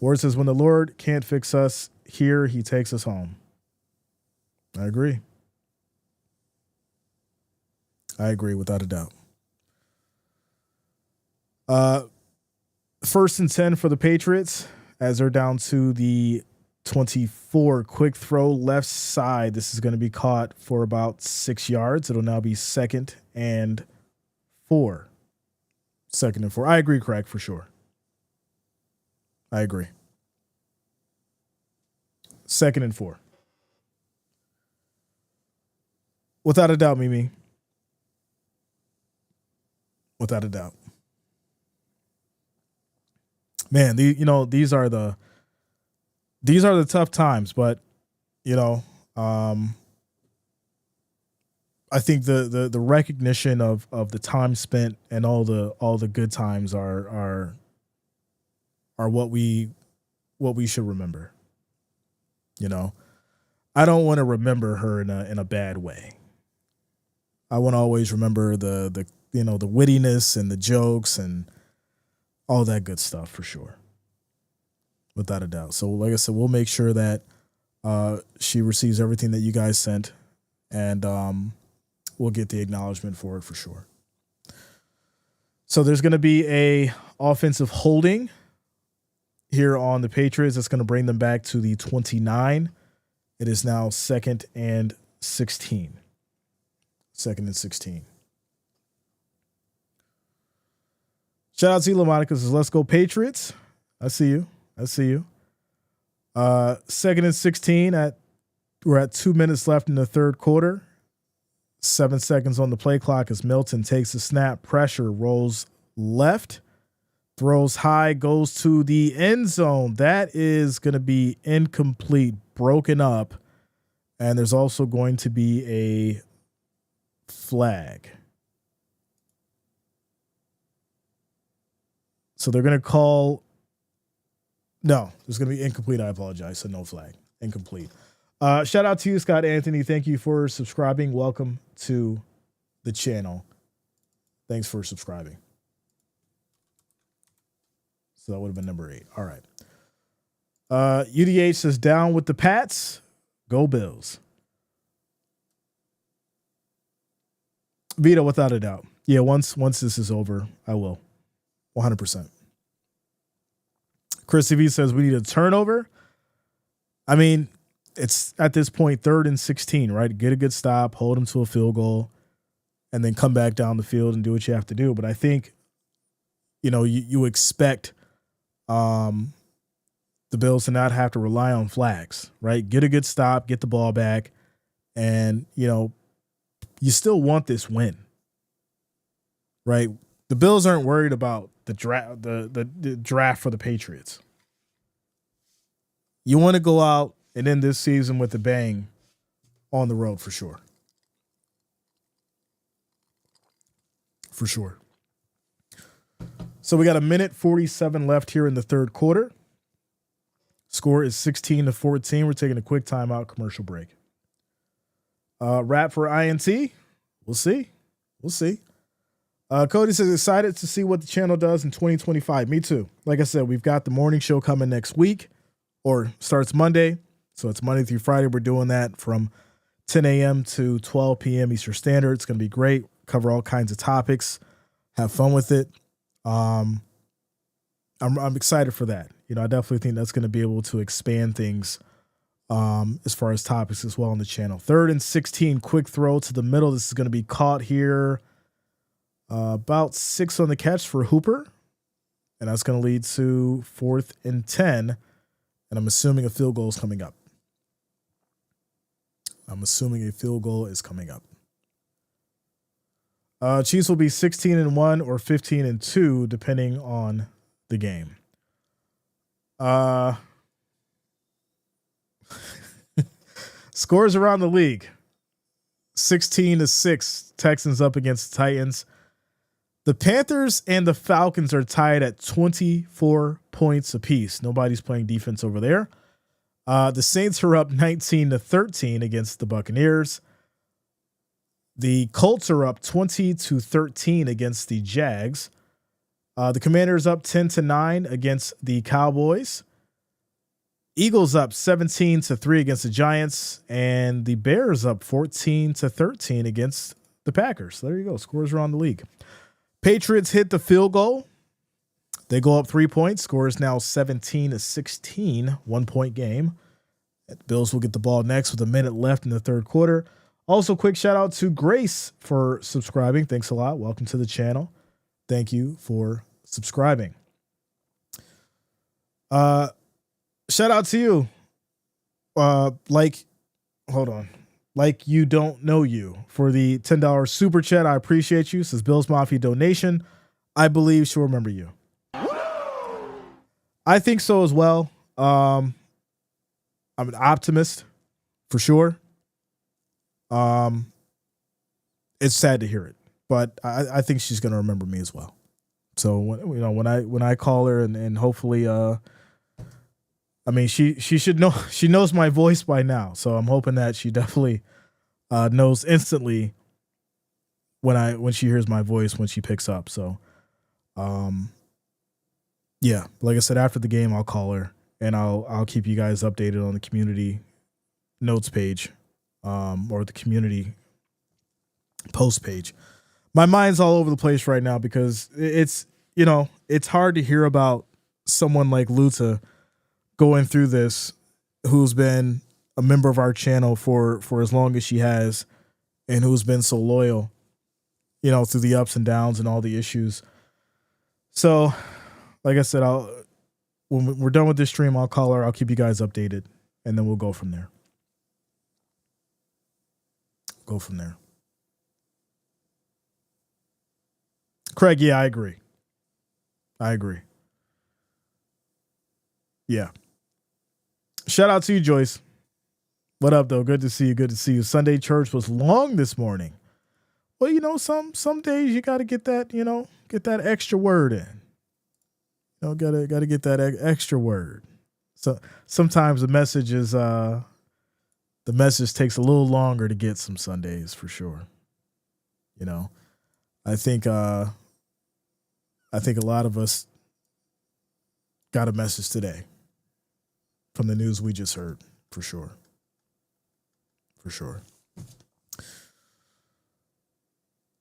Ward says, when the Lord can't fix us here, he takes us home. I agree. I agree without a doubt. 1st and 10 for the Patriots as they're down to the 24. Quick throw left side. This is going to be caught for about 6 yards. It'll now be 2nd and 4. 2nd and 4. I agree, Craig, for sure. I agree. 2nd and 4. Without a doubt, Mimi. Without a doubt. Man, these are the tough times, but I think the recognition of the time spent and all the good times are what we should remember. I don't want to remember her in a bad way. I want to always remember the wittiness and the jokes and all that good stuff for sure. Without a doubt. So like I said, we'll make sure that she receives everything that you guys sent, and we'll get the acknowledgement for it for sure. So there's going to be a offensive holding here on the Patriots. That's going to bring them back to the 29. It is now 2nd and 16. 2nd and 16. Shout out to Lamonica says, let's go Patriots. I see you. 2nd and 16 we're at 2 minutes left in the third quarter. 7 seconds on the play clock as Milton takes the snap. Pressure, rolls left, throws high, goes to the end zone. That is going to be incomplete, broken up. And there's also going to be a flag. So they're going to call. No, there's going to be incomplete. I apologize. So no flag. Incomplete. Shout out to you, Scott Anthony. Thank you for subscribing. Welcome to the channel. Thanks for subscribing. So that would have been number 8. All right. UDH says, down with the Pats. Go Bills. Vito, without a doubt. Yeah, once this is over, I will. 100%. Chris V says we need a turnover. I mean, it's at this point 3rd and 16, right? Get a good stop, hold them to a field goal, and then come back down the field and do what you have to do. But I think, you expect the Bills to not have to rely on flags, right? Get a good stop, get the ball back, and you still want this win, right? The Bills aren't worried about the draft, the draft for the Patriots. You want to go out and end this season with a bang on the road for sure. For sure. So we got a minute 47 left here in the third quarter. Score is 16-14. We're taking a quick timeout commercial break. Wrap for INT. We'll see. We'll see. Cody says, excited to see what the channel does in 2025. Me too. Like I said, we've got the morning show coming next week, or starts Monday. So it's Monday through Friday. We're doing that from 10 a.m. to 12 p.m. Eastern Standard. It's going to be great. Cover all kinds of topics. Have fun with it. I'm excited for that. I definitely think that's going to be able to expand things as far as topics as well on the channel. 3rd and 16, quick throw to the middle. This is going to be caught here. About 6 on the catch for Hooper. And that's going to lead to 4th and 10. And I'm assuming a field goal is coming up. Chiefs will be 16-1 or 15-2, depending on the game. Scores around the league. 16-6, Texans up against the Titans. The Panthers and the Falcons are tied at 24 points apiece. Nobody's playing defense over there. The Saints are up 19-13 against the Buccaneers. The Colts are up 20-13 against the Jags. The Commanders up 10-9 against the Cowboys. Eagles up 17-3 against the Giants, and the Bears up 14-13 against the Packers. There you go. Scores around the league. Patriots hit the field goal. They go up 3 points. Score is now 17-16, 1 point game. The Bills will get the ball next with a minute left in the third quarter. Also, quick shout out to Grace for subscribing. Thanks a lot. Welcome to the channel. Thank you for subscribing. Shout out to you. Like you don't know you for the $10 super chat. I appreciate you. Says Bills Mafia donation. I believe she'll remember you. I think so as well. I'm an optimist for sure. It's sad to hear it, but I think she's going to remember me as well. So when I call her and hopefully, she should know, she knows my voice by now. So I'm hoping that she definitely knows instantly when she hears my voice, when she picks up. So, yeah, like I said, after the game, I'll call her and I'll keep you guys updated on the community notes page, or the community post page. My mind's all over the place right now because it's hard to hear about someone like Luta going through this, who's been a member of our channel for as long as she has and who's been so loyal, through the ups and downs and all the issues. So, like I said, when we're done with this stream, I'll call her. I'll keep you guys updated, and then we'll go from there. Craig, yeah, I agree. Yeah. Shout out to you, Joyce. What up, though? Good to see you. Sunday church was long this morning. Well, some days you got to get that, get that extra word in. Gotta get that extra word. So sometimes the message takes a little longer to get some Sundays for sure. I think a lot of us got a message today from the news we just heard, for sure.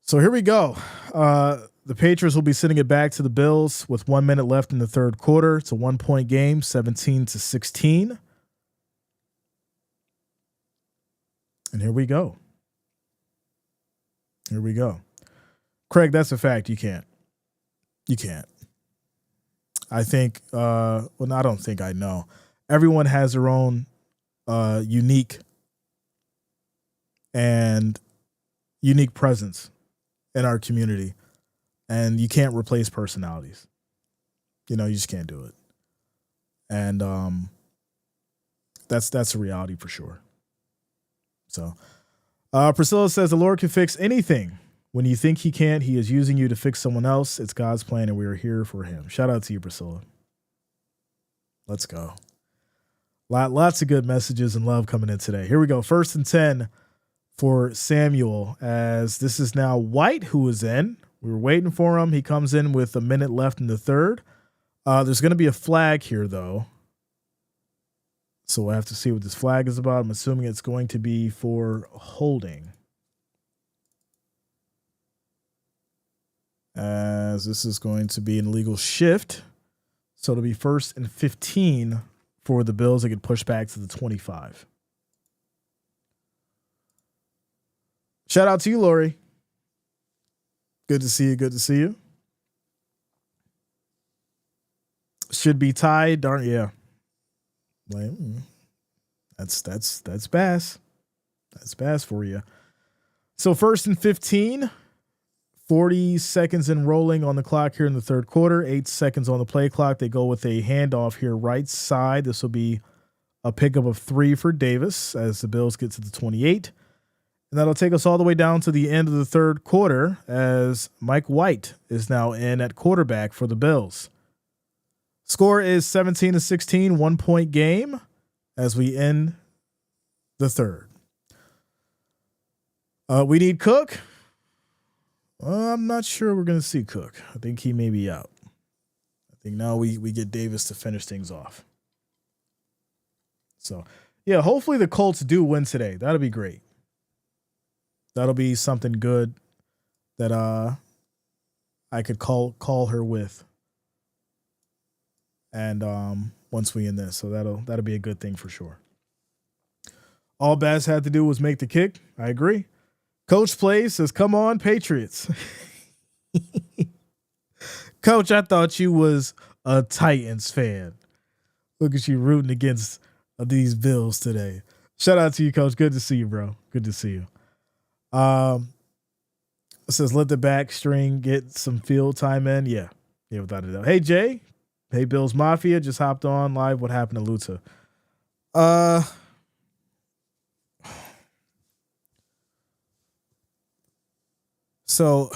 So here we go. The Patriots will be sending it back to the Bills with 1 minute left in the third quarter. It's a 1 point game, 17-16. And here we go. Craig, that's a fact. You can't. I think, I don't think I know. Everyone has their own unique presence in our community, and you can't replace personalities. You just can't do it. And that's a reality for sure. So Priscilla says the Lord can fix anything. When you think he can't, he is using you to fix someone else. It's God's plan, and we are here for him. Shout out to you, Priscilla. Let's go. Lots of good messages and love coming in today. Here we go. 1st and 10 for Samuel, as this is now White who is in. We were waiting for him. He comes in with a minute left in the third. There's going to be a flag here, though. So we'll have to see what this flag is about. I'm assuming it's going to be for holding, as this is going to be an illegal shift. So it'll be 1st and 15 for the Bills. They could push back to the 25. Shout out to you, Lori. Good to see you. Good to see you. Should be tied. Darn, yeah. Like, that's Bass. That's Bass for you. So 1st and 15. 40 seconds in rolling on the clock here in the third quarter. 8 seconds on the play clock. They go with a handoff here right side. This will be a pickup of 3 for Davis as the Bills get to the 28. And that'll take us all the way down to the end of the third quarter as Mike White is now in at quarterback for the Bills. Score is 17-16, 1-point game as we end the third. We need Cook. I'm not sure we're going to see Cook. I think he may be out. I think now we get Davis to finish things off. So, yeah, hopefully the Colts do win today. That'll be great. That'll be something good that I could call her with. And once we end this, so that'll be a good thing for sure. All Bass had to do was make the kick. I agree. Coach Plays says, "Come on, Patriots." Coach, I thought you was a Titans fan. Look at you rooting against these Bills today. Shout out to you, Coach. Good to see you, bro. Good to see you. It says, "Let the back string get some field time in." Yeah, without a doubt. Hey, Jay. Hey, Bills Mafia. Just hopped on live. What happened to Luta? So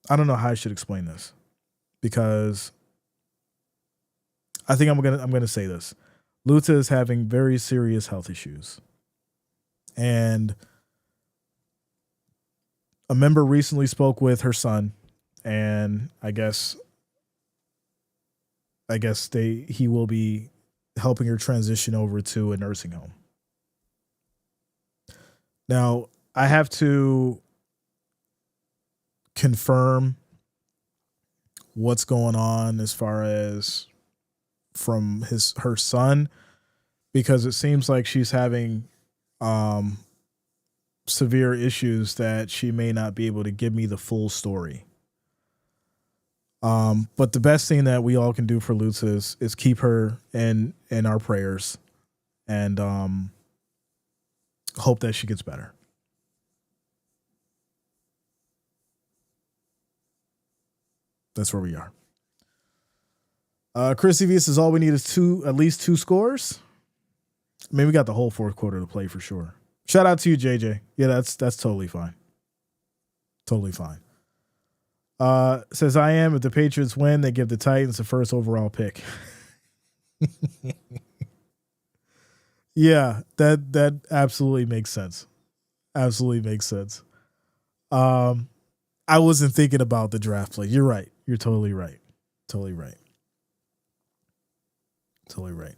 I don't know how I should explain this, because I think I'm gonna say this. Luta is having very serious health issues, and a member recently spoke with her son, and I guess he will be helping her transition over to a nursing home. Now, I have to confirm what's going on as far as from her son, because it seems like she's having severe issues that she may not be able to give me the full story. But the best thing that we all can do for Lutz is keep her in our prayers, and hope that she gets better. That's where we are. Chrissy V says all we need is at least two scores. I mean, we got the whole fourth quarter to play for sure. Shout out to you, JJ. Yeah, that's totally fine. Totally fine. Says I am. If the Patriots win, they give the Titans the first overall pick. Yeah, that absolutely makes sense. Absolutely makes sense. I wasn't thinking about the draft play. You're right. You're totally right. Totally right. Totally right.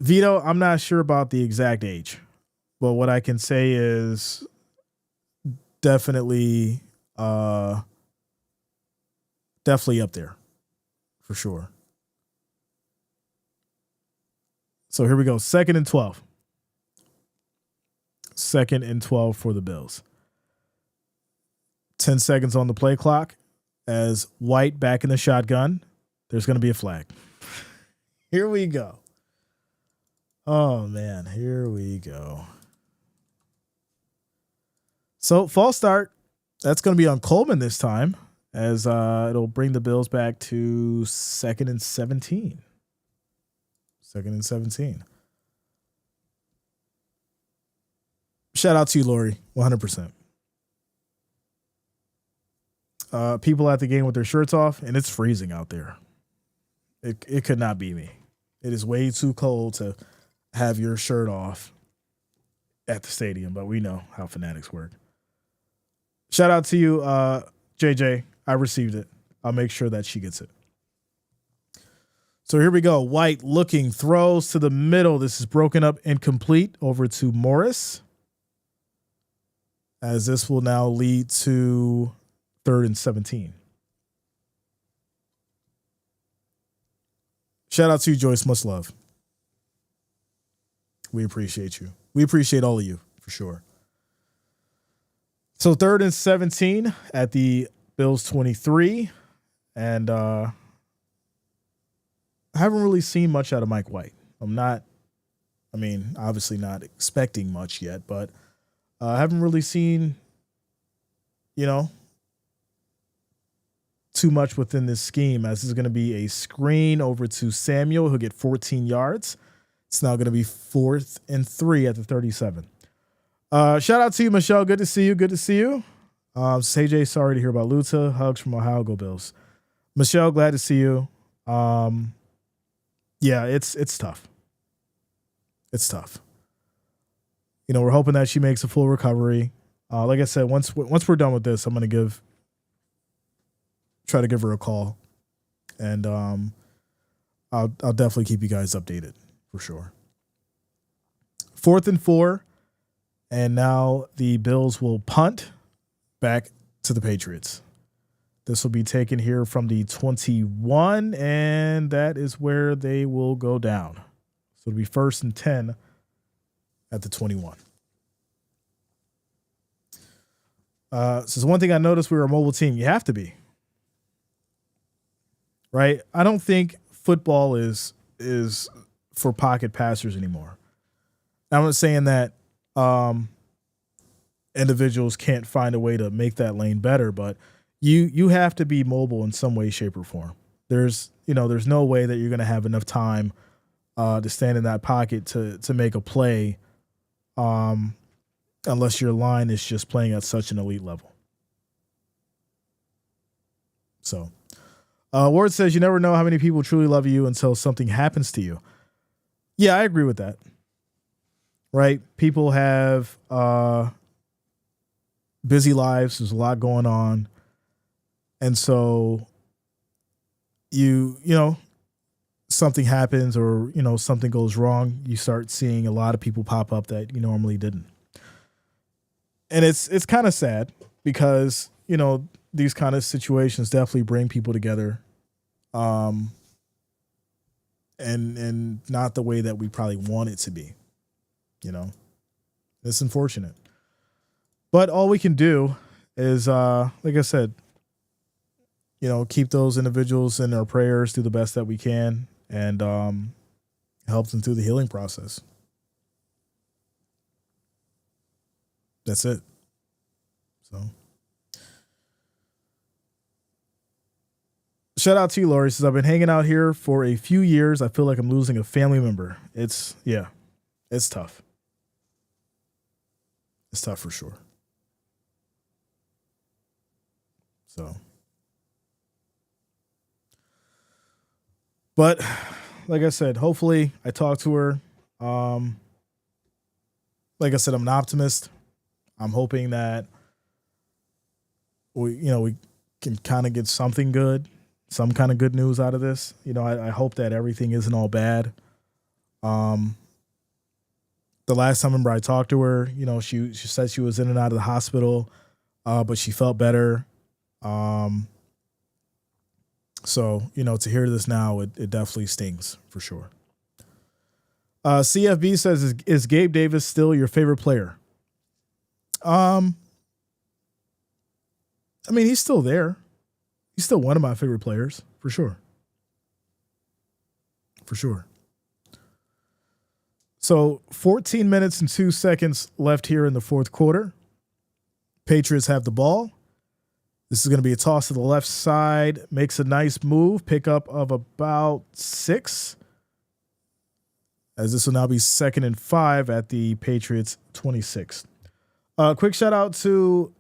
Vito, I'm not sure about the exact age, but what I can say is definitely up there for sure. So here we go. 2nd and 12. 2nd and 12 for the Bills. 10 seconds on the play clock. As White back in the shotgun, there's going to be a flag. Here we go. Oh, man. Here we go. So, false start. That's going to be on Coleman this time, as it'll bring the Bills back to 2nd and 17. 2nd and 17. Shout out to you, Lori. 100%. People at the game with their shirts off, and it's freezing out there. It could not be me. It is way too cold to have your shirt off at the stadium, but we know how fanatics work. Shout out to you, JJ. I received it. I'll make sure that she gets it. So here we go. White looking, throws to the middle. This is broken up, incomplete, over to Morris. As this will now lead to 3rd and 17. Shout out to you, Joyce. Much love. We appreciate you. We appreciate all of you, for sure. So 3rd and 17 at the Bills 23. And I haven't really seen much out of Mike White. Obviously not expecting much yet, but I haven't really seen, too much within this scheme, as this is going to be a screen over to Samuel. He'll get 14 yards. It's now going to be 4th and 3 at the 37. Shout out to you, Michelle. Good to see you. Good to see you. CJ, sorry to hear about Luta. Hugs from Ohio. Go Bills. Michelle, glad to see you. Yeah, it's tough. It's tough. We're hoping that she makes a full recovery. Like I said, once we're done with this, I'm going to try to give her a call, and I'll definitely keep you guys updated for sure. 4th and 4, and now the Bills will punt back to the Patriots. This will be taken here from the 21, and that is where they will go down. So it'll be 1st and 10 at the 21. So one thing I noticed, we were a mobile team. You have to be. Right? I don't think football is for pocket passers anymore. I'm not saying that individuals can't find a way to make that lane better, but you have to be mobile in some way, shape, or form. There's no way that you're going to have enough time to stand in that pocket to make a play, unless your line is just playing at such an elite level. So. Ward says, you never know how many people truly love you until something happens to you. Yeah, I agree with that. Right? People have busy lives. There's a lot going on. And so something happens, or, something goes wrong. You start seeing a lot of people pop up that you normally didn't. And it's kind of sad, because, these kind of situations definitely bring people together. And not the way that we probably want it to be, it's unfortunate, but all we can do is, like I said, keep those individuals in our prayers, do the best that we can, and, help them through the healing process. That's it. So. Shout out to you, Lori. Says, I've been hanging out here for a few years. I feel like I'm losing a family member. It's tough. It's tough for sure. So, but like I said, hopefully I talked to her. Like I said, I'm an optimist. I'm hoping that we can kind of get something good. Some kind of good news out of this. I hope that everything isn't all bad. The last time, remember, I talked to her, she said she was in and out of the hospital, but she felt better. So, to hear this now, it definitely stings for sure. CFB says, is Gabe Davis still your favorite player? I mean, he's still there. He's still one of my favorite players, for sure. For sure. So 14 minutes and 2 seconds left here in the fourth quarter. Patriots have the ball. This is going to be a toss to the left side. Makes a nice move. Pickup of about 6. As this will now be 2nd and 5 at the Patriots 26. Quick shout out to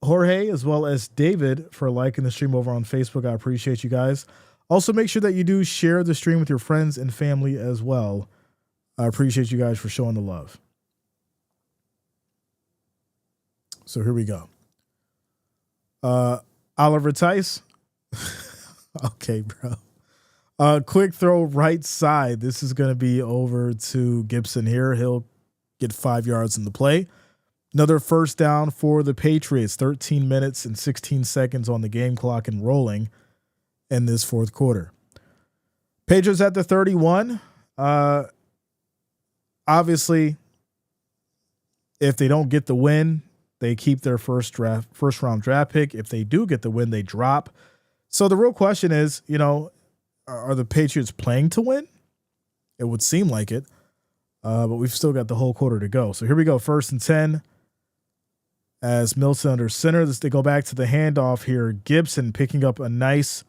Jorge as well as David for liking the stream over on Facebook. I appreciate you guys. Also, make sure that you do share the stream with your friends and family as well. I appreciate you guys for showing the love. So here we go. Oliver Tice. Okay, bro. Quick throw right side. This is going to be over to Gibson here. He'll get 5 yards in the play. Another first down for the Patriots. 13 minutes and 16 seconds on the game clock and rolling in this fourth quarter. Patriots at the 31. Obviously, if they don't get the win, they keep their first round draft pick. If they do get the win, they drop. So the real question is, are the Patriots playing to win? It would seem like it, but we've still got the whole quarter to go. So here we go, 1st and 10. As Milton under center, they go back to the handoff here. Gibson picking up a nice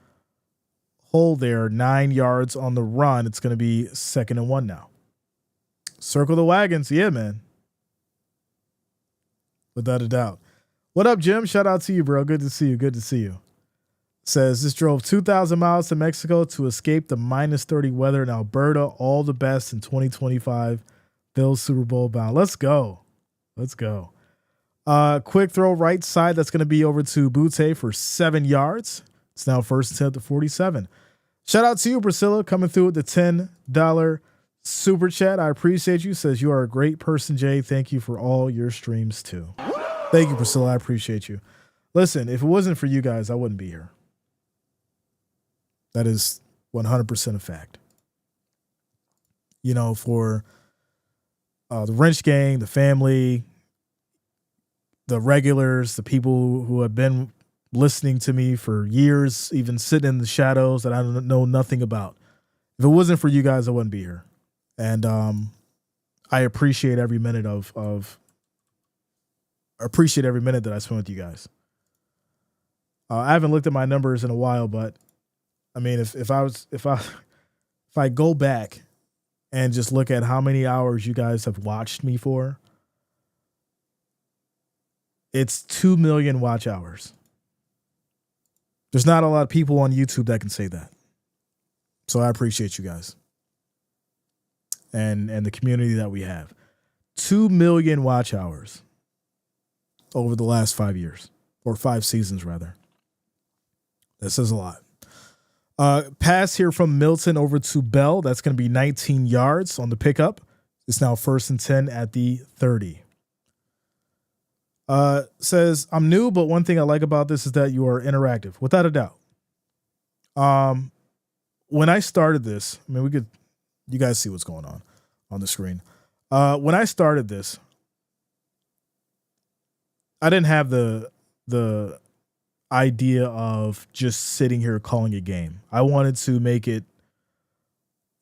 hole there, 9 yards on the run. It's going to be 2nd and 1 now. Circle the wagons. Yeah, man. Without a doubt. What up, Jim? Shout out to you, bro. Good to see you. Good to see you. Says this drove 2,000 miles to Mexico to escape the -30 weather in Alberta. All the best in 2025. Bills Super Bowl bound. Let's go. Let's go. Quick throw right side. That's going to be over to Butte for 7 yards. It's now 1st and 10 at the 47. Shout out to you, Priscilla, coming through with the $10 super chat. I appreciate you. Says you are a great person, Jay. Thank you for all your streams too. Thank you, Priscilla. I appreciate you. Listen, if it wasn't for you guys, I wouldn't be here. That is 100% a fact. For the Wrench Gang, the family, the regulars, the people who have been listening to me for years, even sitting in the shadows that I know nothing about. If it wasn't for you guys, I wouldn't be here. And I appreciate every minute that I spent with you guys. I haven't looked at my numbers in a while, but I mean, if I go back and just look at how many hours you guys have watched me for, it's 2 million watch hours. There's not a lot of people on YouTube that can say that. So I appreciate you guys. And the community that we have. 2 million watch hours over the last 5 years, or 5 seasons rather. That says a lot. Pass here from Milton over to Bell. That's going to be 19 yards on the pickup. It's now 1st and 10 at the 30. Says, I'm new, but one thing I like about this is that you are interactive, without a doubt. When I started this, I mean, you guys see what's going on the screen. When I started this, I didn't have the idea of just sitting here calling a game. I wanted to make it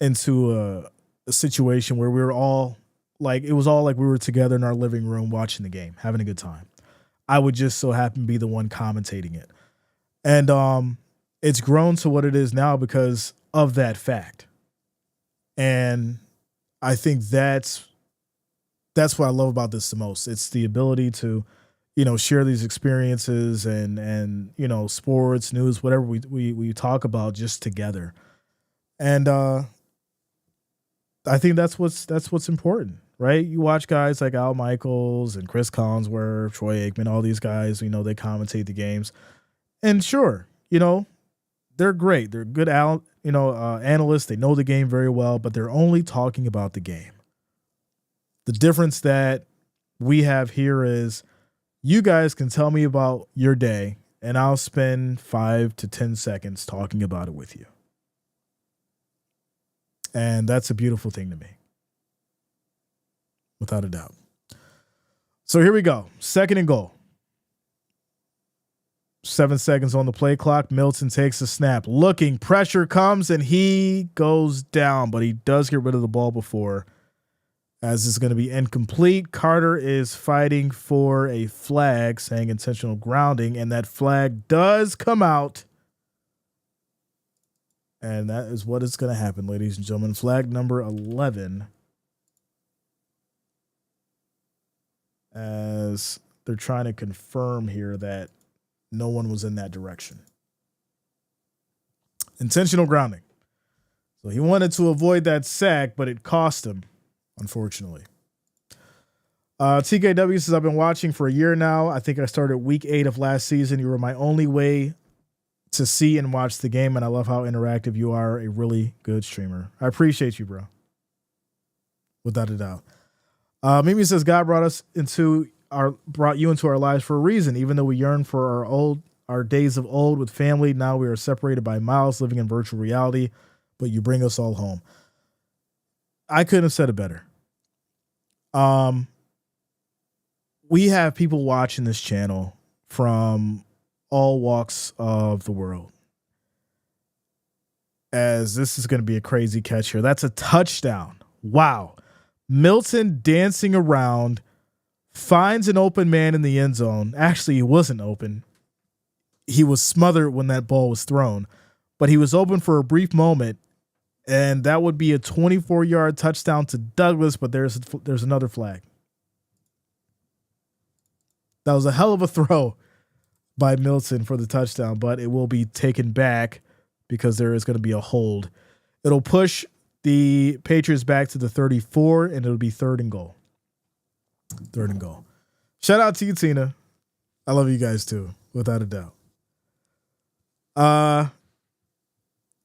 into a situation where we were all like, it was all like we were together in our living room watching the game, having a good time. I would just so happen to be the one commentating it. And it's grown to what it is now because of that fact. And I think that's what I love about this the most. It's the ability to, share these experiences and sports, news, whatever we talk about just together. And I think that's what's important, right? You watch guys like Al Michaels and Chris Collinsworth, Troy Aikman, all these guys, they commentate the games. And sure, they're great. They're good analysts. They know the game very well, but they're only talking about the game. The difference that we have here is you guys can tell me about your day, and I'll spend 5 to 10 seconds talking about it with you. And that's a beautiful thing to me. Without a doubt. So here we go. 2nd and goal. 7 seconds on the play clock. Milton takes a snap. Looking, pressure comes, and he goes down, but he does get rid of the ball before, as it's going to be incomplete. Carter is fighting for a flag, saying intentional grounding, and that flag does come out. And that is what is going to happen, ladies and gentlemen. Flag number 11. As they're trying to confirm here that no one was in that direction. Intentional grounding. So he wanted to avoid that sack, but it cost him, unfortunately. TKW says, I've been watching for a year now. I think I started week 8 of last season. You were my only way to see and watch the game, and I love how interactive you are. A really good streamer. I appreciate you, bro. Without a doubt. Mimi says, God brought you into our lives for a reason. Even though we yearn for our days of old with family, now we are separated by miles, living in virtual reality, but you bring us all home. I couldn't have said it better. We have people watching this channel from all walks of the world. As this is going to be a crazy catch here. That's a touchdown. Wow. Milton dancing around, finds an open man in the end zone. Actually, he wasn't open. He was smothered when that ball was thrown, but he was open for a brief moment, and that would be a 24-yard touchdown to Douglas, but there's another flag. That was a hell of a throw by Milton for the touchdown, but it will be taken back because there is going to be a hold. It'll push the Patriots back to the 34, and it'll be 3rd and goal. 3rd and goal. Shout out to you, Tina. I love you guys too, without a doubt.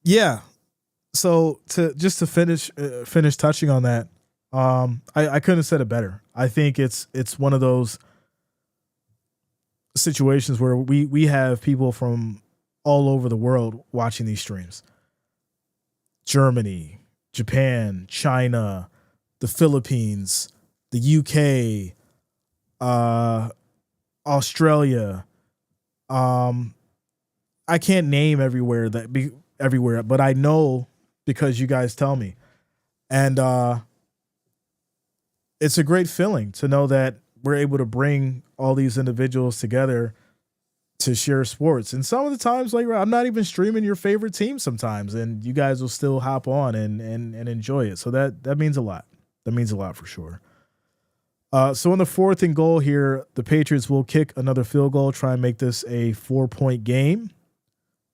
Yeah. So to finish touching on that, I couldn't have said it better. I think it's one of those situations where we have people from all over the world watching these streams. Germany, Japan, China, the Philippines, the UK, Australia. I can't name everywhere, but I know because you guys tell me. And it's a great feeling to know that we're able to bring all these individuals together to share sports. And some of the times, like, I'm not even streaming your favorite team sometimes, and you guys will still hop on and enjoy it. So that means a lot. That means a lot for sure. So on the 4th and goal here, the Patriots will kick another field goal, try and make this a 4-point game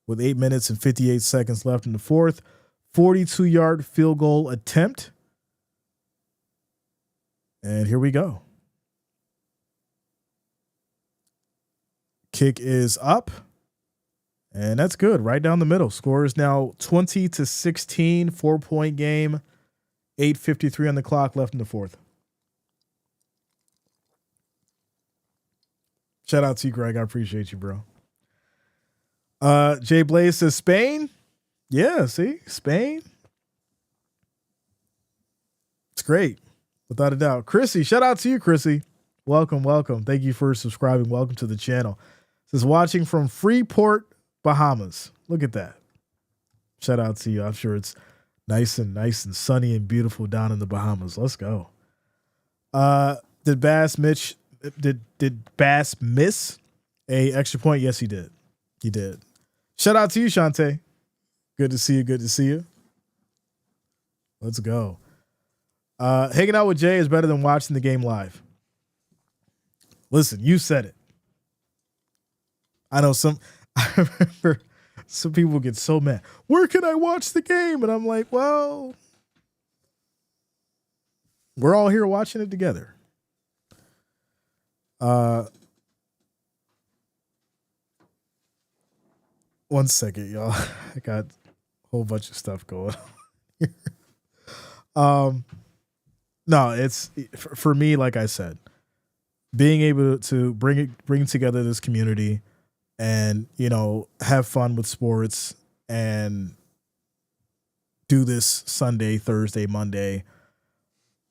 with 8 minutes and 58 seconds left in the 4th. 42-yard field goal attempt. And here we go. Kick is up, and that's good. Right down the middle. Score is now 20-16, 4-point game, 8:53 on the clock left in the 4th. Shout out to you, Greg. I appreciate you, bro. Jay Blaze says Spain. Yeah, see, Spain. It's great, without a doubt. Chrissy, shout out to you, Chrissy. Welcome. Thank you for subscribing. Welcome to the channel. Says watching from Freeport, Bahamas. Look at that. Shout out to you. I'm sure it's nice and sunny and beautiful down in the Bahamas. Let's go. Did Bass miss a extra point? Yes, he did. He did. Shout out to you, Shante. Good to see you. Let's go. Hanging out with Jay is better than watching the game live. Listen, you said it. I know I remember some people get so mad. Where can I watch the game? And I'm like, well, we're all here watching it together. One second, y'all. I got a whole bunch of stuff going on here. No, it's for me, like I said, being able to bring together this community and, have fun with sports and do this Sunday, Thursday, Monday.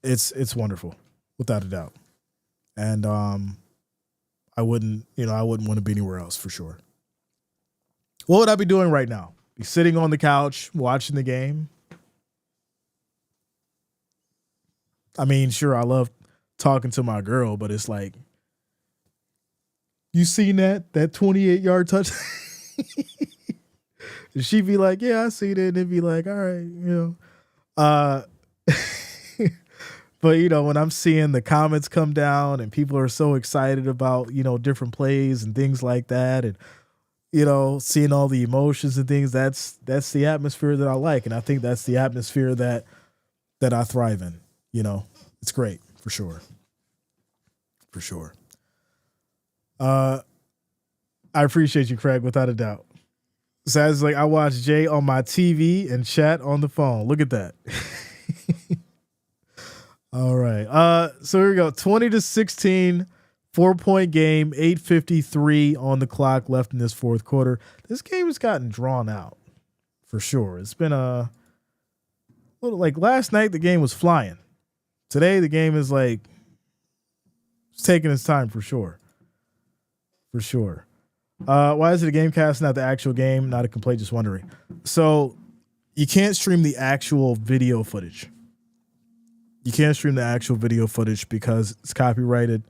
It's wonderful, without a doubt. And I wouldn't want to be anywhere else for sure. What would I be doing right now? Be sitting on the couch watching the game? I mean, sure, I love talking to my girl, but it's like, you seen that 28-yard touch? And she'd be like, yeah, I seen it. And it'd be like, all right, But when I'm seeing the comments come down and people are so excited about, different plays and things like that, and seeing all the emotions and things, that's the atmosphere that I like. And I think that's the atmosphere that I thrive in. It's great for sure. For sure. I appreciate you, Craig, without a doubt. Sounds like I watch Jay on my TV and chat on the phone. Look at that. All right. So here we go. 20-16, 4-point game, 8:53 on the clock left in this fourth quarter. This game has gotten drawn out for sure. It's been a little like last night, the game was flying. Today, the game is like it's taking its time for sure. For sure. Why is it a game cast, not the actual game? Not a complaint, just wondering. So you can't stream the actual video footage. You can't stream the actual video footage because it's copyrighted,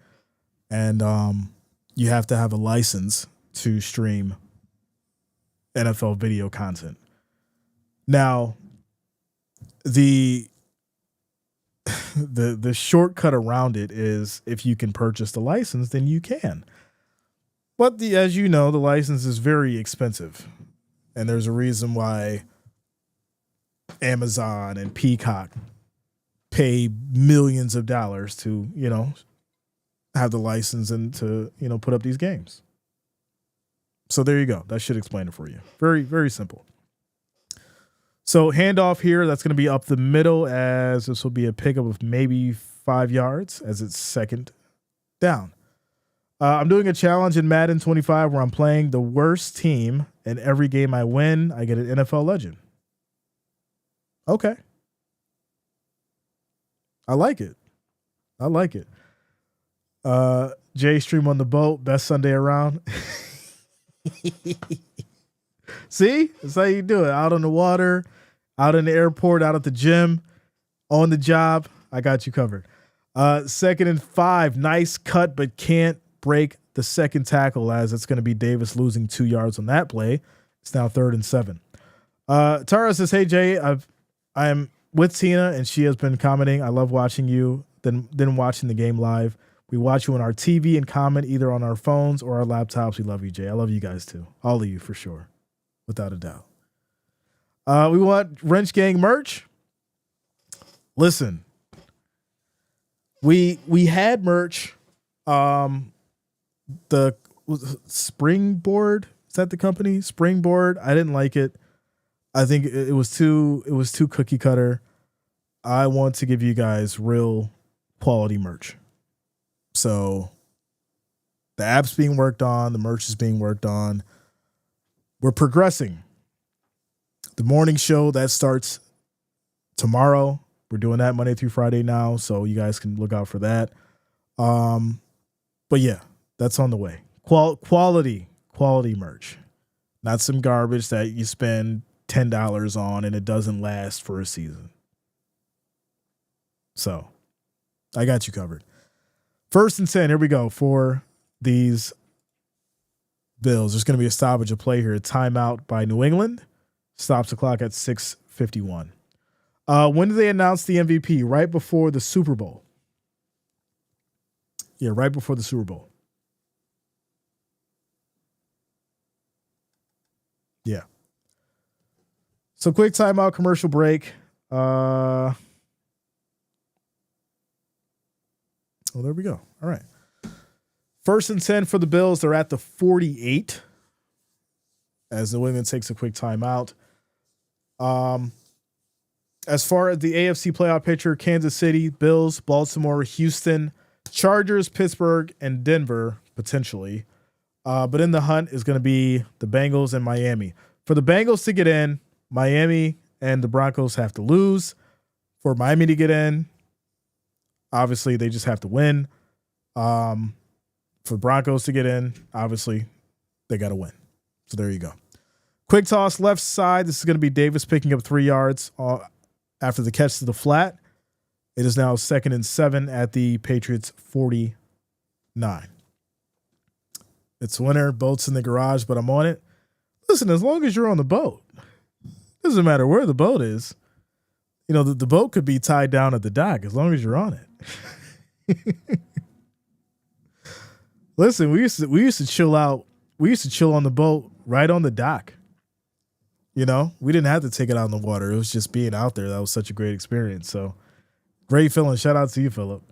and you have to have a license to stream NFL video content. Now, the shortcut around it is if you can purchase the license, then you can. But as you know, the license is very expensive, and there's a reason why Amazon and Peacock pay millions of dollars to, have the license and to, put up these games. So there you go. That should explain it for you. Very, very simple. So handoff here, that's going to be up the middle, as this will be a pickup of maybe 5 yards as it's second down. I'm doing a challenge in Madden 25 where I'm playing the worst team, and every game I win, I get an NFL legend. Okay. I like it. Jay, stream on the boat, best Sunday around. See? That's how you do it. Out on the water, out in the airport, out at the gym, on the job. I got you covered. 2nd and 5. Nice cut, but can't break the second tackle, as it's going to be Davis losing 2 yards on that play. It's now 3rd and 7. Tara says, hey, Jay, I am with Tina, and she has been commenting. I love watching you than watching the game live. We watch you on our TV and comment either on our phones or our laptops. We love you, Jay. I love you guys too. All of you for sure. Without a doubt. We want Wrench Gang merch. Listen, we had merch. The Springboard, is that the company? Springboard. I didn't like it. I think it was too cookie cutter. I want to give you guys real quality merch. So the app's being worked on, the merch is being worked on. We're progressing. The morning show that starts tomorrow. We're doing that Monday through Friday now, so you guys can look out for that. But yeah, that's on the way. Quality merch, not some garbage that you spend $10 on and it doesn't last for a season. So I got you covered. 1st and 10. Here we go for these Bills. There's going to be a stoppage of play here. A timeout by New England. Stops the clock at 6:51. When did they announce the MVP? Right before the Super Bowl. Yeah, right before the Super Bowl. Yeah. So quick timeout, commercial break. Oh, there we go. All right. 1st and 10 for the Bills. They're at the 48 as New England takes a quick timeout. As far as the AFC playoff picture, Kansas City, Bills, Baltimore, Houston, Chargers, Pittsburgh, and Denver, potentially. But in the hunt is going to be the Bengals and Miami. For the Bengals to get in, Miami and the Broncos have to lose. For Miami to get in, obviously they just have to win. For Broncos to get in, obviously they got to win. So there you go. Quick toss left side. This is going to be Davis picking up 3 yards after the catch to the flat. It is now 2nd and 7 at the Patriots 49. It's winter. Boat's in the garage, but I'm on it. Listen, as long as you're on the boat, doesn't matter where the boat is. You know, the boat could be tied down at the dock as long as you're on it. Listen, we used to chill out. We used to chill on the boat right on the dock. You know, we didn't have to take it out in the water. It was just being out there. That was such a great experience. So great feeling. Shout out to you, Philip.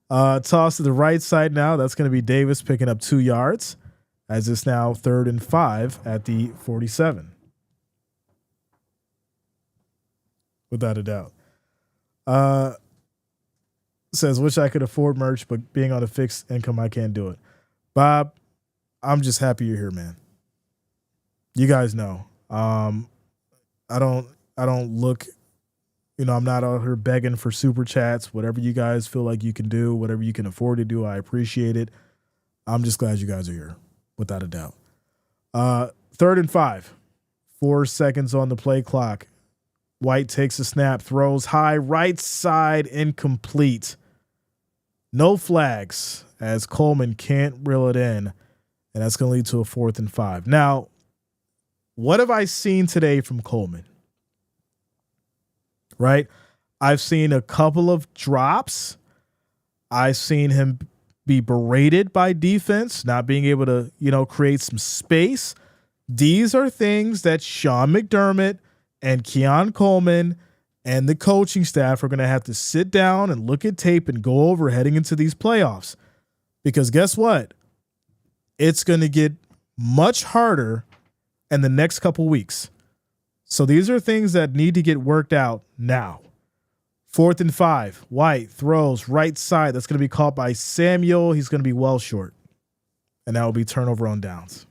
Toss to the right side now. That's going to be Davis picking up 2 yards as it's now 3rd and 5 at the 47. Without a doubt. Says, wish I could afford merch, but being on a fixed income, I can't do it. Bob, I'm just happy you're here, man. You guys know. I don't look, you know, I'm not out here begging for super chats. Whatever you guys feel like you can do, whatever you can afford to do, I appreciate it. I'm just glad you guys are here, without a doubt. 3rd and 5, 4 seconds on the play clock. White takes a snap, throws high, right side, incomplete. No flags as Coleman can't reel it in, and that's going to lead to a 4th and 5. Now, what have I seen today from Coleman? Right? I've seen a couple of drops. I've seen him be berated by defense, not being able to, you know, create some space. These are things that Sean McDermott and Keon Coleman and the coaching staff are going to have to sit down and look at tape and go over heading into these playoffs. Because guess what? It's going to get much harder in the next couple weeks. So these are things that need to get worked out now. 4th and 5. White throws right side. That's going to be caught by Samuel. He's going to be well short. And that will be turnover on downs.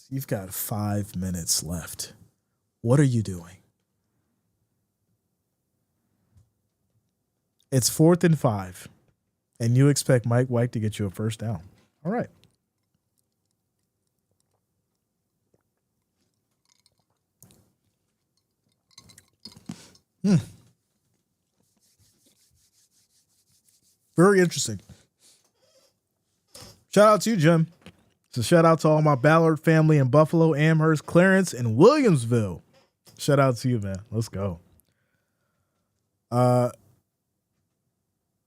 You've got 5 minutes left. What are you doing? It's 4th and 5, and you expect Mike White to get you a first down. All right. Very interesting. Shout out to you, Jim. So shout out to all my Ballard family in Buffalo, Amherst, Clarence, and Williamsville. Shout out to you, man. Let's go.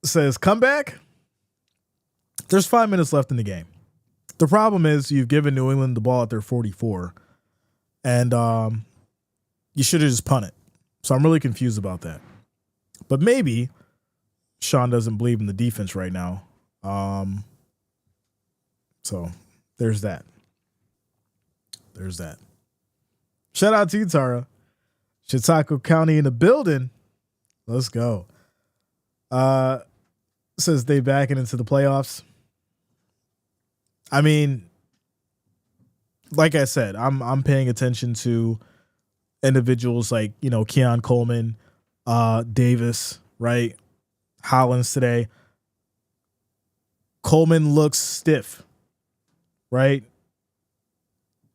Says comeback. There's 5 minutes left in the game. The problem is you've given New England the ball at their 44, and you should have just punted. So I'm really confused about that. But maybe Sean doesn't believe in the defense right now. So there's that. There's that. Shout out to you, Tara. Chautauqua County in the building. Let's go. Says they backing into the playoffs. I mean, like I said, I'm paying attention to individuals like, you know, Keon Coleman, Davis, right? Hollins today. Coleman looks stiff, right?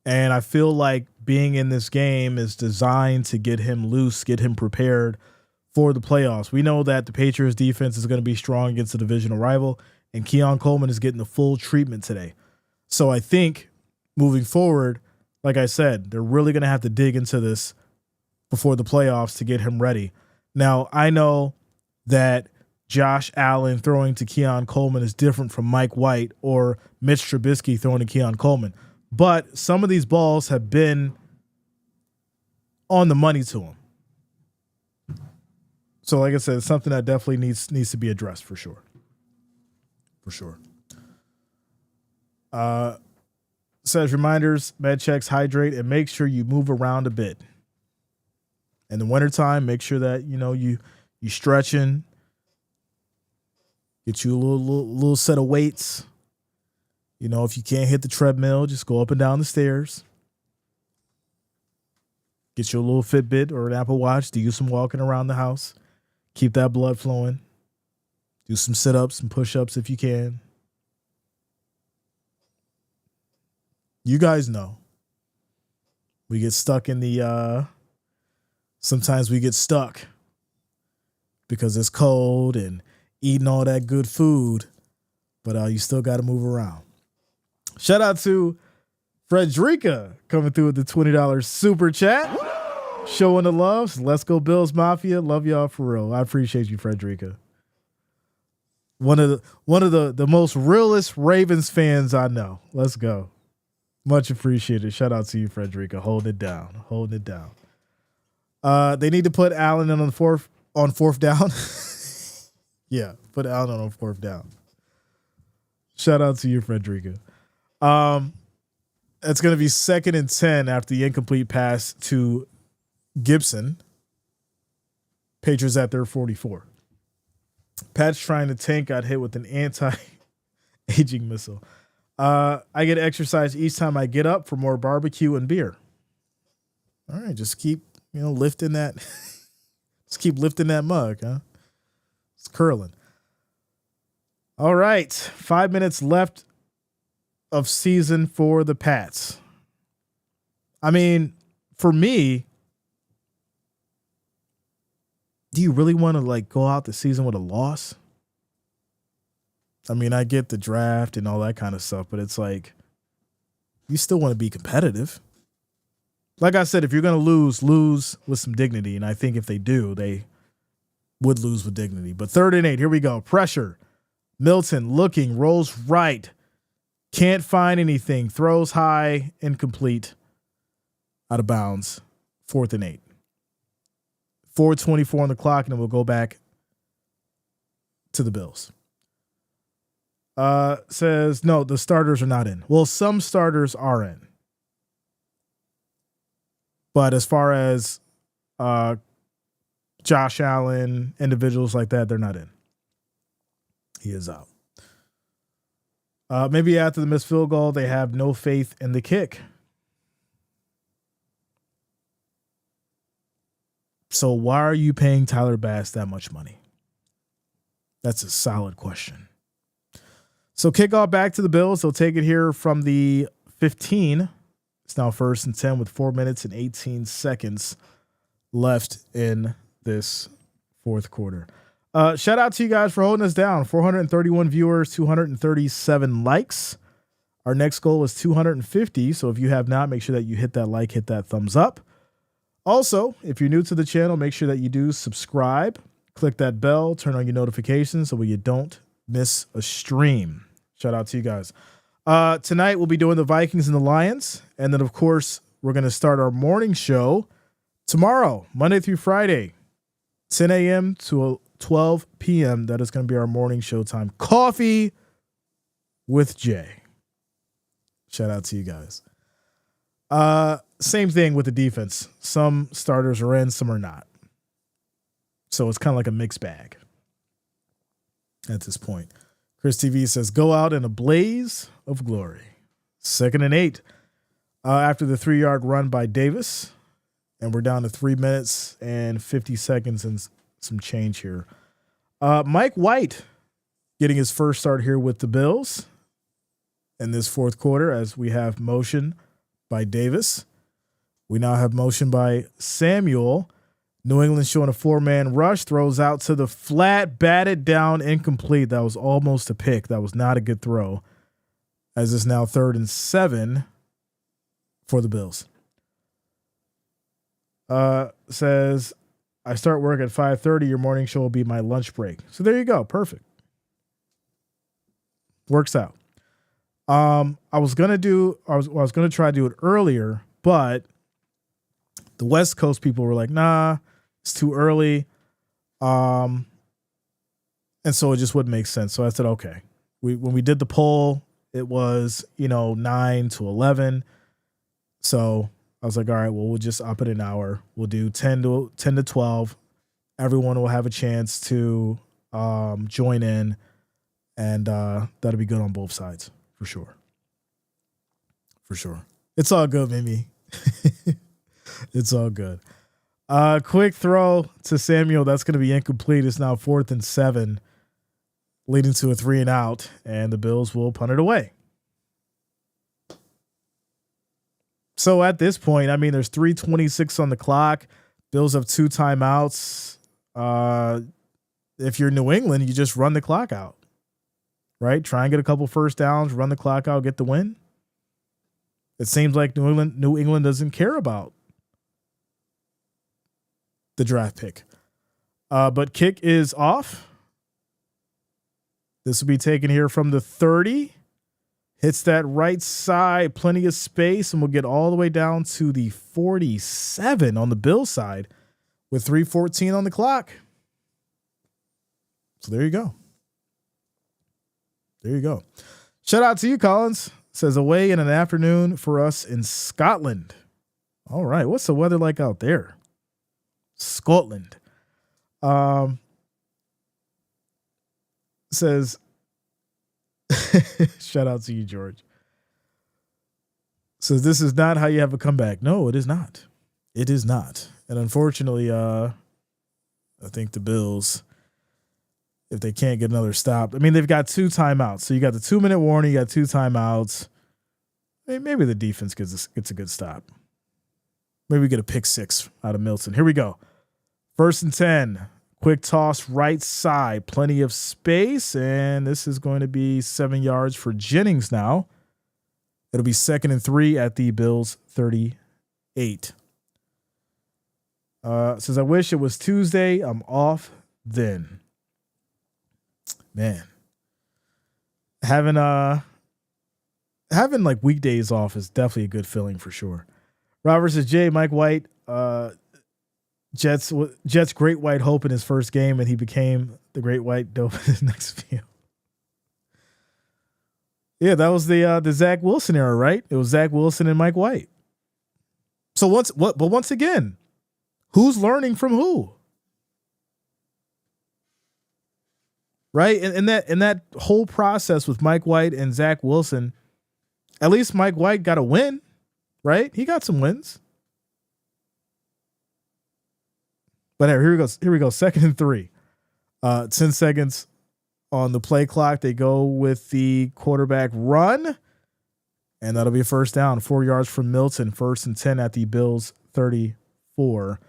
And I feel like being in this game is designed to get him loose, get him prepared for the playoffs. We know that the Patriots defense is going to be strong against the divisional rival, and Keon Coleman is getting the full treatment today. So I think moving forward, like I said, they're really going to have to dig into this before the playoffs to get him ready. Now, I know that Josh Allen throwing to Keon Coleman is different from Mike White or Mitch Trubisky throwing to Keon Coleman, but some of these balls have been on the money to him. So, like I said, it's something that definitely needs to be addressed for sure. For sure. Says reminders, med checks, hydrate, and make sure you move around a bit. In the wintertime, make sure that, you know, you stretching, get you a little set of weights. You know, if you can't hit the treadmill, just go up and down the stairs. Get you a little Fitbit or an Apple Watch. Do some walking around the house. Keep that blood flowing. Do some sit-ups and push-ups if you can. You guys know. We get stuck in the sometimes we get stuck because it's cold and eating all that good food, but you still got to move around. Shout out to Frederica coming through with the $20 super chat. Showing the love. Let's go Bills Mafia. Love y'all for real. I appreciate you, Frederica. One of the most realest Ravens fans I know. Let's go. Much appreciated. Shout out to you, Frederica. Holding it down. Holding it down. They need to put Allen in on fourth down. Yeah, put Allen on fourth down. Shout out to you, Frederica. It's going to be 2nd and 10 after the incomplete pass to Gibson. Patriots at their 44. Pat's trying to tank, got hit with an anti-aging missile. I get exercise each time I get up for more barbecue and beer. All right, just keep, lifting that. Just keep lifting that mug, huh? It's curling. All right, 5 minutes left of season for the Pats. I mean, for me, do you really want to go out the season with a loss? I mean, I get the draft and all that kind of stuff, but it's you still want to be competitive. Like I said, if you're going to lose with some dignity. And I think if they do, they would lose with dignity. But 3rd and 8, here we go. Pressure. Milton looking, rolls right. Can't find anything. Throws high, incomplete. Out of bounds. 4th and 8. 4:24 on the clock, and then we'll go back to the Bills. Says, no, the starters are not in. Well, some starters are in. But as far as Josh Allen, individuals like that, they're not in. He is out. Maybe after the missed field goal, they have no faith in the kick. So why are you paying Tyler Bass that much money? That's a solid question. So kickoff back to the Bills. They'll take it here from the 15. It's now 1st and 10 with 4 minutes and 18 seconds left in this fourth quarter. Shout out to you guys for holding us down. 431 viewers, 237 likes. Our next goal is 250. So if you have not, make sure that you hit that like, hit that thumbs up. Also, if you're new to the channel, make sure that you do subscribe, click that bell, turn on your notifications so you don't miss a stream. Shout out to you guys. Tonight, we'll be doing the Vikings and the Lions. And then, of course, we're going to start our morning show tomorrow, Monday through Friday, 10 a.m. to 12 p.m. That is going to be our morning show time. Coffee with Jay. Shout out to you guys. Same thing with the defense. Some starters are in, some are not. So it's kind of like a mixed bag at this point. Chris TV says, go out in a blaze of glory. 2nd and 8 after the 3-yard run by Davis. And we're down to 3 minutes and 50 seconds and some change here. Mike White getting his first start here with the Bills in this fourth quarter as we have motion by Davis. We now have motion by Samuel. New England showing a 4-man rush, throws out to the flat, batted down, incomplete. That was almost a pick. That was not a good throw, as it's now 3rd and 7 for the Bills. Says, I start work at 5:30. Your morning show will be my lunch break. So there you go. Perfect. Works out. I was gonna try to do it earlier, but the West Coast people were like, nah, it's too early. And so it just wouldn't make sense. So I said, okay. When we did the poll, it was, 9 to 11. So I was like, all right, well, we'll just up it an hour. We'll do 10 to 12. Everyone will have a chance to join in, and that'll be good on both sides for sure. For sure. It's all good, Mimi. It's all good. Quick throw to Samuel. That's going to be incomplete. It's now 4th and 7, leading to a 3 and out, and the Bills will punt it away. So at this point, I mean, there's 3:26 on the clock. Bills have 2 timeouts. If you're New England, you just run the clock out, right? Try and get a couple first downs, run the clock out, get the win. It seems like New England doesn't care about the draft pick. But kick is off. This will be taken here from the 30. Hits that right side, plenty of space, and we'll get all the way down to the 47 on the Bills side with 3:14 on the clock. So there you go. There you go. Shout out to you, Collins. Says away in an afternoon for us in Scotland. All right. What's the weather like out there? Scotland. Says, shout out to you, George. Says this is not how you have a comeback. No, it is not. It is not. And unfortunately, I think the Bills, if they can't get another stop, I mean, they've got 2 timeouts. So you got the 2-minute warning, you got 2 timeouts. Maybe the defense gets a good stop. Maybe we get a pick 6 out of Milton. Here we go. 1st and 10. Quick toss right side. Plenty of space. And this is going to be 7 yards for Jennings now. It'll be 2nd and 3 at the Bills 38. Says, I wish it was Tuesday. I'm off then. Man. Having like weekdays off is definitely a good feeling for sure. Robert says, Jay, Mike White, Jets great white hope in his first game, and he became the great white dope in his next few. Yeah, that was the Zach Wilson era, right? It was Zach Wilson and Mike White. So once again, who's learning from who? Right? In that whole process with Mike White and Zach Wilson, at least Mike White got a win, right? He got some wins. But here we go. 2nd and 3. 10 seconds on the play clock. They go with the quarterback run. And that'll be a first down. 4 yards from Milton. 1st and 10 at the Bills 34.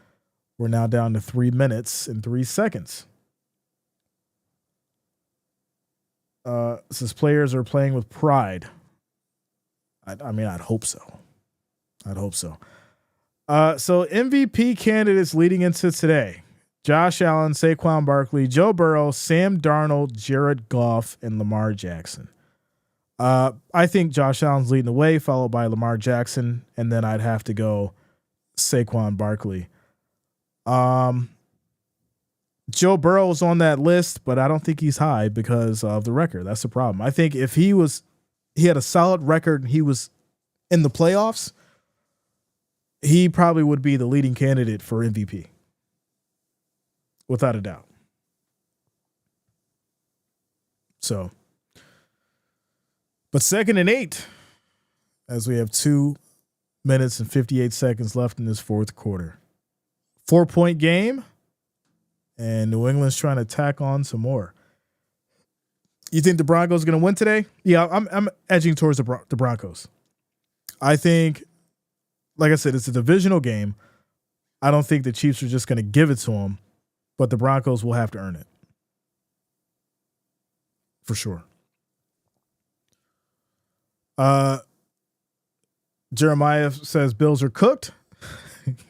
We're now down to 3 minutes and 3 seconds. Since players are playing with pride. I mean, I'd hope so. So MVP candidates leading into today: Josh Allen, Saquon Barkley, Joe Burrow, Sam Darnold, Jared Goff, and Lamar Jackson. I think Josh Allen's leading the way, followed by Lamar Jackson, and then I'd have to go Saquon Barkley. Joe Burrow's on that list, but I don't think he's high because of the record. That's the problem. I think if he had a solid record and he was in the playoffs, he probably would be the leading candidate for MVP. Without a doubt. So, but 2nd and 8, as we have 2 minutes and 58 seconds left in this 4th quarter. 4-point game, and New England's trying to tack on some more. You think the Broncos are going to win today? Yeah, I'm edging towards the Broncos. I think, like I said, it's a divisional game. I don't think the Chiefs are just going to give it to them, but the Broncos will have to earn it. For sure. Jeremiah says Bills are cooked.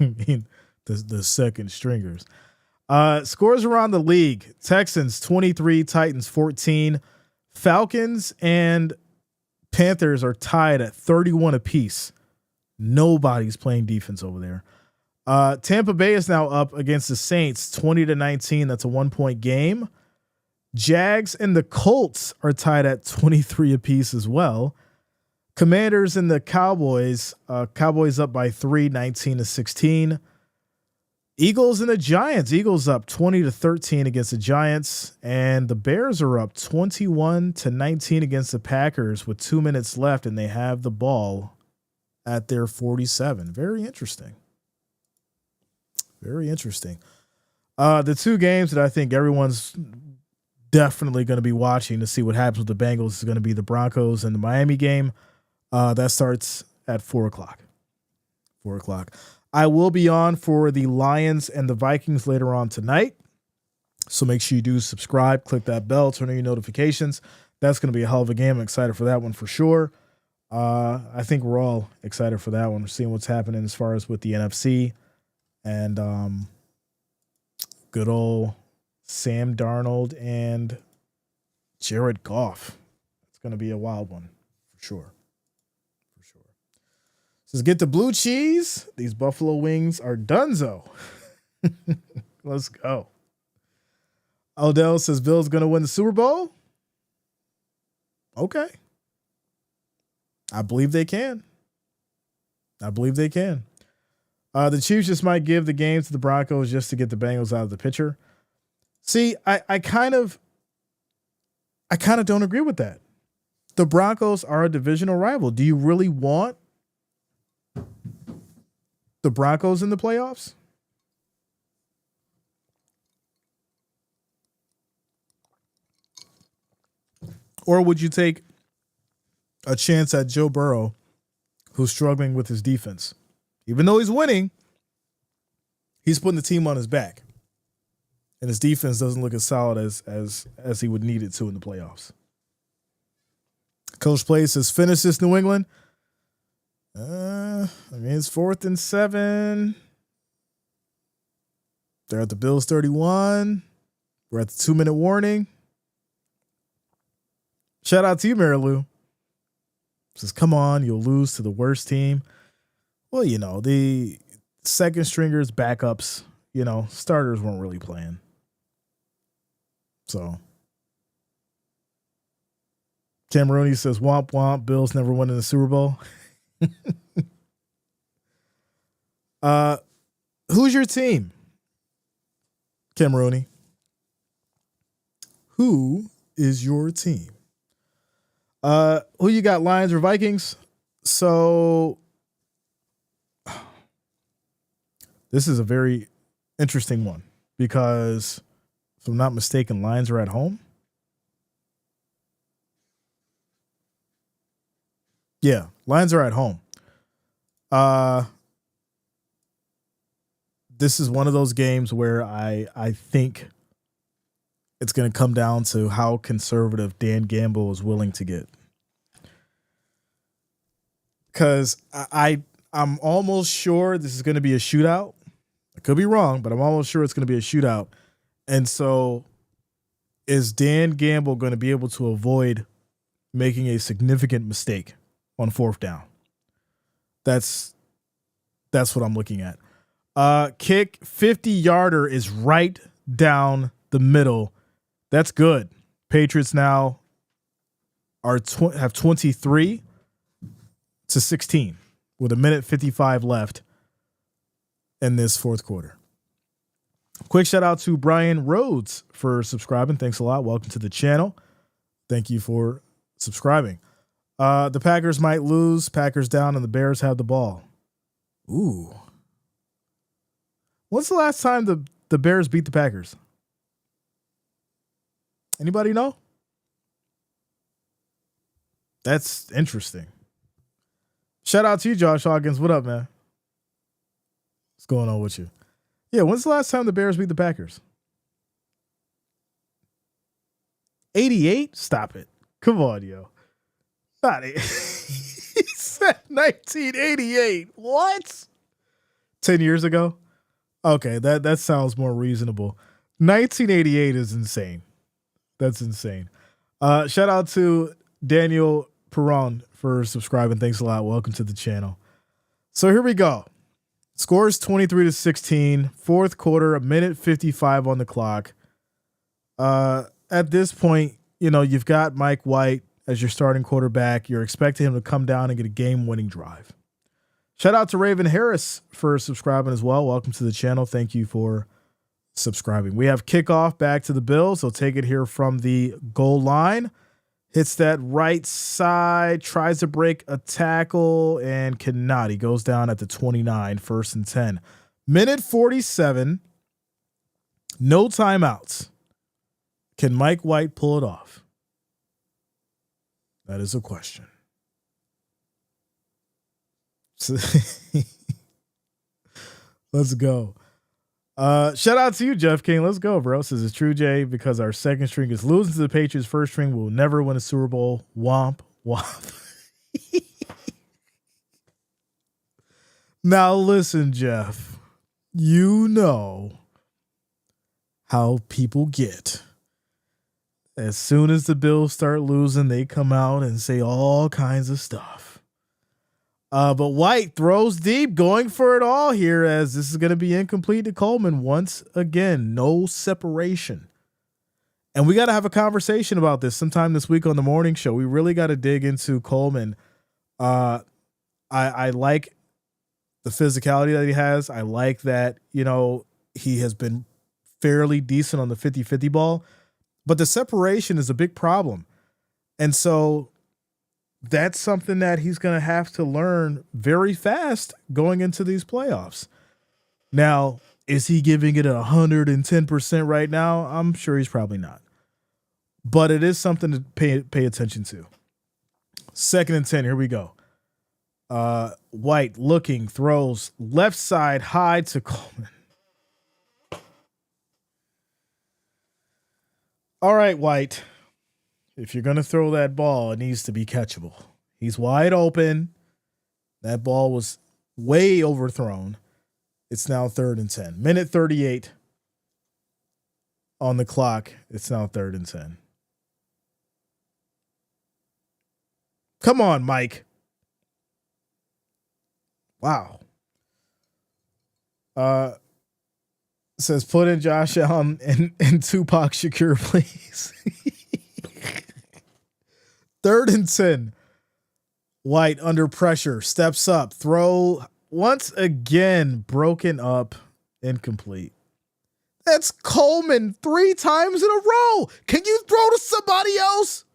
I mean, the second stringers. Scores around the league: Texans 23, Titans 14. Falcons and Panthers are tied at 31 apiece. Nobody's playing defense over there. Tampa Bay is now up against the Saints 20-19. That's a 1-point game. Jags and the Colts are tied at 23 apiece as well. Commanders and the Cowboys. Cowboys up by 3, 19-16. Eagles and the Giants. Eagles up 20-13 against the Giants, and the Bears are up 21-19 against the Packers with 2 minutes left, and they have the ball at their 47. Very interesting. Very interesting. The 2 games that I think everyone's definitely going to be watching to see what happens with the Bengals is going to be the Broncos and the Miami game. That starts at 4:00. 4 o'clock. I will be on for the Lions and the Vikings later on tonight. So make sure you do subscribe, click that bell, turn on your notifications. That's going to be a hell of a game. I'm excited for that one for sure. I think we're all excited for that one. We're seeing what's happening as far as with the NFC and good old Sam Darnold and Jared Goff. It's going to be a wild one for sure. For sure. Let's get the blue cheese. These buffalo wings are donezo. Let's go. Odell says Bills going to win the Super Bowl. Okay. I believe they can. The Chiefs just might give the game to the Broncos just to get the Bengals out of the picture. See, I kind of don't agree with that. The Broncos are a divisional rival. Do you really want the Broncos in the playoffs? Or would you take a chance at Joe Burrow, who's struggling with his defense? Even though he's winning, he's putting the team on his back. And his defense doesn't look as solid as he would need it to in the playoffs. Coach Play says, finish this, New England. It's 4th and 7. They're at the Bills 31. We're at the 2-minute warning. Shout out to you, Mary Lou. Says, come on, you'll lose to the worst team. Well, the second stringers, backups, starters weren't really playing. So Cameroni says, womp womp, Bills never won in the Super Bowl. Who's your team? Cameroni. Who is your team? Who you got, Lions or Vikings? So this is a very interesting one because if I'm not mistaken, Lions are at home. Yeah, Lions are at home. This is one of those games where I think it's going to come down to how conservative Dan Gamble is willing to get. Because I'm almost sure this is going to be a shootout. I could be wrong, but I'm almost sure it's going to be a shootout. And so is Dan Gamble going to be able to avoid making a significant mistake on 4th down? That's what I'm looking at. Kick 50-yarder is right down the middle. That's good. Patriots now have 23-16 with 1:55 left in this 4th quarter. Quick shout out to Brian Rhodes for subscribing. Thanks a lot. Welcome to the channel. Thank you for subscribing. The Packers might lose. Packers down and the Bears have the ball. Ooh. When's the last time the Bears beat the Packers? Anybody know? That's interesting. Shout out to you, Josh Hawkins. What up, man? What's going on with you? Yeah, when's the last time the Bears beat the Packers? 88? Stop it. Come on, yo. Not it. He said 1988. What? 10 years ago? Okay, that sounds more reasonable. 1988 is insane. That's insane. Shout out to Daniel Perron for subscribing. Thanks a lot. Welcome to the channel. So here we go. Scores 23-16. 4th quarter, 1:55 on the clock. At this point, you've got Mike White as your starting quarterback. You're expecting him to come down and get a game-winning drive. Shout out to Raven Harris for subscribing as well. Welcome to the channel. Thank you for subscribing. We have kickoff back to the Bills. So take it here from the goal line. Hits that right side, tries to break a tackle and cannot. He goes down at the 29, 1st and 10. 1:47. No timeouts. Can Mike White pull it off? That is a question. So Let's go. Shout out to you, Jeff King. Let's go, bro. Says it's true, Jay, because our second string is losing to the Patriots. First string will never win a Super Bowl. Womp womp. Now listen, Jeff. You know how people get. As soon as the Bills start losing, they come out and say all kinds of stuff. But White throws deep, going for it all here, as this is going to be incomplete to Coleman once again. No separation. And we got to have a conversation about this sometime this week on the morning show. We really got to dig into Coleman. I like the physicality that he has. I like that, he has been fairly decent on the 50-50 ball, but the separation is a big problem. And so that's something that he's going to have to learn very fast going into these playoffs. Now, is he giving it 110% right now? I'm sure he's probably not. But it is something to pay attention to. 2nd and 10, here we go. White looking, throws left side high to Coleman. All right, White. If you're going to throw that ball, it needs to be catchable. He's wide open. That ball was way overthrown. It's now 3rd and 10. Minute 38 on the clock. It's now 3rd and 10. Come on, Mike. Wow. Says put in Josh Allen and Tupac Shakur, please. 3rd and 10. White under pressure, steps up, throw once again, broken up, incomplete. That's Coleman 3 times in a row. Can you throw to somebody else?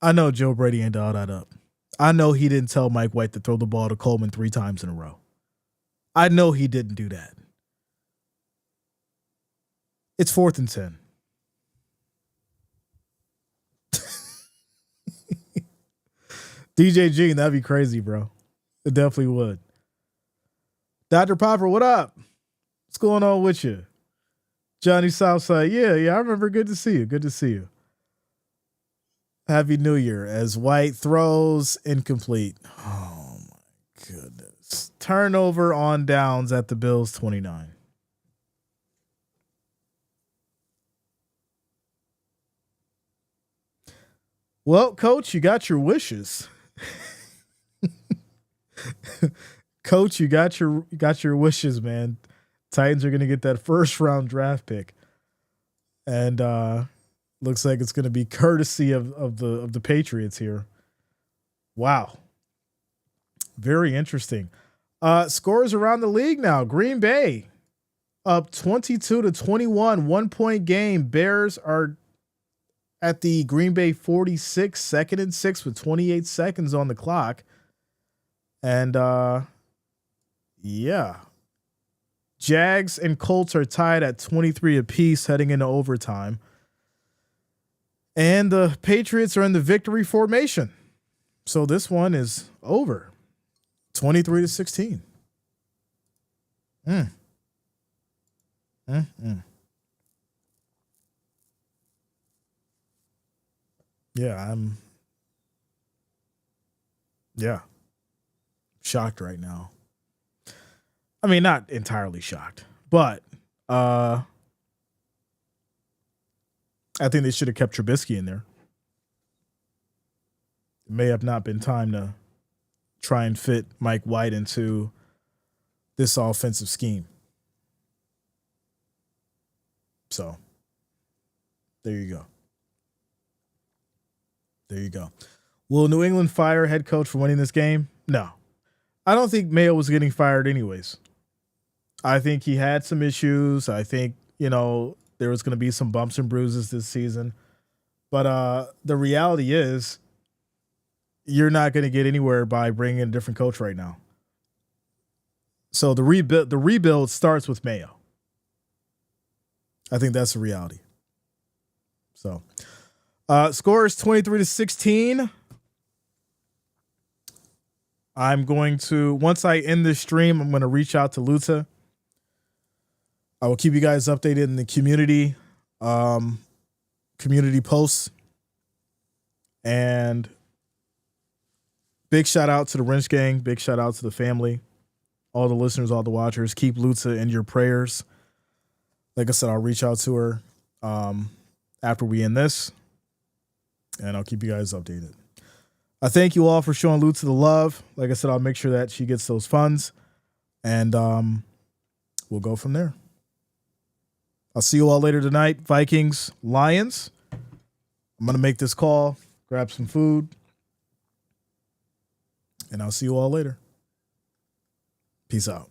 I know Joe Brady ain't all that up. I know he didn't tell Mike White to throw the ball to Coleman 3 times in a row. I know he didn't do that. It's 4th and 10. DJ Gene, that'd be crazy, bro. It definitely would. Dr. Popper, what up? What's going on with you? Johnny Southside, yeah, I remember. Good to see you. Good to see you. Happy New Year. As White throws incomplete. Oh my goodness. Turnover on downs at the Bills 29. Well, Coach, you got your wishes. Coach, you got your wishes, man. Titans are going to get that 1st round draft pick. And looks like it's going to be courtesy of the Patriots here. Wow. Very interesting. Scores around the league now. Green Bay up 22-21, 1-point game. Bears are at the Green Bay 46, 2nd and 6 with 28 seconds on the clock. And yeah. Jags and Colts are tied at 23 apiece heading into overtime. And the Patriots are in the victory formation. So this one is over. 23-16. Yeah, I'm shocked right now. I mean, not entirely shocked, but I think they should have kept Trubisky in there. It may have not been time to try and fit Mike White into this offensive scheme. So there you go. There you go. Will New England fire head coach for winning this game? No. I don't think Mayo was getting fired anyways. I think he had some issues. I think, there was going to be some bumps and bruises this season. But the reality is you're not going to get anywhere by bringing in a different coach right now. So the rebuild starts with Mayo. I think that's the reality. So score is 23-16. I'm going to, once I end this stream, I'm going to reach out to Luta. I will keep you guys updated in the community posts. And big shout out to the Wrench Gang. Big shout out to the family, all the listeners, all the watchers. Keep Luta in your prayers. Like I said, I'll reach out to her after we end this, and I'll keep you guys updated. I thank you all for showing Luta the love. Like I said, I'll make sure that she gets those funds, and we'll go from there. I'll see you all later tonight. Vikings, Lions. I'm going to make this call, grab some food, and I'll see you all later. Peace out.